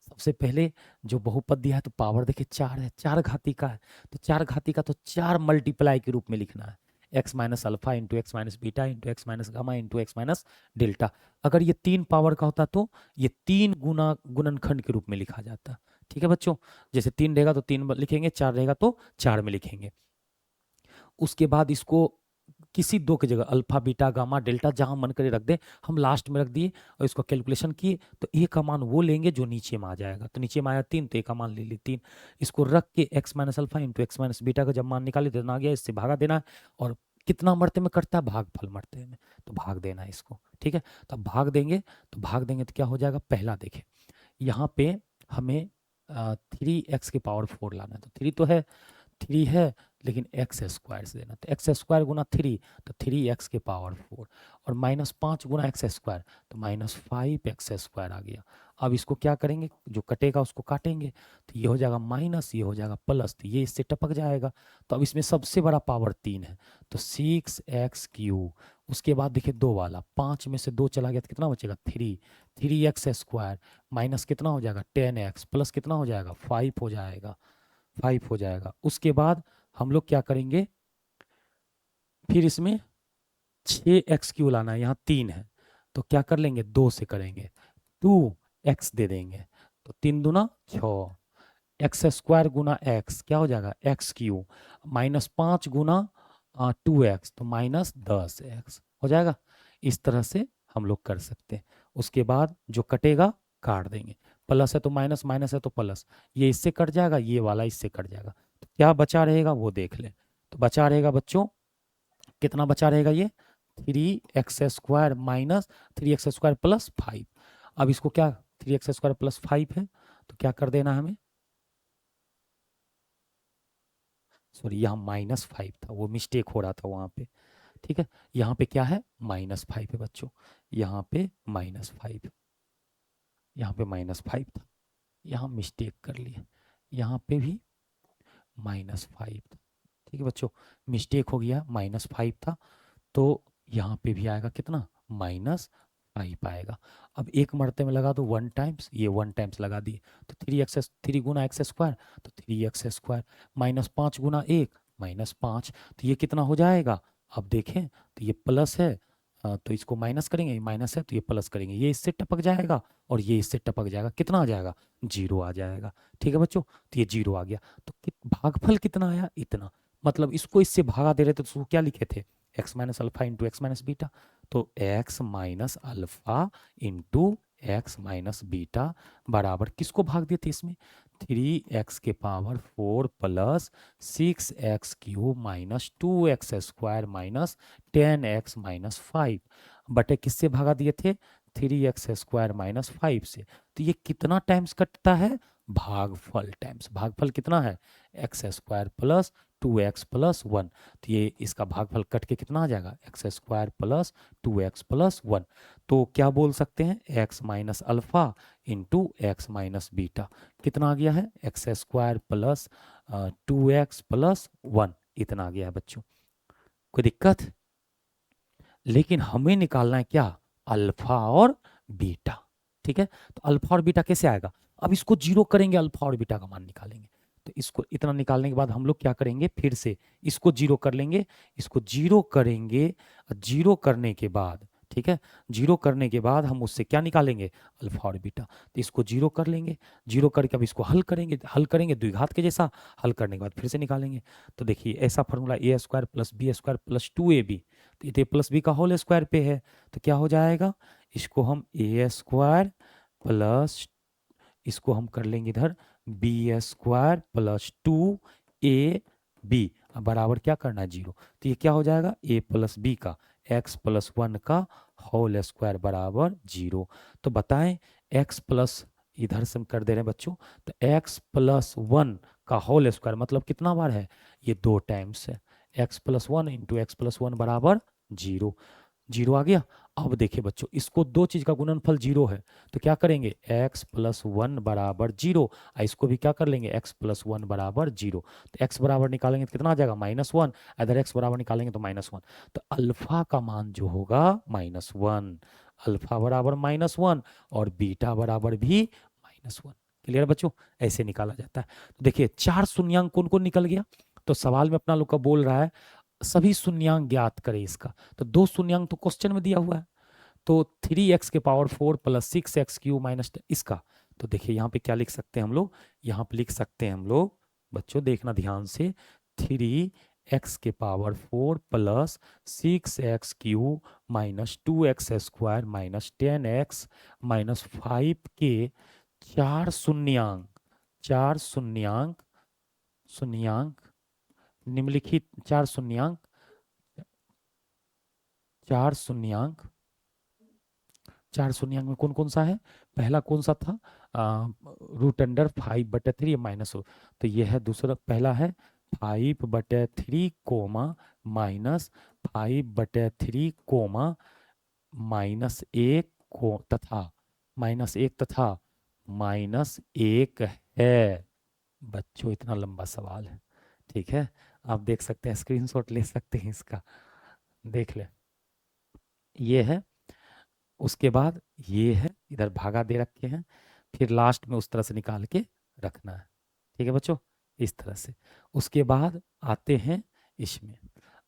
सबसे पहले जो बहुपद दिया है तो पावर देखिए 4 है, 4 घाती का है, तो 4 घाती का तो 4 मल्टीप्लाई के रूप में लिखना है, x minus alpha into x minus beta into x minus gamma into x minus delta. अगर ये 3 पावर का होता तो ये 3 गुना गुणनखंड के रूप में लिखा जाता। ठीक है बच्चों, जैसे 3 रहेगा तो 3 लिखेंगे, 4 रहेगा तो 4 में लिखेंगे। उसके बाद इसको किसी दो की जगह अल्फा बीटा गामा डेल्टा जहां मन करे रख दे, हम लास्ट में रख दिए और इसको कैलकुलेशन किए, तो ए का मान वो लेंगे जो नीचे में आ जाएगा, तो नीचे में आया 3 तो ए का मान ले ली 3, इसको रख के x minus alpha into x minus beta का जब मान निकाले तो आ गया, इससे भागा देना है, और कितना मरते में कटता है, भागफल मरते में, तो भाग देना है इसको। ठीक है, तो अब भाग देंगे तो क्या हो जाएगा, पहला देखें यहाँ पे हमें 3x⁴ लाना है, तो 3 है लेकिन x² से देना, तो x² गुना 3 तो 3x⁴, और -5 गुना x² तो -5x² आ गया। अब इसको क्या करेंगे, जो कटेगा उसको काटेंगे, तो ये हो जाएगा माइनस, ये हो जाएगा प्लस, तो ये इससे टपक जाएगा। तो अब इसमें सबसे बड़ा पावर 3 है, तो 6x³, उसके बाद देखिए 2 वाला, 5 में से 2 चला गया तो कितना बचेगा 3x² माइनस कितना हो जाएगा 10x प्लस कितना हो जाएगा 5 हो जाएगा। उसके बाद हम लोग क्या करेंगे, फिर इसमें 6x³ लाना है, यहाँ 3 है तो क्या कर लेंगे, 2 से करेंगे, 2x दे देंगे तो 3 दूना 6, x² गुना x क्या हो जाएगा x³ -5 गुना 2x तो -10x हो जाएगा। इस तरह से हम लोग कर सकते हैं। उसके बाद जो कटेगा काट देंगे, प्लस है तो माइनस, माइनस है तो प्लस, ये इससे कट जाएगा, ये वाला इससे कट जाएगा, तो क्या बचा रहेगा वो देख लें। तो बचा रहेगा बच्चों, कितना बचा रहेगा ये 3x² माइनस 3x² प्लस 5। अब इसको क्या 3x² प्लस 5 है तो क्या कर देना हमें, सॉरी यहाँ -5 था, वो मिस्टेक हो रहा था वहाँ पे, ठीक है। यहाँ पे क्या है -5 है बच्चों, यहाँ पे -5, यहाँ पे -5 था, यहाँ मिस्टेक कर लिए, यहाँ पे भी -5 था, ठीक है बच्चों, मिस्टेक हो गया, -5 था तो यहाँ पे भी आएगा कितना -5 आएगा। अब एक मरते में लगा दो 1 टाइम्स, ये 1 टाइम्स लगा दिए तो 3 गुना x² तो 3x² -5 गुना 1 -5 तो ये कितना हो जाएगा, अब देखें तो ये प्लस है, तो इसको माइनस करेंगे, ये माइनस है तो ये प्लस करेंगे, ये इससे टपक जाएगा और ये इससे टपक जाएगा, कितना आ जाएगा 0 आ जाएगा, ठीक है बच्चों। तो ये 0 आ गया तो भागफल कितना आया इतना, मतलब इसको इससे भागा दे रहे थे तो उसको क्या लिखे थे x minus alpha into x minus beta, तो x minus alpha into x minus beta बराबर किसको भाग देते इसमें 3x⁴ plus 6x³ minus 2x² minus 10x minus 5 बटे किससे भागा दिए थे 3x² माइनस 5 से। तो ये कितना टाइम्स कटता है, भागफल टाइम्स, भागफल कितना है x² प्लस 2x प्लस 1, तो ये इसका भागफल कट के कितना आ जाएगा x² प्लस 2x प्लस 1, तो क्या बोल सकते हैं x minus alpha into x minus beta कितना आ गया है x² प्लस 2x प्लस 1 इतना आ गया है बच्चों, कोई दिक्कत। लेकिन हमें निकालना है क्या अल्फा और बीटा, ठीक है। तो अल्फा और बीटा कैसे आएगा, अब इसको 0 करेंगे, अल्फा और बीटा का मान निकालेंगे, तो इसको इतना निकालने के बाद हम लोग क्या करेंगे फिर से इसको 0 कर लेंगे, इसको 0 करेंगे, 0 करने के बाद ठीक है, 0 करने के बाद हम उससे क्या निकालेंगे अल्फा और बीटा, तो इसको 0 कर लेंगे, 0 करके अब इसको हल करेंगे, हल करेंगे द्विघात के जैसा, हल करने के बाद फिर से निकालेंगे। तो देखिए ऐसा formula a² plus b² plus 2ab, तो ये प्लस बी का होल स्क्वायर पे है तो क्या हो जाएगा, इसको हम a² प्लस, इसको हम कर लेंगे इधर b² प्लस 2ab बराबर क्या करना है 0, तो ये क्या हो जाएगा a प्लस बी का x प्लस 1 का होल स्क्वायर बराबर 0। तो बताएं x प्लस, इधर से हम कर दे रहे हैं बच्चों, तो x प्लस 1 का होल स्क्वायर मतलब कितना बार है, ये 2 टाइम्स है, x plus 1 into x plus 1 बराबर 0, 0 आ गया। अब देखिए बच्चों इसको दो चीज का गुणनफल 0 है तो क्या करेंगे x प्लस 1 बराबर 0, इसको भी क्या कर लेंगे x प्लस 1 बराबर 0, तो x बराबर निकालेंगे तो कितना आ जाएगा -1, इधर x बराबर निकालेंगे तो -1, तो अल्फा का मान जो होगा -1, अल्फा बराबर -1 और बीटा बराबर भी -1। क्लियर बच्चों, ऐसे निकाला जाता है। तो देखिए 4 शून्यांक कौन कौन निकल गया, तो सवाल में अपना लोग का बोल रहा है सभी शून्यांक ज्ञात करें इसका, तो 2 शून्यांक तो क्वेश्चन में दिया हुआ है, तो 3x⁴ प्लस 6x³ माइनस इसका, तो देखिए यहाँ पे क्या लिख सकते हैं हम लोग, यहाँ पे लिख सकते हैं हम लोग बच्चों देखना ध्यान से 3x⁴ plus 6x³ minus 2x² minus 10x minus 5 के 4 शून्यांक, 4 शून्यांक, शून्यांक निम्नलिखित 4 शून्यांक, 4 शून्यांक, 4 शून्यांक में कौन कौन सा है, पहला कौन सा था √5/3 माइनस हो, तो यह है दूसरा, पहला है 5/3 कोमा माइनस 5/3 कोमा -1 को तथा -1 तथा -1 है। बच्चों इतना लंबा सवाल है, ठीक है, आप देख सकते हैं स्क्रीनशॉट ले सकते हैं इसका, देख ले, ये है, उसके बाद ये है, इधर भागा दे रखे हैं, फिर लास्ट में उस तरह से निकाल के रखना है, ठीक है बच्चों, इस तरह से। उसके बाद आते हैं इसमें,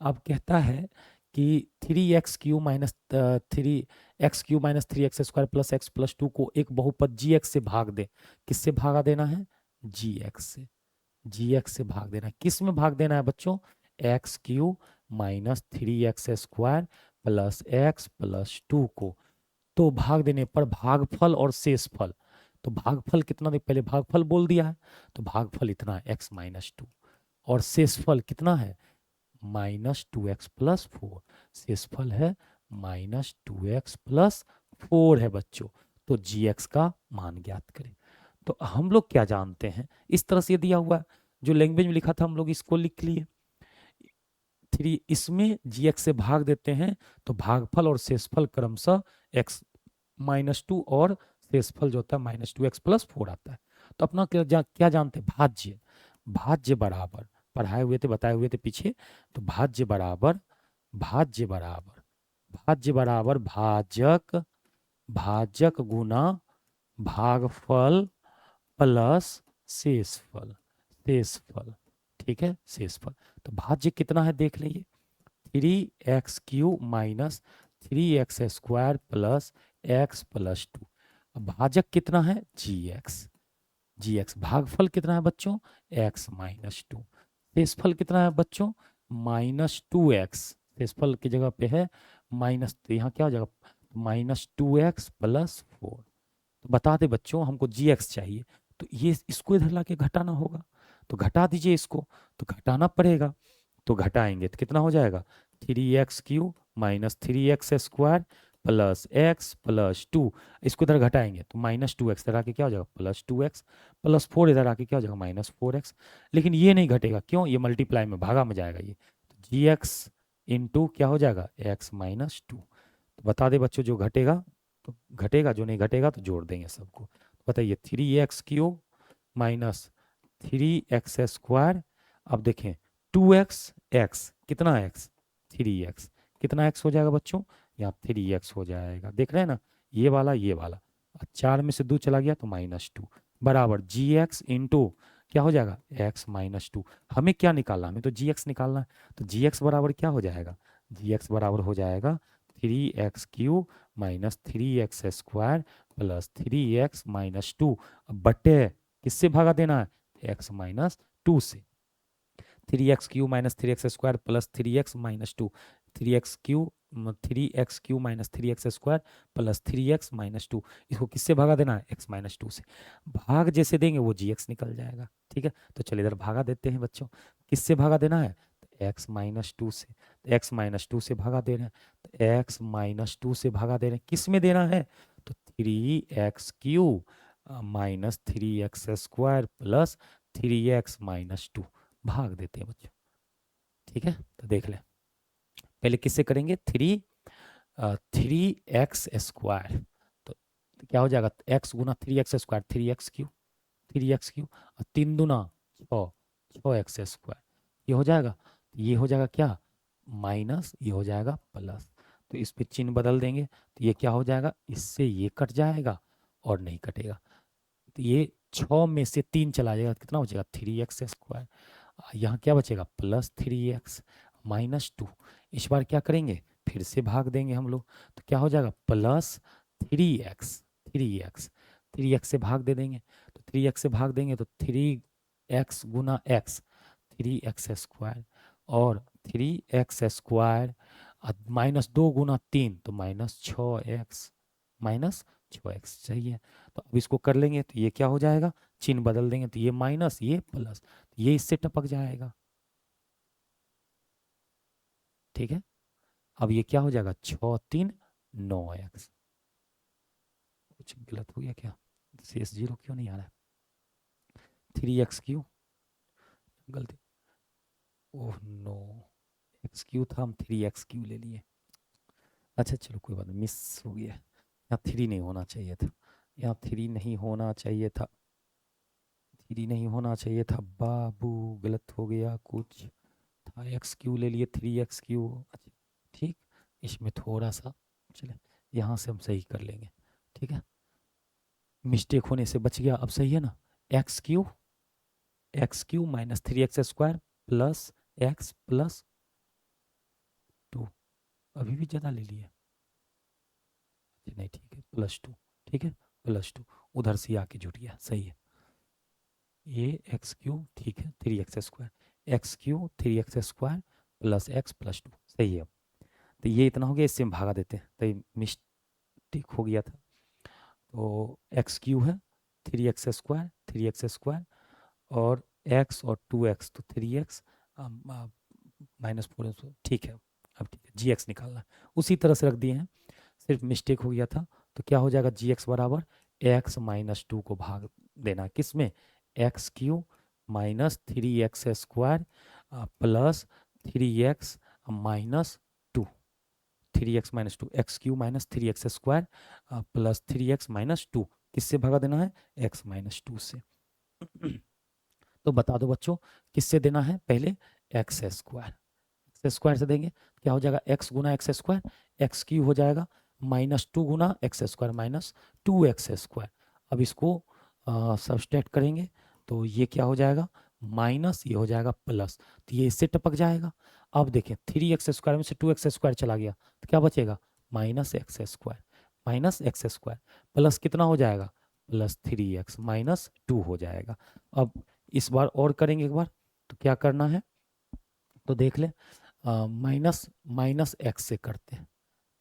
अब कहता है कि 3x³ minus 3x³ minus 3x² plus x plus 2 को एक बहुपद gx से भाग दे। किससे भागा देना है? gx से। gx से भाग देना है। किस में भाग देना है बच्चों? x³ minus 3x² plus x plus 2 को। तो भाग देने पर भागफल और शेषफल, तो भागफल कितना दे, पहले भागफल बोल दिया है, तो भागफल इतना है x माइनस 2, और शेषफल कितना है? -2x plus 4। शेषफल है -2x प्लस 4 है बच्चों। तो gx का मान ज्ञात करें। तो हम लोग क्या जानते हैं, इस तरह से दिया हुआ है, जो लैंग्वेज में लिखा था हम लोग इसको लिख लिए। 3 इसमें gx से भाग देते हैं तो भागफल और शेषफल क्रमशः x -2 और शेषफल जो होता है -2x प्लस 4 आता है। तो अपना क्या जानते हैं? भाज्य। भाज्य बराबर, पढ़ाए हुए थे बताए हुए थे पीछे, तो भाज्य बराबर, भाज्य बराबर, भाज्य बराबर भाजक, भाजक गुना भागफल प्लस शेषफल, शेषफल। ठीक है, शेषफल। तो भाज्य कितना है देख लीजिए, 3x³ minus 3x² plus x plus 2। अब भाजक कितना है? gx, gx। भागफल कितना है बच्चों? x minus 2। शेषफल कितना है बच्चों? -2x। शेषफल की जगह पे है माइनस, तो यहाँ क्या हो जाएगा? -2x plus 4। तो बता दे बच्चों, हमको gx चाहिए, तो ये इसको इधर लाके घटाना होगा, तो घटा दीजिए इसको, तो घटाना पड़ेगा। तो घटाएंगे तो कितना हो जाएगा? 3x³ minus 3x² plus x plus 2। इसको इधर घटाएंगे तो -2x इधर आके क्या हो जाएगा? +2x प्लस 4 इधर आके क्या हो जाएगा? -4x। लेकिन ये नहीं घटेगा, क्यों? ये मल्टीप्लाई में भागा में जाएगा ये, तो gx इंटू क्या हो जाएगा? x minus 2। तो बता दे बच्चों, जो घटेगा तो घटेगा, जो नहीं घटेगा तो जोड़ देंगे सबको। तो बताइए 3x³ माइनस 3x²। अब देखें 2x, x कितना x? 3x। कितना x हो जाएगा बच्चों? यहाँ 3x हो जाएगा, देख रहे हैं ना, ये वाला ये वाला। 4 में से 2 चला गया तो -2 बराबर gx इंटू क्या हो जाएगा? x minus 2। हमें क्या निकालना? हमें तो gx निकालना है। तो gx बराबर क्या हो जाएगा? gx बराबर हो जाएगा 3x³ minus 3x² plus 3x minus 2 बटे किससे भागा देना है? x माइनस 2 से। 3x³ minus 3x² plus 3x minus 2, 3x³ minus 3x² plus 3x minus 2, इसको किससे भागा देना है? x माइनस 2 से। भाग जैसे देंगे वो gx निकल जाएगा। ठीक है, तो चलिए इधर भागा देते हैं बच्चों। किससे भागा देना है? तो x माइनस 2 से। तो x माइनस 2 से भागा दे रहे हैं, तो x माइनस 2 से भागा दे रहे हैं, किस में देना है? तो 3x³ minus 3x² plus 3x minus 2 भाग देते हैं बच्चों। ठीक है, तो देख लें, पहले किससे करेंगे? 3x²। तो क्या हो जाएगा? x गुना 3x², 3x³ और 3 दूना 6, 6x²। ये हो जाएगा, ये हो जाएगा क्या? माइनस, ये हो जाएगा प्लस। तो इस पे चिन्ह बदल देंगे, तो ये क्या हो जाएगा? इससे ये कट जाएगा और नहीं कटेगा, तो ये 6 में से 3 चला जाएगा, कितना हो जाएगा? 3x²। यहाँ क्या बचेगा? +3x minus 2। इस बार क्या करेंगे? फिर से भाग देंगे हम लोग, तो क्या हो जाएगा? +3x, 3x, 3x से भाग दे देंगे, तो 3x से भाग देंगे तो 3x गुना x, 3x² और 3x² -2 गुना 3 तो -6x, -6x चाहिए। तो अब इसको कर लेंगे तो ये क्या हो जाएगा? चिन्ह बदल देंगे, तो ये माइनस ये प्लस, तो ये इससे टपक जाएगा। ठीक है, अब ये क्या हो जाएगा? 6 3 9x। कुछ गलत हो गया क्या? शेष 0 क्यों नहीं आ रहा है? 3x³ गलती, ओह नो, x³ था, हम 3x³ ले लिए। अच्छा चलो कोई बात नहीं, मिस हो गया, यहाँ 3 नहीं होना चाहिए था, यहाँ 3 नहीं होना चाहिए था, 3 नहीं होना चाहिए था बाबू, गलत हो गया कुछ था, x³ ले लिए 3x³। अच्छा ठीक, इसमें थोड़ा सा चले, यहाँ से हम सही कर लेंगे। ठीक है, मिस्टेक होने से बच गया, अब सही है ना? x³ minus 3x² plus x plus अभी भी ज़्यादा ले लिए? नहीं ठीक है, +2, ठीक है, +2 उधर से आके जुट गया, सही है। ये एक्स क्यू, ठीक है, 3x², x Q 3x² plus x plus 2, सही है। तो ये इतना हो गया, इससे हम भागा देते हैं, तो ये मिस्टेक हो गया था। तो एक्स क्यू है 3x² और एक्स और 2x, तो 3x -4, ठीक है। अब ठीक है, जी एक्स निकालना है, उसी तरह से रख दिए हैं, सिर्फ मिस्टेक हो गया था। तो क्या हो जाएगा, जी एक्स बराबर x-2 को भाग देना किस में, x³ -3x² plus 3x-2, 3x-2, x³ -3x² plus 3x-2, किससे भगा देना है, x-2 से। तो बता दो बच्चों, किससे देना है, पहले x² से देंगे, क्या हो जाएगा, x गुना x², x³ हो जाएगा -2 गुना x² -2x²। अब इसको सब्सट्रैक्ट करेंगे तो ये क्या हो जाएगा, माइनस, ये हो जाएगा प्लस, तो ये इससे टपक जाएगा। अब देखें 3x² में से 2x² चला गया, तो क्या बचेगा, -x² प्लस कितना हो जाएगा, +3x -2 हो जाएगा। अब इस बार और करेंगे एक बार, तो क्या करना है, तो देख ले, माइनस माइनस एक्स से करते हैं,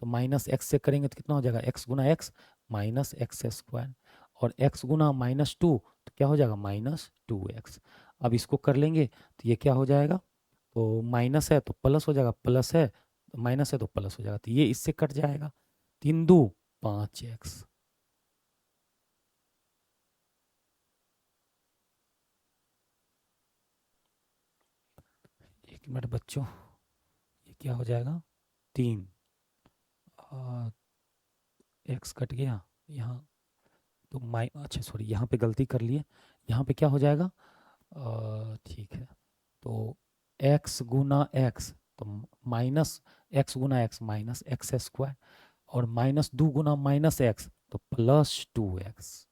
तो -x से करेंगे तो कितना हो जाएगा, x गुना x -x², और x गुना -2 तो क्या हो जाएगा, -2x। अब इसको कर लेंगे तो ये क्या हो जाएगा, तो माइनस है तो प्लस हो जाएगा, प्लस है तो माइनस है तो प्लस हो जाएगा, तो ये इससे कट जाएगा, 3×2 5x। एक मिनट बच्चों, ये क्या हो जाएगा, 3 एक्स कट गया यहाँ, तो अच्छा सॉरी, यहाँ पे गलती कर लिए, यहाँ पे क्या हो जाएगा, ठीक है, तो x गुना x, तो माइनस एक्स गुना एक्स -x², और -2 गुना -x, तो +2x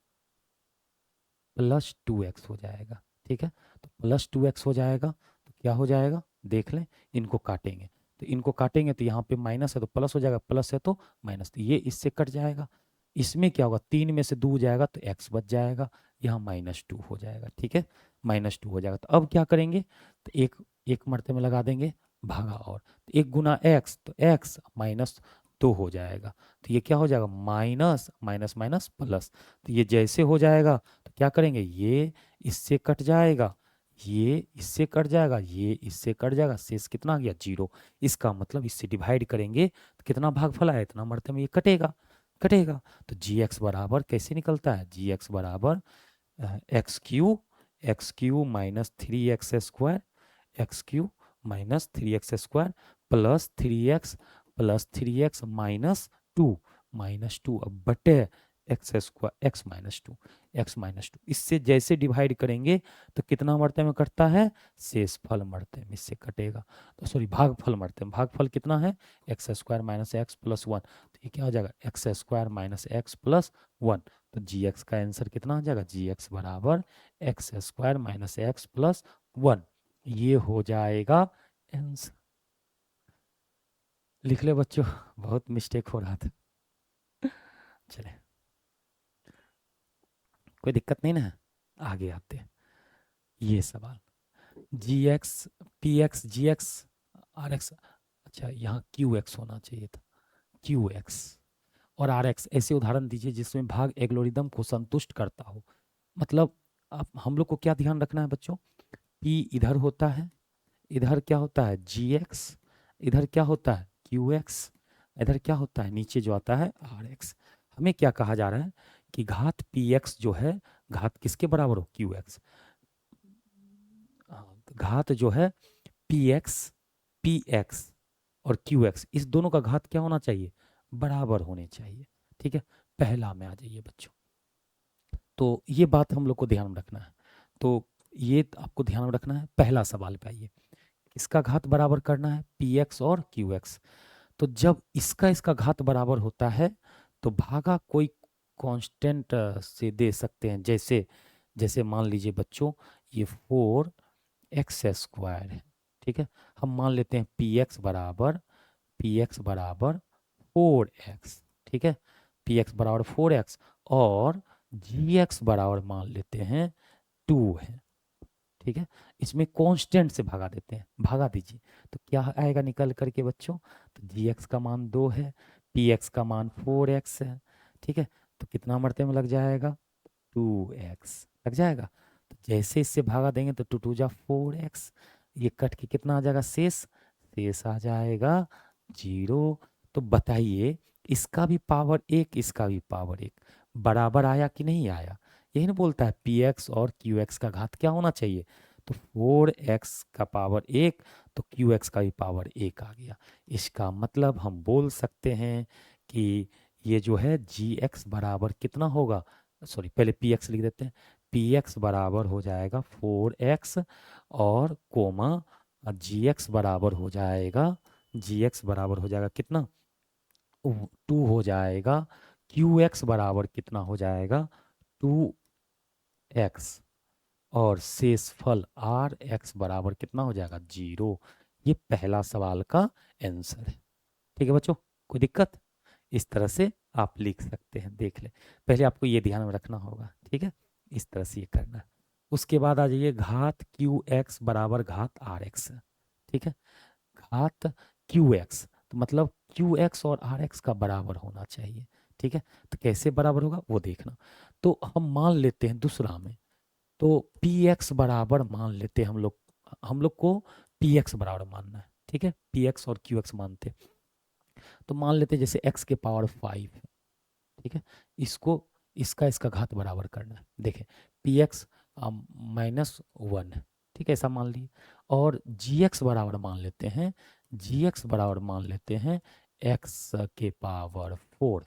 हो जाएगा, ठीक है। तो +2x हो जाएगा, तो क्या हो जाएगा, देख लें, इनको काटेंगे, तो इनको काटेंगे तो यहाँ पे माइनस है तो प्लस हो जाएगा, प्लस है तो माइनस, तो ये इससे कट जाएगा। इसमें क्या होगा, 3 में से 2 जाएगा तो x बच जाएगा, यहाँ -2 हो जाएगा, ठीक है, -2 हो जाएगा। तो अब क्या करेंगे, तो एक एक मर्ते में लगा देंगे भागा, और तो 1 गुना x, तो x -2 हो जाएगा, तो ये क्या हो जाएगा, माइनस माइनस माइनस प्लस, तो ये जैसे हो जाएगा तो क्या करेंगे, ये इससे कट जाएगा, ये इससे कट जाएगा, ये इससे कट जाएगा, शेष कितना आ गया, 0। इसका मतलब इससे डिवाइड करेंगे तो कितना भागफल आया, इतना मरते में ये कटेगा, कटेगा। तो जी एक्स बराबर कैसे निकलता है, जी एक्स बराबर x Q -3x² x³ -3x² +3x -2 अब बटे x-2 इससे जैसे डिवाइड करेंगे तो कितना मरते में कटता है, शेष फल मरते में इससे कटेगा, तो सॉरी भागफल मरते में, भागफल कितना है, x² -x + 1, तो ये क्या हो जाएगा, x² -x + 1। तो जी एक्स का आंसर कितना आ जाएगा, जी एक्स बराबर x² -x + 1, ये हो जाएगा आंसर। लिख ले बच्चों, बहुत मिस्टेक हो रहा था, चले कोई दिक्कत नहीं ना, आगे आते हैं। ये सवाल, g x p x g x r x, अच्छा यहाँ क्यू एक्स होना चाहिए था, क्यू एक्स और आर एक्स, ऐसे उदाहरण दीजिए जिसमें भाग एल्गोरिदम को संतुष्ट करता हो। मतलब आप हम लोग को क्या ध्यान रखना है बच्चों, पी इधर होता है, इधर क्या होता है, जी एक्स, इधर क्या होता है, क्यू एक्स, इधर क्या होता है, नीचे जो आता है आर एक्स। हमें क्या कहा जा रहा है कि घात पी एक्स जो है, घात किसके बराबर हो, क्यू एक्स, घात जो है पी एक्स और क्यू एक्स, इस दोनों का घात क्या होना चाहिए, बराबर होने चाहिए, ठीक है। पहला में आ जाइए बच्चों, तो ये बात हम लोग को ध्यान में रखना है, तो ये आपको ध्यान में रखना है। पहला सवाल पे आइए, इसका घात बराबर करना है पी एक्स और क्यू एक्स, तो जब इसका इसका घात बराबर होता है तो भागा कोई कांस्टेंट से दे सकते हैं, जैसे जैसे मान लीजिए बच्चों, ये 4x² है, ठीक है, हम मान लेते हैं पी एक्स बराबर पी एक्स बराबर 4x, ठीक है, पी एक्स बराबर 4x, और जी एक्स बराबर मान लेते हैं 2 है, ठीक है। इसमें कांस्टेंट से भगा देते हैं, भगा दीजिए, तो क्या आएगा निकल करके बच्चों, तो जी एक्स का मान 2 है, पी एक्स का मान 4x है, ठीक है, तो कितना मरते में लग जाएगा, 2x लग जाएगा। तो जैसे इससे भागा देंगे तो 2 2 जा 4x, ये कट के कितना आ जाएगा शेष, शेष आ जाएगा 0। तो बताइए इसका भी पावर 1, इसका भी पावर 1 बराबर आया कि नहीं आया। यही ना बोलता है पी एक्स और क्यू एक्स का घात क्या होना चाहिए, तो 4x का पावर 1, तो क्यू एक्स का भी पावर 1 आ गया। इसका मतलब हम बोल सकते हैं कि ये जो है जी एक्स बराबर कितना होगा, सॉरी पहले पी एक्स लिख देते हैं, पी एक्स बराबर हो जाएगा 4x, और कोमा जी एक्स बराबर हो जाएगा, जी एक्स बराबर हो जाएगा कितना, 2 हो जाएगा, क्यू एक्स बराबर कितना हो जाएगा, 2x, और शेषफल आर एक्स बराबर कितना हो जाएगा, 0। ये पहला सवाल का आंसर है, ठीक है बच्चों, कोई दिक्कत, इस तरह से आप लिख सकते हैं, देख ले, पहले आपको ये ध्यान में रखना होगा, ठीक है, इस तरह से ये करना है। उसके बाद आ जाइए घात क्यू एक्स बराबर घात आर एक्स, ठीक है, घात क्यू एक्स, तो मतलब क्यू एक्स और आर एक्स का बराबर होना चाहिए, ठीक है, तो कैसे बराबर होगा वो देखना। तो हम मान लेते हैं दूसरा में, तो पी एक्स बराबर मान लेते हैं हम लोग को पी एक्स बराबर मानना है, ठीक है, पी एक्स और क्यू एक्स मानते हैं। तो मान लेते हैं जैसे एक्स के पावर 5 है, ठीक है, इसको इसका घात बराबर करना है, देखें पी एक्स -1 है, ठीक है, ऐसा मान लिए, और जी एक्स बराबर मान लेते हैं, जी एक्स बराबर मान लेते हैं एक्स के पावर 4,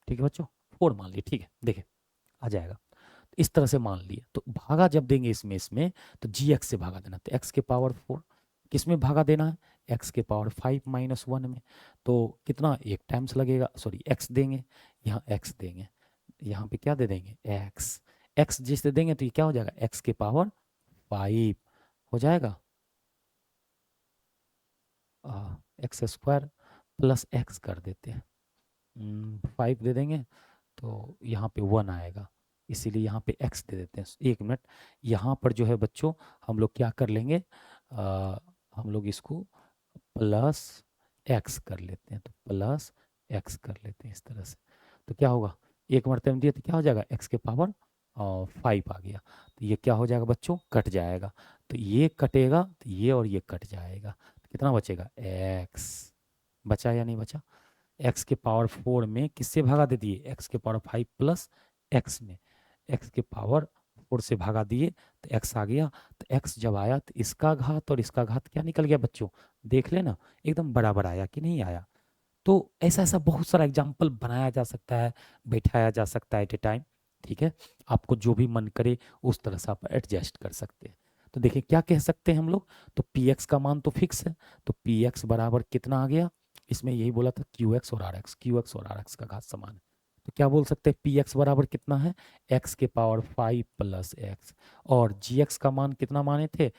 ठीक है बच्चों, 4 मान लिए, ठीक है, देखें आ जाएगा, इस तरह से मान लिए, तो भागा जब देंगे इसमें तो जी एक्स से भागा देना, तो एक्स के पावर 4 किस में भागा देना है, एक्स के पावर 5 -1 में, तो कितना एक टाइम्स लगेगा, सॉरी एक्स देंगे, यहाँ एक्स देंगे, यहाँ पे क्या दे देंगे एक्स, एक्स जिससे देंगे तो ये क्या हो जाएगा, एक्स के पावर 5 हो जाएगा, एक्स स्क्वायर प्लस एक्स कर देते हैं, 5 दे देंगे, तो यहाँ पे 1 आएगा, इसीलिए यहाँ पे x दे देते हैं। एक मिनट, यहाँ पर जो है बच्चों हम लोग क्या कर लेंगे, हम लोग इसको प्लस x कर लेते हैं, तो प्लस x कर लेते हैं इस तरह से, तो क्या होगा, एक मरतबे में दिया तो क्या हो जाएगा, x के पावर 5 आ गया, तो ये क्या हो जाएगा बच्चों, कट जाएगा, तो ये कटेगा तो ये और ये कट जाएगा, तो कितना बचेगा x, बचा या नहीं बचा, एक्स के पावर 4 में किससे भागा दे दिए, एक्स के पावर 5 प्लस एक्स में, एक्स के पावर 4 से भागा दिए तो एक्स आ गया, तो एक्स जब आया तो इसका घात और इसका घात क्या निकल गया बच्चों, देख लेना एकदम बराबर आया कि नहीं आया। तो ऐसा ऐसा बहुत सारा एग्जाम्पल बनाया जा सकता है, बैठाया जा सकता है एट ए टाइम, ठीक है, आपको जो भी मन करे उस तरह से आप एडजस्ट कर सकते हैं। तो देखिए क्या कह सकते हैं हम लोग, तो पी एक्स का मान तो फिक्स है, तो पी एक्स बराबर कितना आ गया, इसमें यही बोला था क्यू एक्स और आर एक्स, क्यू एक्स और आर एक्स का घात समान है, तो क्या बोल सकते हैं पी एक्स बराबर कितना है, एक्स के पावर 5 प्लस एक्स, और जी एक्स का मान कितना माने थे,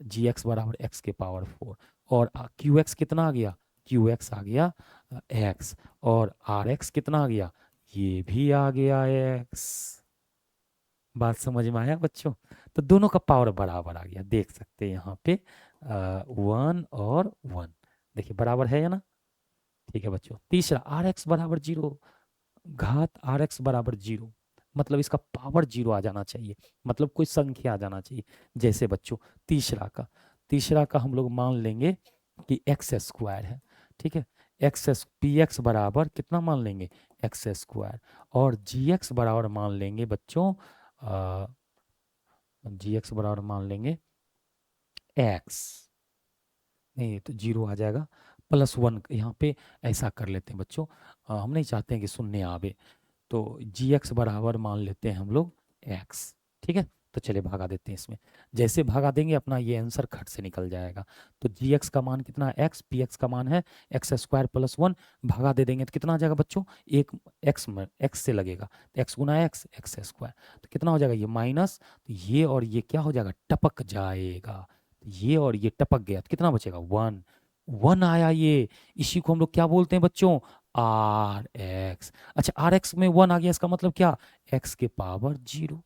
जी एक्स बराबर एक्स के पावर 4, और क्यू एक्स कितना आ गया, क्यू एक्स आ गया एक्स, और आर एक्स कितना आ गया, ये भी आ गया एक्स, बात समझ में आया बच्चों, तो दोनों का पावर बराबर आ गया, देख सकते हैं यहाँ पे 1 और 1, देखिए बराबर है या ना, ठीक है बच्चों। तीसरा आर एक्स बराबर 0, घात आर एक्स बराबर 0, मतलब इसका पावर 0 आ जाना चाहिए, मतलब कोई संख्या आ जाना चाहिए, जैसे बच्चों तीसरा का हम लोग मान लेंगे कि एक्स स्क्वायर है, ठीक है, एक्स पी एक्स बराबर कितना मान लेंगे, एक्स स्क्वायर, और जी एक्स बराबर मान लेंगे बच्चों, जी एक्स बराबर मान लेंगे एक्स, नहीं तो 0 आ जाएगा, +1 यहाँ पे ऐसा कर लेते हैं बच्चों, हम नहीं चाहते हैं कि शून्य आवे, तो जी एक्स बराबर मान लेते हैं हम लोग एक्स, ठीक है, तो चलिए भागा देते हैं इसमें, जैसे भागा देंगे अपना ये आंसर खट से निकल जाएगा, तो जी एक्स का मान कितना है एक्स, पी एक्स का मान है एक्स स्क्वायर +1, भागा दे देंगे तो कितना आ जाएगा बच्चों, एक एक्स में एक्स से लगेगा, तो एक्स गुना एक्स, एक्स स्क्वायर, तो कितना हो जाएगा ये माइनस, तो ये और ये क्या हो जाएगा, टपक जाएगा, तो ये और ये टपक गया तो कितना बचेगा 1, वन आया ये, इसी को हम लोग क्या बोलते हैं बच्चों, आर एक्स। अच्छा आर एक्स में वन आ गया, इसका मतलब क्या, एक्स के पावर 0।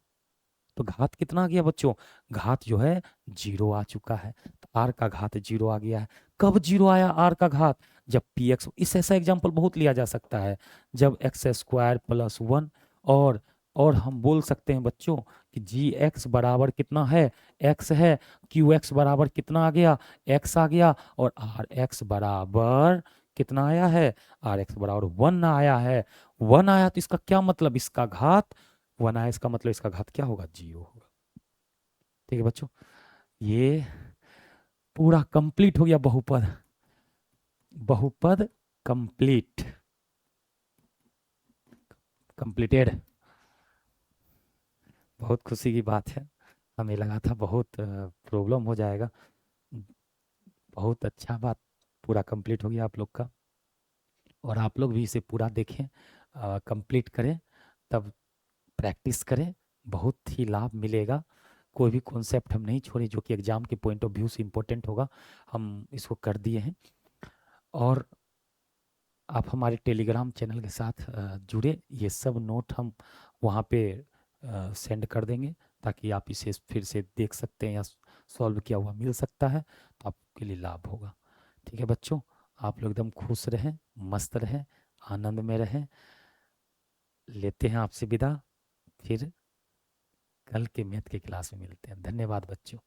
तो घात कितना आ गया बच्चों, घात जो है 0 आ चुका है। तो आर का घात 0 आ गया है। कब 0 आया आर का घात, जब पी एक्स, इस ऐसा एग्जाम्पल बहुत लिया जा सकता है, जब एक्स स्क्वायर प्लस 1, और और हम बोल सकते हैं बच्चों कि जी एक्स बराबर कितना है, एक्स है, क्यू एक्स बराबर कितना आ गया, एक्स आ गया, और आर एक्स बराबर कितना आया है, आर एक्स बराबर 1 आया है। 1 आया तो इसका क्या मतलब, इसका घात 1 आया, इसका मतलब इसका घात क्या होगा, 0 होगा। ठीक है बच्चों, ये पूरा कंप्लीट हो गया बहुपद, बहुपद कंप्लीट, कंप्लीटेड। बहुत खुशी की बात है, हमें लगा था बहुत प्रॉब्लम हो जाएगा। बहुत अच्छा बात, पूरा कंप्लीट हो गया आप लोग का। और आप लोग भी इसे पूरा देखें, कंप्लीट करें, तब प्रैक्टिस करें, बहुत ही लाभ मिलेगा। कोई भी कॉन्सेप्ट हम नहीं छोड़े जो कि एग्जाम के पॉइंट ऑफ व्यू से इम्पोर्टेंट होगा, हम इसको कर दिए हैं। और आप हमारे टेलीग्राम चैनल के साथ जुड़े, ये सब नोट हम वहाँ पे सेंड कर देंगे, ताकि आप इसे फिर से देख सकते हैं या सॉल्व किया हुआ मिल सकता है, तो आपके लिए लाभ होगा। ठीक है बच्चों, आप लोग एकदम खुश रहें, मस्त रहें, आनंद में रहें। लेते हैं आपसे विदा, फिर कल के मैथ के क्लास में मिलते हैं। धन्यवाद बच्चों।